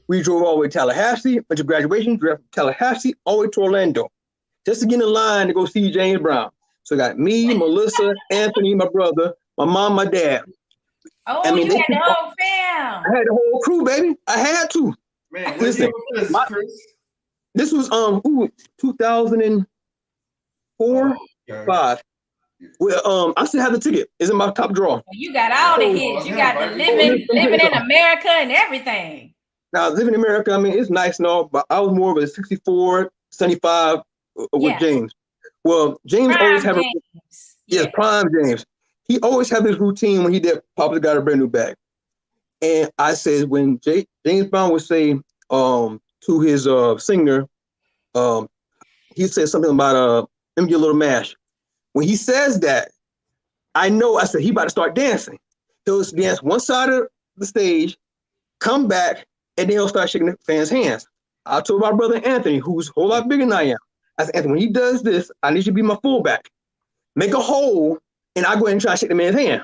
we drove all the way to Tallahassee, went to graduation, drove from Tallahassee all the way to Orlando, just to get in line to go see James Brown. So I got me, Melissa, Anthony, my brother, my mom, my dad. Oh, I mean, you had the whole fam. I had the whole crew, baby. I had to. Man, listen, this was 2004, 5. Well, I still have the ticket. It's in my top drawer. You got all the hits. You got the living in America and everything. Now, living in America, I mean, it's nice and all, but I was more of a 64, 75 with James. Well, James always had prime James. He always had this routine when he did Papa Got a Brand New Bag. And I said, when James Brown would say to his singer, he said something about let me get a little mash. When he says that, I know, I said, he about to start dancing. He'll dance one side of the stage, come back, and then he'll start shaking the fans' hands. I told my brother Anthony, who's a whole lot bigger than I am, I said, Anthony, when he does this, I need you to be my fullback. Make a hole, and I go ahead and try to shake the man's hand.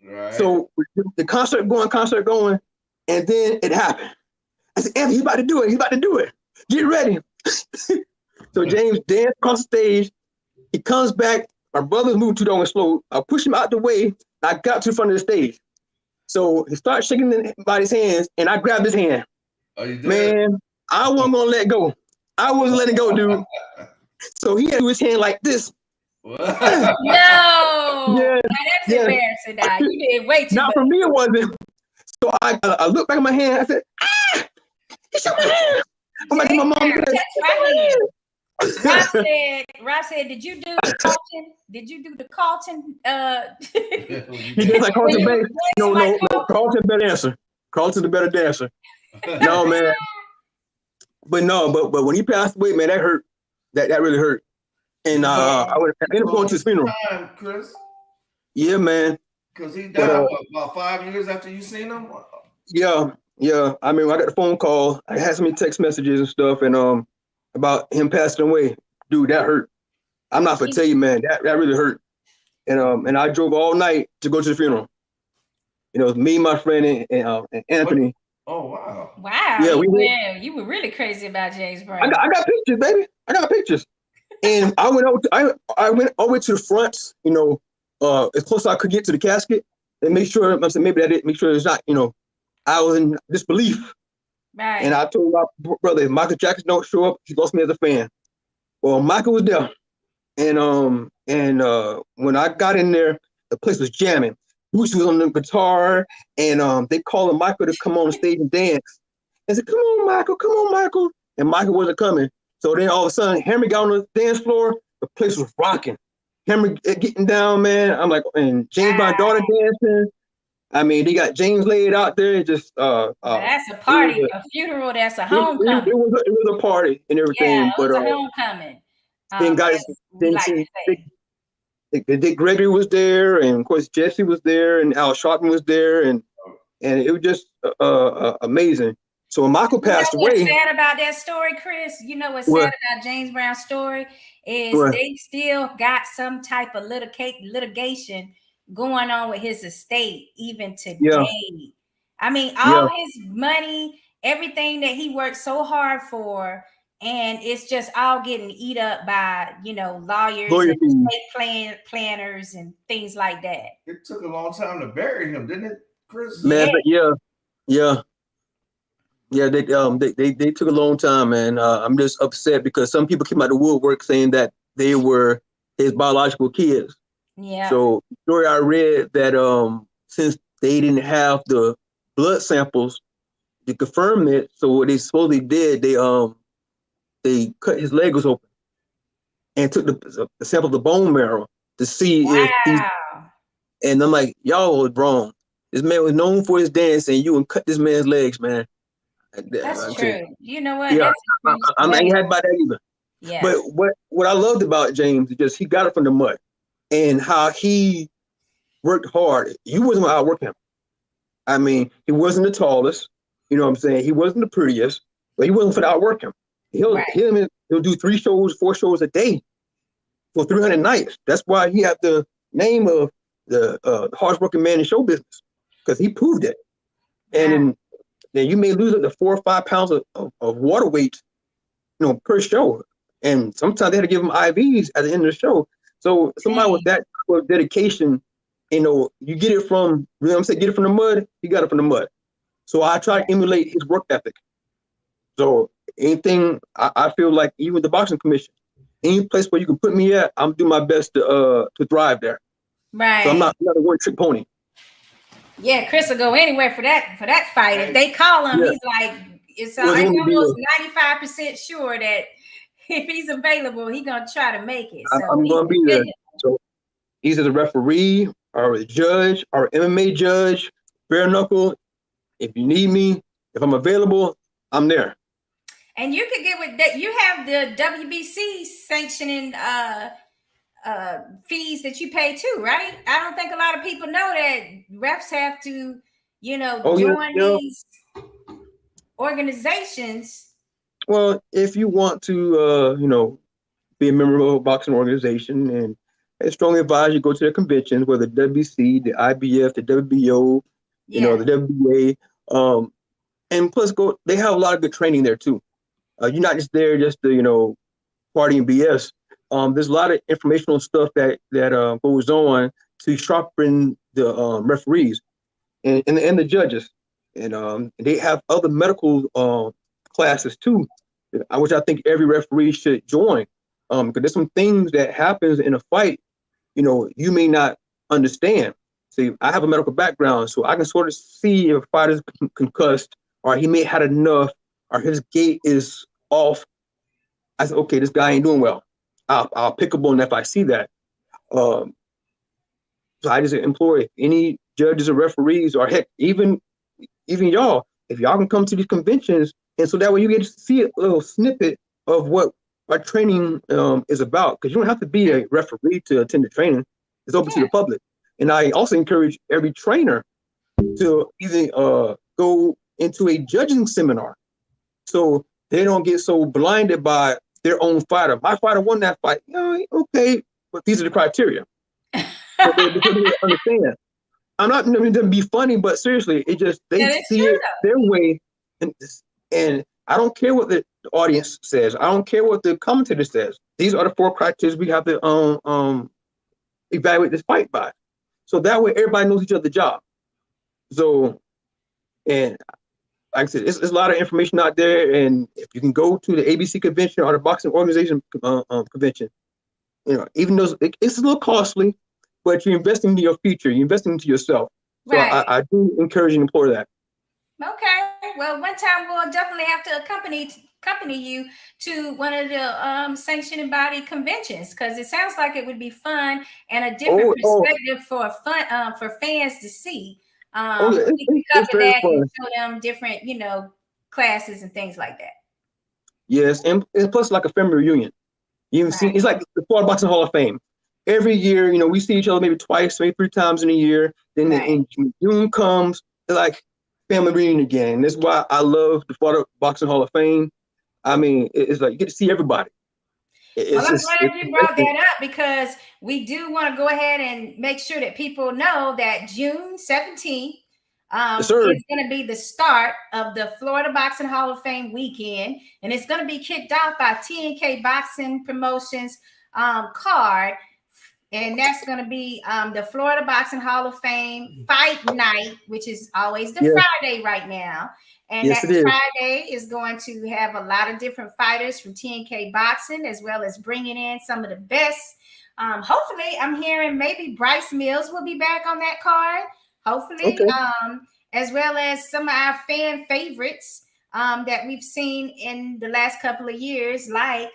Right. So the concert going, and then it happened. I said, Anthony, he's about to do it. Get ready. So James danced across the stage. He comes back. My brother's moving too darn slow. I push him out the way. I got to the front of the stage. So he started shaking everybody's hands, and I grabbed his hand. Oh, you did? Man, I wasn't going to let go. I wasn't letting go, dude. So he had to do his hand like this. No, that's embarrassing. Now you did way too much. Not for me, it wasn't. So I looked back at my hand. I said, he shook my hand. I'm like, my mom. Rob said, did you do the Carlton? Did you do the Carlton? He did like Carlton Bay. No. Carlton better dancer. Carlton's the better dancer. No, man. But when he passed away, man, that hurt. That really hurt. And I ended up going to his funeral. Chris? Yeah, man. Because he died about 5 years after you seen him? Yeah. I mean, I got the phone call. I had so many text messages and stuff, and about him passing away. Dude, that hurt. I'm not gonna tell you, man. That really hurt. And I drove all night to go to the funeral. You know, me, my friend, and Anthony. Oh wow! Wow. Yeah, you were really crazy about James Brown. I got pictures, baby. I got pictures. And I went over to the front, you know, as close as I could get to the casket, and make sure. I said maybe I didn't make sure it's not, you know, I was in disbelief. Right. And I told my brother, if Michael Jackson don't show up, he lost me as a fan. Well, Michael was there, and when I got in there, the place was jamming. Bruce was on the guitar, and they called Michael to come on the stage and dance. I said, "Come on, Michael!" And Michael wasn't coming. So then all of a sudden, Henry got on the dance floor. The place was rocking. Henry getting down, man. I'm like, and James, my daughter, dancing. I mean, they got James laid out there. It just that's a party, a funeral. That's a homecoming. It was a party and everything. Yeah, it was a homecoming. Then guys, Dick Gregory was there, and of course Jesse was there, and Al Sharpton was there, and it was just amazing. So when Michael passed away, what's sad about that story, Chris? You know what's sad about James Brown's story is they still got some type of litigation going on with his estate even today. Yeah. I mean, all his money, everything that he worked so hard for, and it's just all getting eat up by, you know, lawyers and estate planners and things like that. It took a long time to bury him, didn't it, Chris? Man, yeah. Yeah, they took a long time, man. I'm just upset because some people came out of the woodwork saying that they were his biological kids. Yeah. So the story I read that since they didn't have the blood samples to confirm it, so what they supposedly did, they cut his legs open and took the sample of the bone marrow to see if he's. Wow. And I'm like, y'all was wrong. This man was known for his dance, and you would cut this man's legs, man. That's I'm true. saying, You know what? yeah, That's I'm not happy about that either. yeah. But what I loved about James is just he got it from the mud, and how he worked hard. You wasn't gonna outwork him. I mean, he wasn't the tallest. You know what I'm saying? He wasn't the prettiest, but he wasn't for to outwork him. He'll do 3 shows, 4 shows a day for 300 nights. That's why he had the name of the hardest working man in show business, because he proved it. And then you may lose up to 4 or 5 pounds of water weight, per show. And sometimes they had to give him IVs at the end of the show. So somebody with that dedication, you get it from, get it from the mud, he got it from the mud. So I try to emulate his work ethic. So anything, I feel like even the boxing commission, any place where you can put me at, I'm doing my best to thrive there. Right. So I'm not a one-trick pony. Yeah, Chris will go anywhere for that fight. If they call him, he's like, I'm almost 95% sure that if he's available, he's gonna try to make it. So I'm gonna be there. So either the referee or a judge or MMA judge, bare knuckle. If you need me, if I'm available, I'm there. And you could get with that. You have the WBC sanctioning fees that you pay too, right? I don't think a lot of people know that refs have to, join these organizations. Well, if you want to, be a member of a boxing organization, and I strongly advise you go to their conventions, whether the WBC, the IBF, the WBO, the WBA, and plus they have a lot of good training there too. You're not just there just to, party and BS. There's a lot of informational stuff that goes on to sharpen the referees and the judges, and they have other medical classes too, which I think every referee should join. Because there's some things that happens in a fight, you may not understand. See, I have a medical background, so I can sort of see if a fighter's concussed, or he may have had enough, or his gait is off. I said, okay, this guy ain't doing well. I'll pick up on that if I see that. So I just implore any judges or referees, or heck, even y'all, if y'all can come to these conventions, and so that way you get to see a little snippet of what our training is about, because you don't have to be a referee to attend the training. It's open to the public. And I also encourage every trainer to either go into a judging seminar, so they don't get so blinded by their own fighter. My fighter won that fight. Okay, but these are the criteria. So they understand. I'm not going to be funny, but seriously, it just they see it their way, and I don't care what the audience says. I don't care what the commentator says. These are the 4 criteria we have to evaluate this fight by. So that way, everybody knows each other's job. So, and like I said, it's a lot of information out there. And if you can go to the ABC convention or the boxing organization convention, even though it's a little costly, but you're investing into your future. You're investing into yourself. So I do encourage and implore that. Okay. Well, one time we'll definitely have to accompany you to one of the sanctioning body conventions, because it sounds like it would be fun and a different perspective for fans to see. We can cover that and show them different, classes and things like that. Yes, and plus like a family reunion. You see, it's like the Florida Boxing Hall of Fame. Every year, we see each other maybe twice, maybe 3 times in a year. Then in June comes, it's like family reunion again. And that's why I love the Florida Boxing Hall of Fame. I mean, it's like you get to see everybody. Well, I'm glad you brought that up, because we do want to go ahead and make sure that people know that June 17th is going to be the start of the Florida Boxing Hall of Fame weekend, and it's going to be kicked off by TNK Boxing Promotions card And that's going to be the Florida Boxing Hall of Fame Fight Night, which is always the Friday right now. And yes, that Friday is going to have a lot of different fighters from TNK Boxing, as well as bringing in some of the best. Hopefully, I'm hearing maybe Bryce Mills will be back on that card. Hopefully, as well as some of our fan favorites that we've seen in the last couple of years, like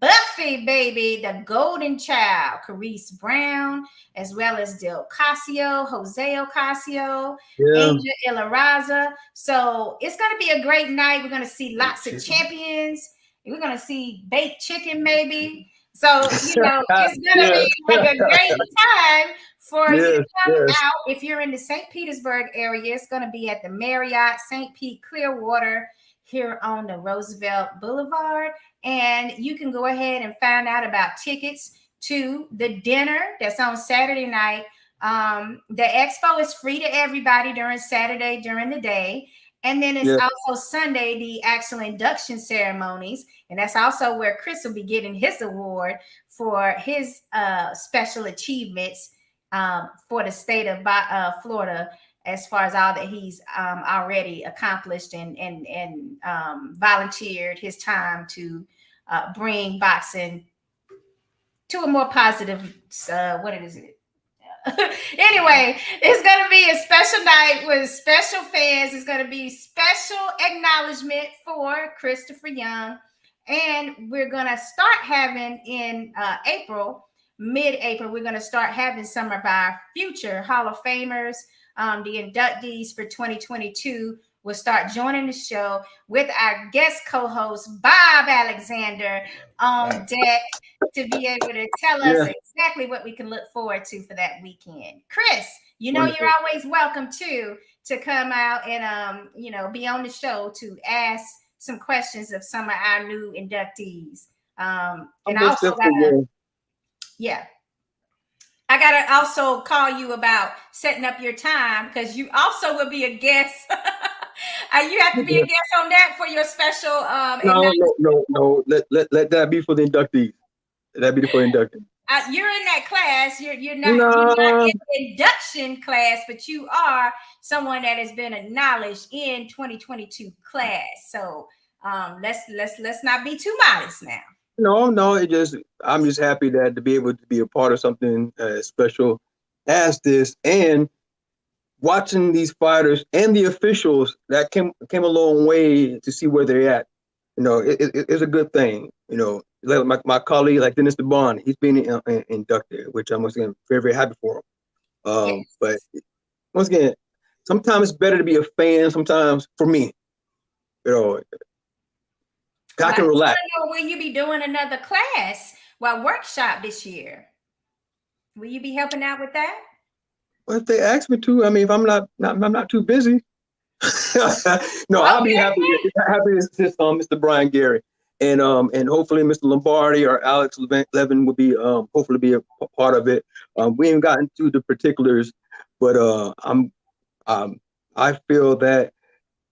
Buffy, baby, the Golden Child, Carice Brown, as well as Del Casio, Jose Ocasio, Angel Ilaraza. So it's going to be a great night. We're going to see lots of champions. We're going to see baked chicken, maybe. So, you know, it's going to be like a great time for you to come out. If you're in the St. Petersburg area, it's going to be at the Marriott St. Pete Clearwater here on the Roosevelt Boulevard. And you can go ahead and find out about tickets to the dinner that's on Saturday night. The expo is free to everybody during Saturday, during the day. And then it's also Sunday, the actual induction ceremonies. And that's also where Chris will be getting his award for his special achievements for the state of Florida, as far as all that he's already accomplished and volunteered his time to bring boxing to a more positive, anyway, it's going to be a special night with special fans. It's going to be special acknowledgement for Christopher Young. And we're going to start having in April, mid-April, we're going to start having some of our future Hall of Famers. The inductees for 2022 will start joining the show with our guest co-host, Bob Alexander, on deck to be able to tell us exactly what we can look forward to for that weekend. Chris, you know, you're always welcome too to come out and, you know, be on the show to ask some questions of some of our new inductees. And I also I gotta also call you about setting up your time, because you also will be a guest. You have to be a guest on that for your special. No. Let that be for the inductees. That be for the inductees. You're in that class. You're not in the induction class, but you are someone that has been acknowledged in 2022 class. So let's not be too modest now. No, I'm just happy that to be able to be a part of something as special as this, and watching these fighters and the officials that came a long way to see where they're at. You know, it's a good thing. You know, like my colleague, like Dennis DeBon, he's been inducted, which I'm once again very, very happy for him. But once again, sometimes it's better to be a fan. Sometimes, for me, you know, I can relax. Will you be doing another class workshop this year? Will you be helping out with that? Well, if they ask me to, I mean, if I'm not too busy. No, I'll be happy to assist Mr. Brian Gary, and hopefully Mr. Lombardi or Alex Levin will be hopefully be a part of it. We haven't gotten to the particulars, but I feel that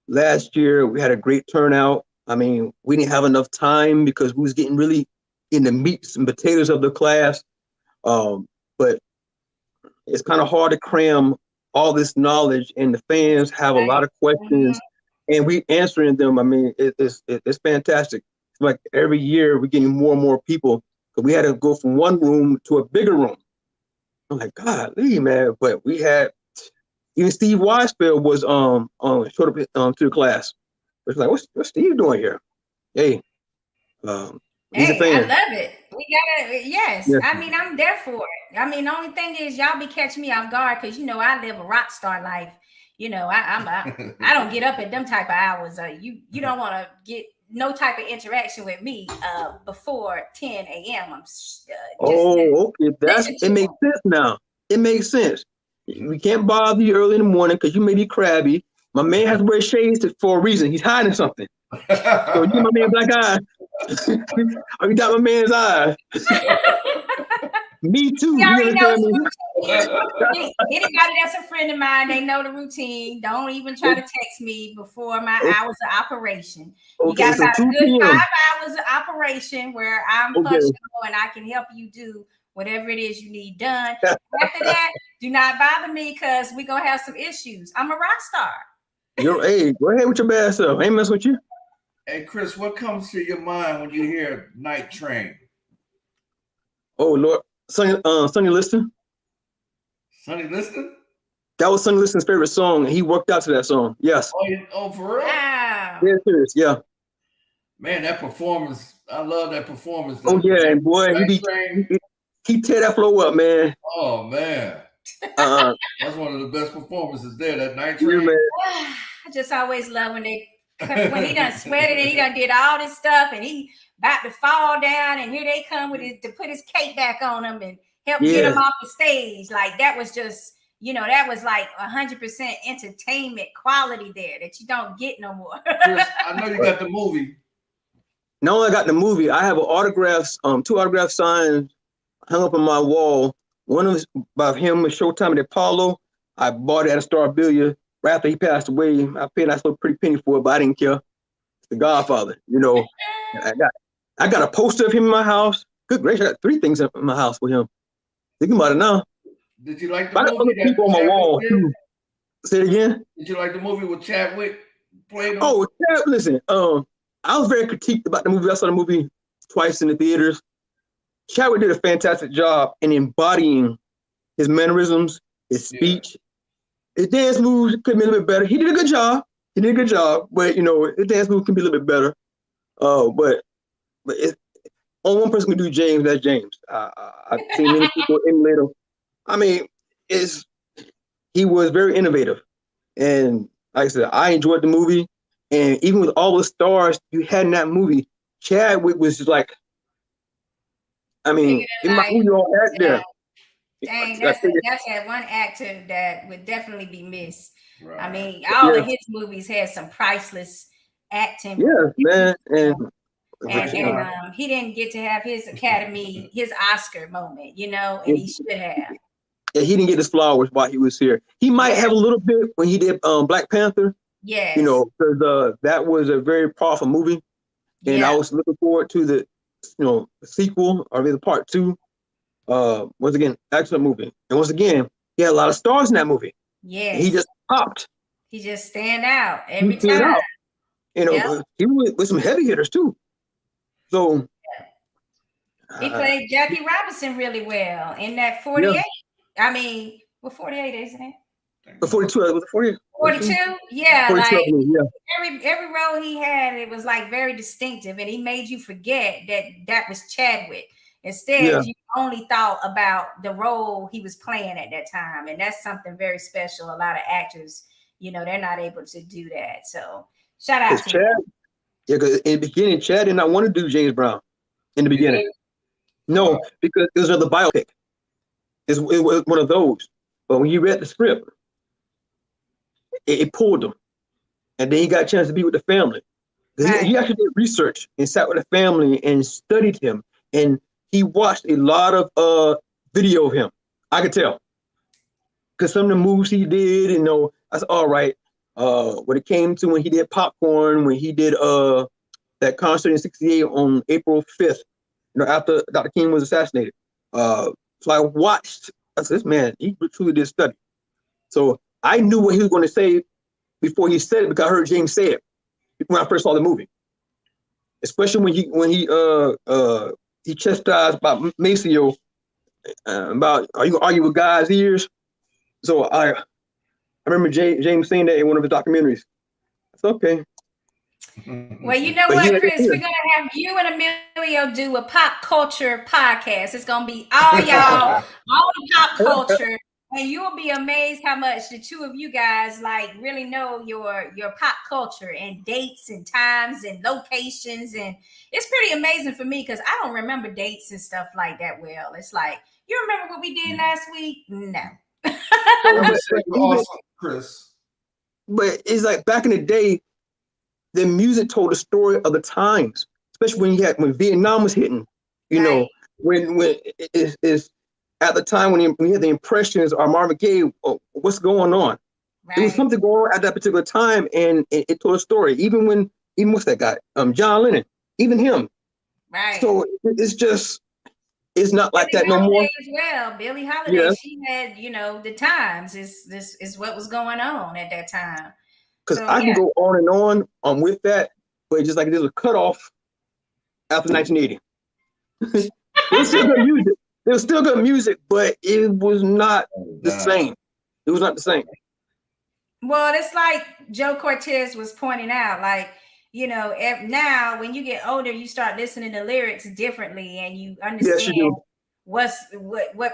last year we had a great turnout. I mean, we didn't have enough time because we was getting really in the meats and potatoes of the class. But it's kind of hard to cram all this knowledge, and the fans have a lot of questions, and we answering them. I mean, it's fantastic. It's like every year we're getting more and more people, because we had to go from one room to a bigger room. I'm like, golly, man. But we had, even Steve Weisfeld was showed up to the class. It's like, what's Steve doing here? Hey, he's a fan. I love it. We gotta, yes. I mean, I'm there for it. I mean, the only thing is y'all be catching me off guard, because you know I live a rock star life. You know, I don't get up at them type of hours. You don't want to get no type of interaction with me before 10 a.m. I'm okay. It makes sense now. It makes sense. We can't bother you early in the morning because you may be crabby. My man has to wear shades for a reason. He's hiding something. So you my man black eye. Or you got my man's eyes. Me too. Anybody that's a friend of mine, they know the routine. Don't even try to text me before my hours of operation. You got about a good 5 hours of operation where I'm functional and I can help you do whatever it is you need done. After that, do not bother me because we're going to have some issues. I'm a rock star. Hey, go ahead with your bad self. I ain't mess with you. Hey, Chris, what comes to your mind when you hear Night Train? Oh, Lord. Sonny Liston. Sonny Liston? That was Sonny Liston's favorite song. He worked out to that song. Yes. Oh, for real? Wow. Yeah, serious. Yeah. Man, that performance. I love that performance. Oh, yeah. And boy, he tear that flow up, man. Oh, man. That's one of the best performances there, that Night Train. Yeah, man. I just always love when he done sweated and he done did all this stuff and he about to fall down and here they come to put his cape back on him and help get him off the stage. Like that was just, that was like 100% entertainment quality there that you don't get no more. Chris, I know you got the movie. No, I got the movie. I have two autograph signs hung up on my wall. One was by him with Showtime at Apollo. I bought it at a Starabilia right after he passed away. I paid a pretty penny for it, but I didn't care. It's the Godfather, I got a poster of him in my house. Good gracious, I got 3 things up in my house with him. Thinking about it now. Did you like the I got movie? other people on my wall too. Say it again. Did you like the movie with Chadwick played? Oh, listen. I was very critiqued about the movie. I saw the movie twice in the theaters. Chadwick did a fantastic job in embodying his mannerisms, his speech. His dance moves could be a little bit better. He did a good job. But his dance moves can be a little bit better. But only one person can do James. That's James. I've seen many people emulate him. I mean, he was very innovative, and like I said, I enjoyed the movie. And even with all the stars you had in that movie, Chadwick was just like, I mean, in my movie all had there. Dang, that's that one actor that would definitely be missed. Right. I mean, all of his movies had some priceless acting. Yeah, man. And he didn't get to have his his Oscar moment, and he should have. Yeah, he didn't get his flowers while he was here. He might have a little bit when he did Black Panther. Yes. Because that was a very powerful movie. And I was looking forward to the sequel or the part 2. Once again, excellent movie. And once again, he had a lot of stars in that movie. Yeah. He just popped. He just stand out every time. He was with some heavy hitters too. So he played Jackie Robinson really well in that 48. I mean, 48, isn't it? The 42, was it 40? 42? Yeah, 42, like every role he had, it was like very distinctive, and he made you forget that was Chadwick. Instead, you only thought about the role he was playing at that time, and that's something very special. A lot of actors, they're not able to do that. So shout out to Chad. Yeah, because in the beginning, Chad did not want to do James Brown in the beginning. No, because it was another biopic. It was one of those. But when you read the script, it pulled him. And then he got a chance to be with the family. He actually did research and sat with the family and studied him. And he watched a lot of video of him. I could tell. Because some of the moves he did, I said, all right. When it came to when he did Popcorn, when he did that concert in '68 on April 5th, after Dr. King was assassinated. So I watched. I said, this man, he truly did study. So I knew what he was going to say before he said it because I heard James say it when I first saw the movie. Especially when he chastised about Maceo about are you gonna argue with God's ears? So I remember James saying that in one of his documentaries. It's okay. Well, you know what, Chris? We're gonna have you and Emelio do a pop culture podcast. It's gonna be all y'all, all the pop culture, and you'll be amazed how much the two of you guys really know your pop culture and dates and times and locations, and it's pretty amazing for me because I don't remember dates and stuff like that well. It's like, you remember what we did last week? No. Awesome, Chris. But it's like back in the day, the music told the story of the times, especially when Vietnam was hitting. When it's at the time when you had the Impressions or Marvin Gaye, what's going on? Right. There was something going on at that particular time, and it told a story. Even what's that guy? John Lennon, even him. Right. So it's just it's not like that no more. As well, Billie Holiday, Yes. she had, the times is what was going on at that time. Because So, I can go on and on with that, but it's just like there's a cutoff after 1980. It was still good music. It was still good music, but it was not the same. It was not the same. Well, it's like Joe Cortez was pointing out, like, now when you get older, you start listening to lyrics differently, and you understand Yes, you do. what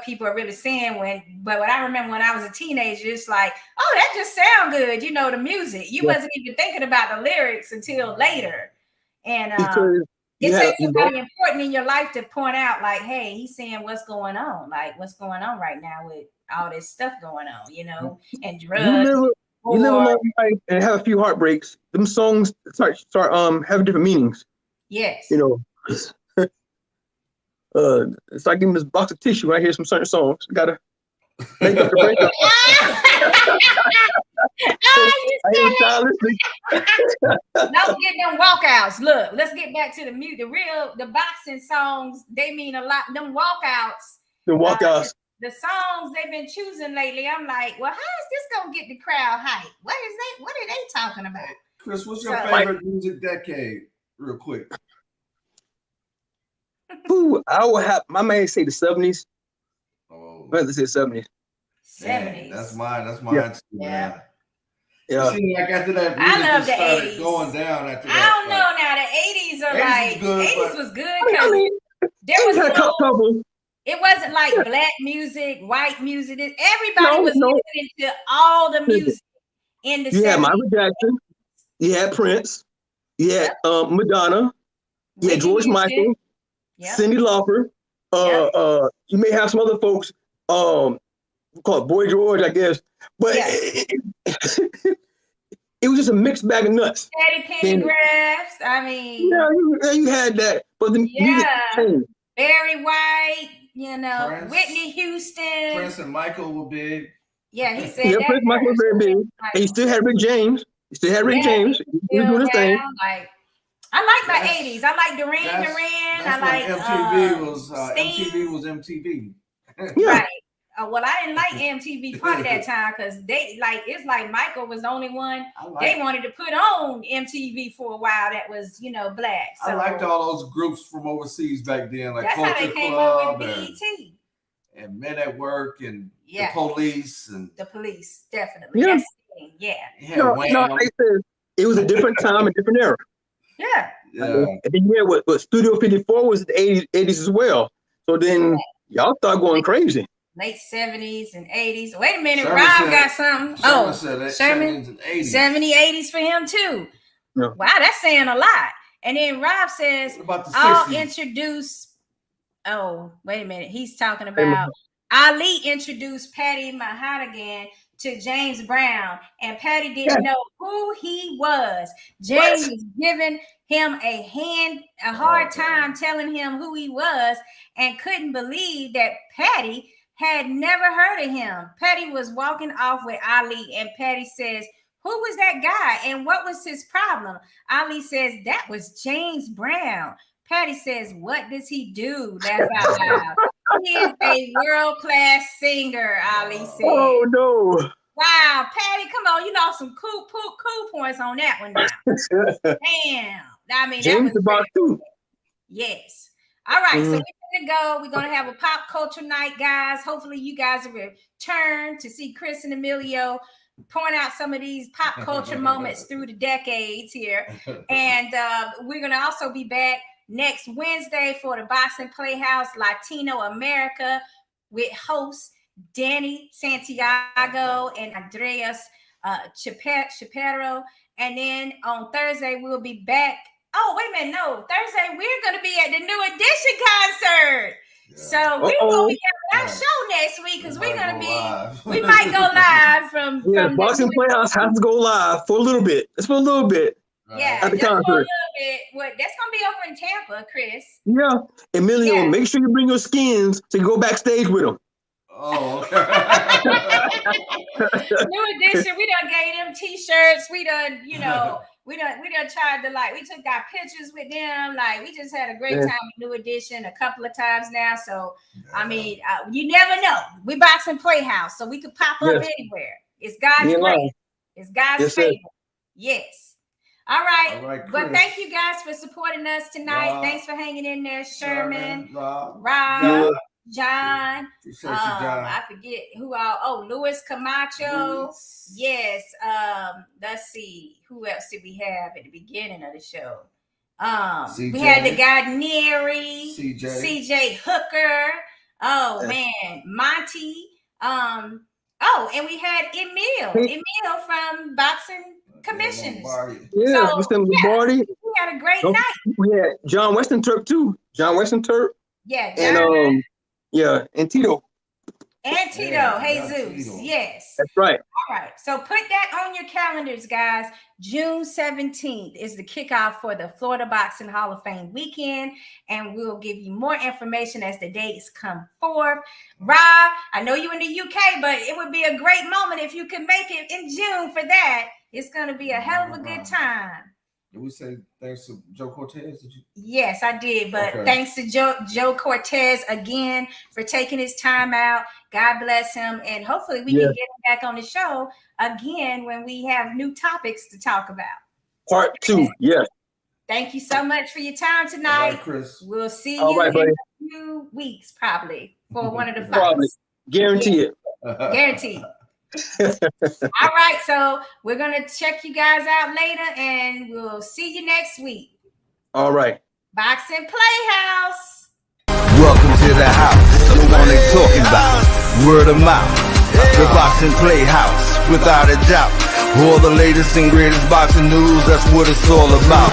people are really saying. But what I remember when I was a teenager, it's like, oh, that just sound good, the music. You wasn't even thinking about the lyrics until later, and because it takes somebody important in your life to point out, like, hey, he's saying what's going on, like what's going on right now with all this stuff going on, and drugs. You live a long life and have a few heartbreaks. Them songs start having different meanings. Yes. It's like giving this box of tissue. I hear some certain songs. You gotta make up the breakup. Don't get them walkouts. Look, let's get back to the music. The boxing songs, they mean a lot. Them walkouts. The walkouts. The songs they've been choosing lately, I'm like, well, how is this gonna get the crowd hype? What are they talking about? Chris, what's your favorite music decade? Real quick. Ooh, I will have my man say the 70s. Oh, let's say 70s. 70s. That's mine too, man. Yeah. It seemed like after that, I love the 80s. Going down after that. I don't know now. The 80s are 80s was good because there was a couple. It wasn't like black music, white music. Everybody was listening to all the music in the 70s. You had Michael Jackson. You had Prince. You had Madonna. You had George Michael. Cyndi Lauper. You may have some other folks. We call it Boy George, I guess. But it was just a mixed bag of nuts. Eddie Pendergrass. I mean, you had that, but the music changed. Barry White. Prince, Whitney Houston. Prince and Michael were big. Yeah, he said that. Prince Michael was very big. And he still had Rick James. He was doing his thing. I like the 80s. I like Duran Duran. I like MTV was MTV. Right. Well, I didn't like MTV part of that time because it's like Michael was the only one they wanted to put on MTV for a while that was, black. So I liked all those groups from overseas back then, like that's Culture how they came Club up with BET. And Men at Work and the Police definitely. Yeah. Like I said, it was a different time, a different era. Yeah. And then what Studio 54 was the 80s as well. So then y'all started going crazy. Late 70s and 80s. Wait a minute, Rob got something. Sherman 70s, 80s for him too. Yeah. Wow, that's saying a lot. And then Rob says, I'll introduce. Oh, wait a minute. He's talking about Ali introduced Patty Mahanigan to James Brown, and Patty didn't know who he was. James was giving him a hard time telling him who he was, and couldn't believe that Patty had never heard of him. Patty was walking off with Ali, and Patty says, who was that guy and what was his problem? Ali says, that was James Brown. Patty says, what does he do? Laugh out loud. He is a world-class singer, Ali said. Oh, no. Wow, Patty, come on. You lost some cool points on that one now. Damn. I mean, James that was about two. Yes. All right, so we're going to go. We're going to have a pop culture night, guys. Hopefully you guys will return to see Chris and Emelio point out some of these pop culture moments through the decades here. And we're going to also be back next Wednesday for the Boxing Playhouse Latino America with hosts Danny Santiago and Andreas Chaparro. And then on Thursday, we'll be back. Oh, wait a minute. No, Thursday, we're going to be at the New Edition concert. Yeah. So we're going to be having our show next week because we're going to be, we might go live from. Yeah, Boxing Playhouse has to go live for a little bit. It's for a little bit. Yeah, at the just concert. for a little bit. Well, that's going to be over in Tampa, Chris. Yeah. Emelio, make sure you bring your skins so you go backstage with them. Oh, New Edition, we done gave them t-shirts. We done, We done tried to we took our pictures with them. Like we just had a great time with New Edition a couple of times now. So I mean, you never know. We boxing Playhouse, so we could pop up anywhere. It's God's grace. It's God's favor. Yes. All right. But thank you guys for supporting us tonight. Thanks for hanging in there, Sherman, Rob, John. Appreciate you, John. I forget who all. Oh, Luis Camacho. Yes. Let's see. Who else did we have at the beginning of the show? CJ. We had the guy Neary, CJ Hooker. Oh man, Monty. And we had Emil from Boxing Commissions. Yeah, Mr. Lombardi. We had a great night. We had John Weston Turk too. John Weston Turk. Yeah, John, and Tito. And Tito, Jesus. Yes. That's right. All right. So put that on your calendars, guys. June 17th is the kickoff for the Florida Boxing Hall of Fame weekend. And we'll give you more information as the dates come forth. Rob, I know you're in the UK, but it would be a great moment if you could make it in June for that. It's going to be a hell of a good time. Did we say thanks to Joe Cortez? Did you? Yes, I did. But thanks to Joe Cortez again for taking his time out. God bless him. And hopefully we can get him back on the show again when we have new topics to talk about. Part 2, yes. Thank you so much for your time tonight. Right, Chris. We'll see you in a few weeks probably for one of the fights. Probably. Guarantee it. Guaranteed. All right, so we're gonna check you guys out later, and we'll see you next week. All right. Boxing Playhouse. Welcome to the house, the one they talking about. Word of mouth, the Boxing Playhouse, without a doubt. All the latest and greatest boxing news, that's what it's all about.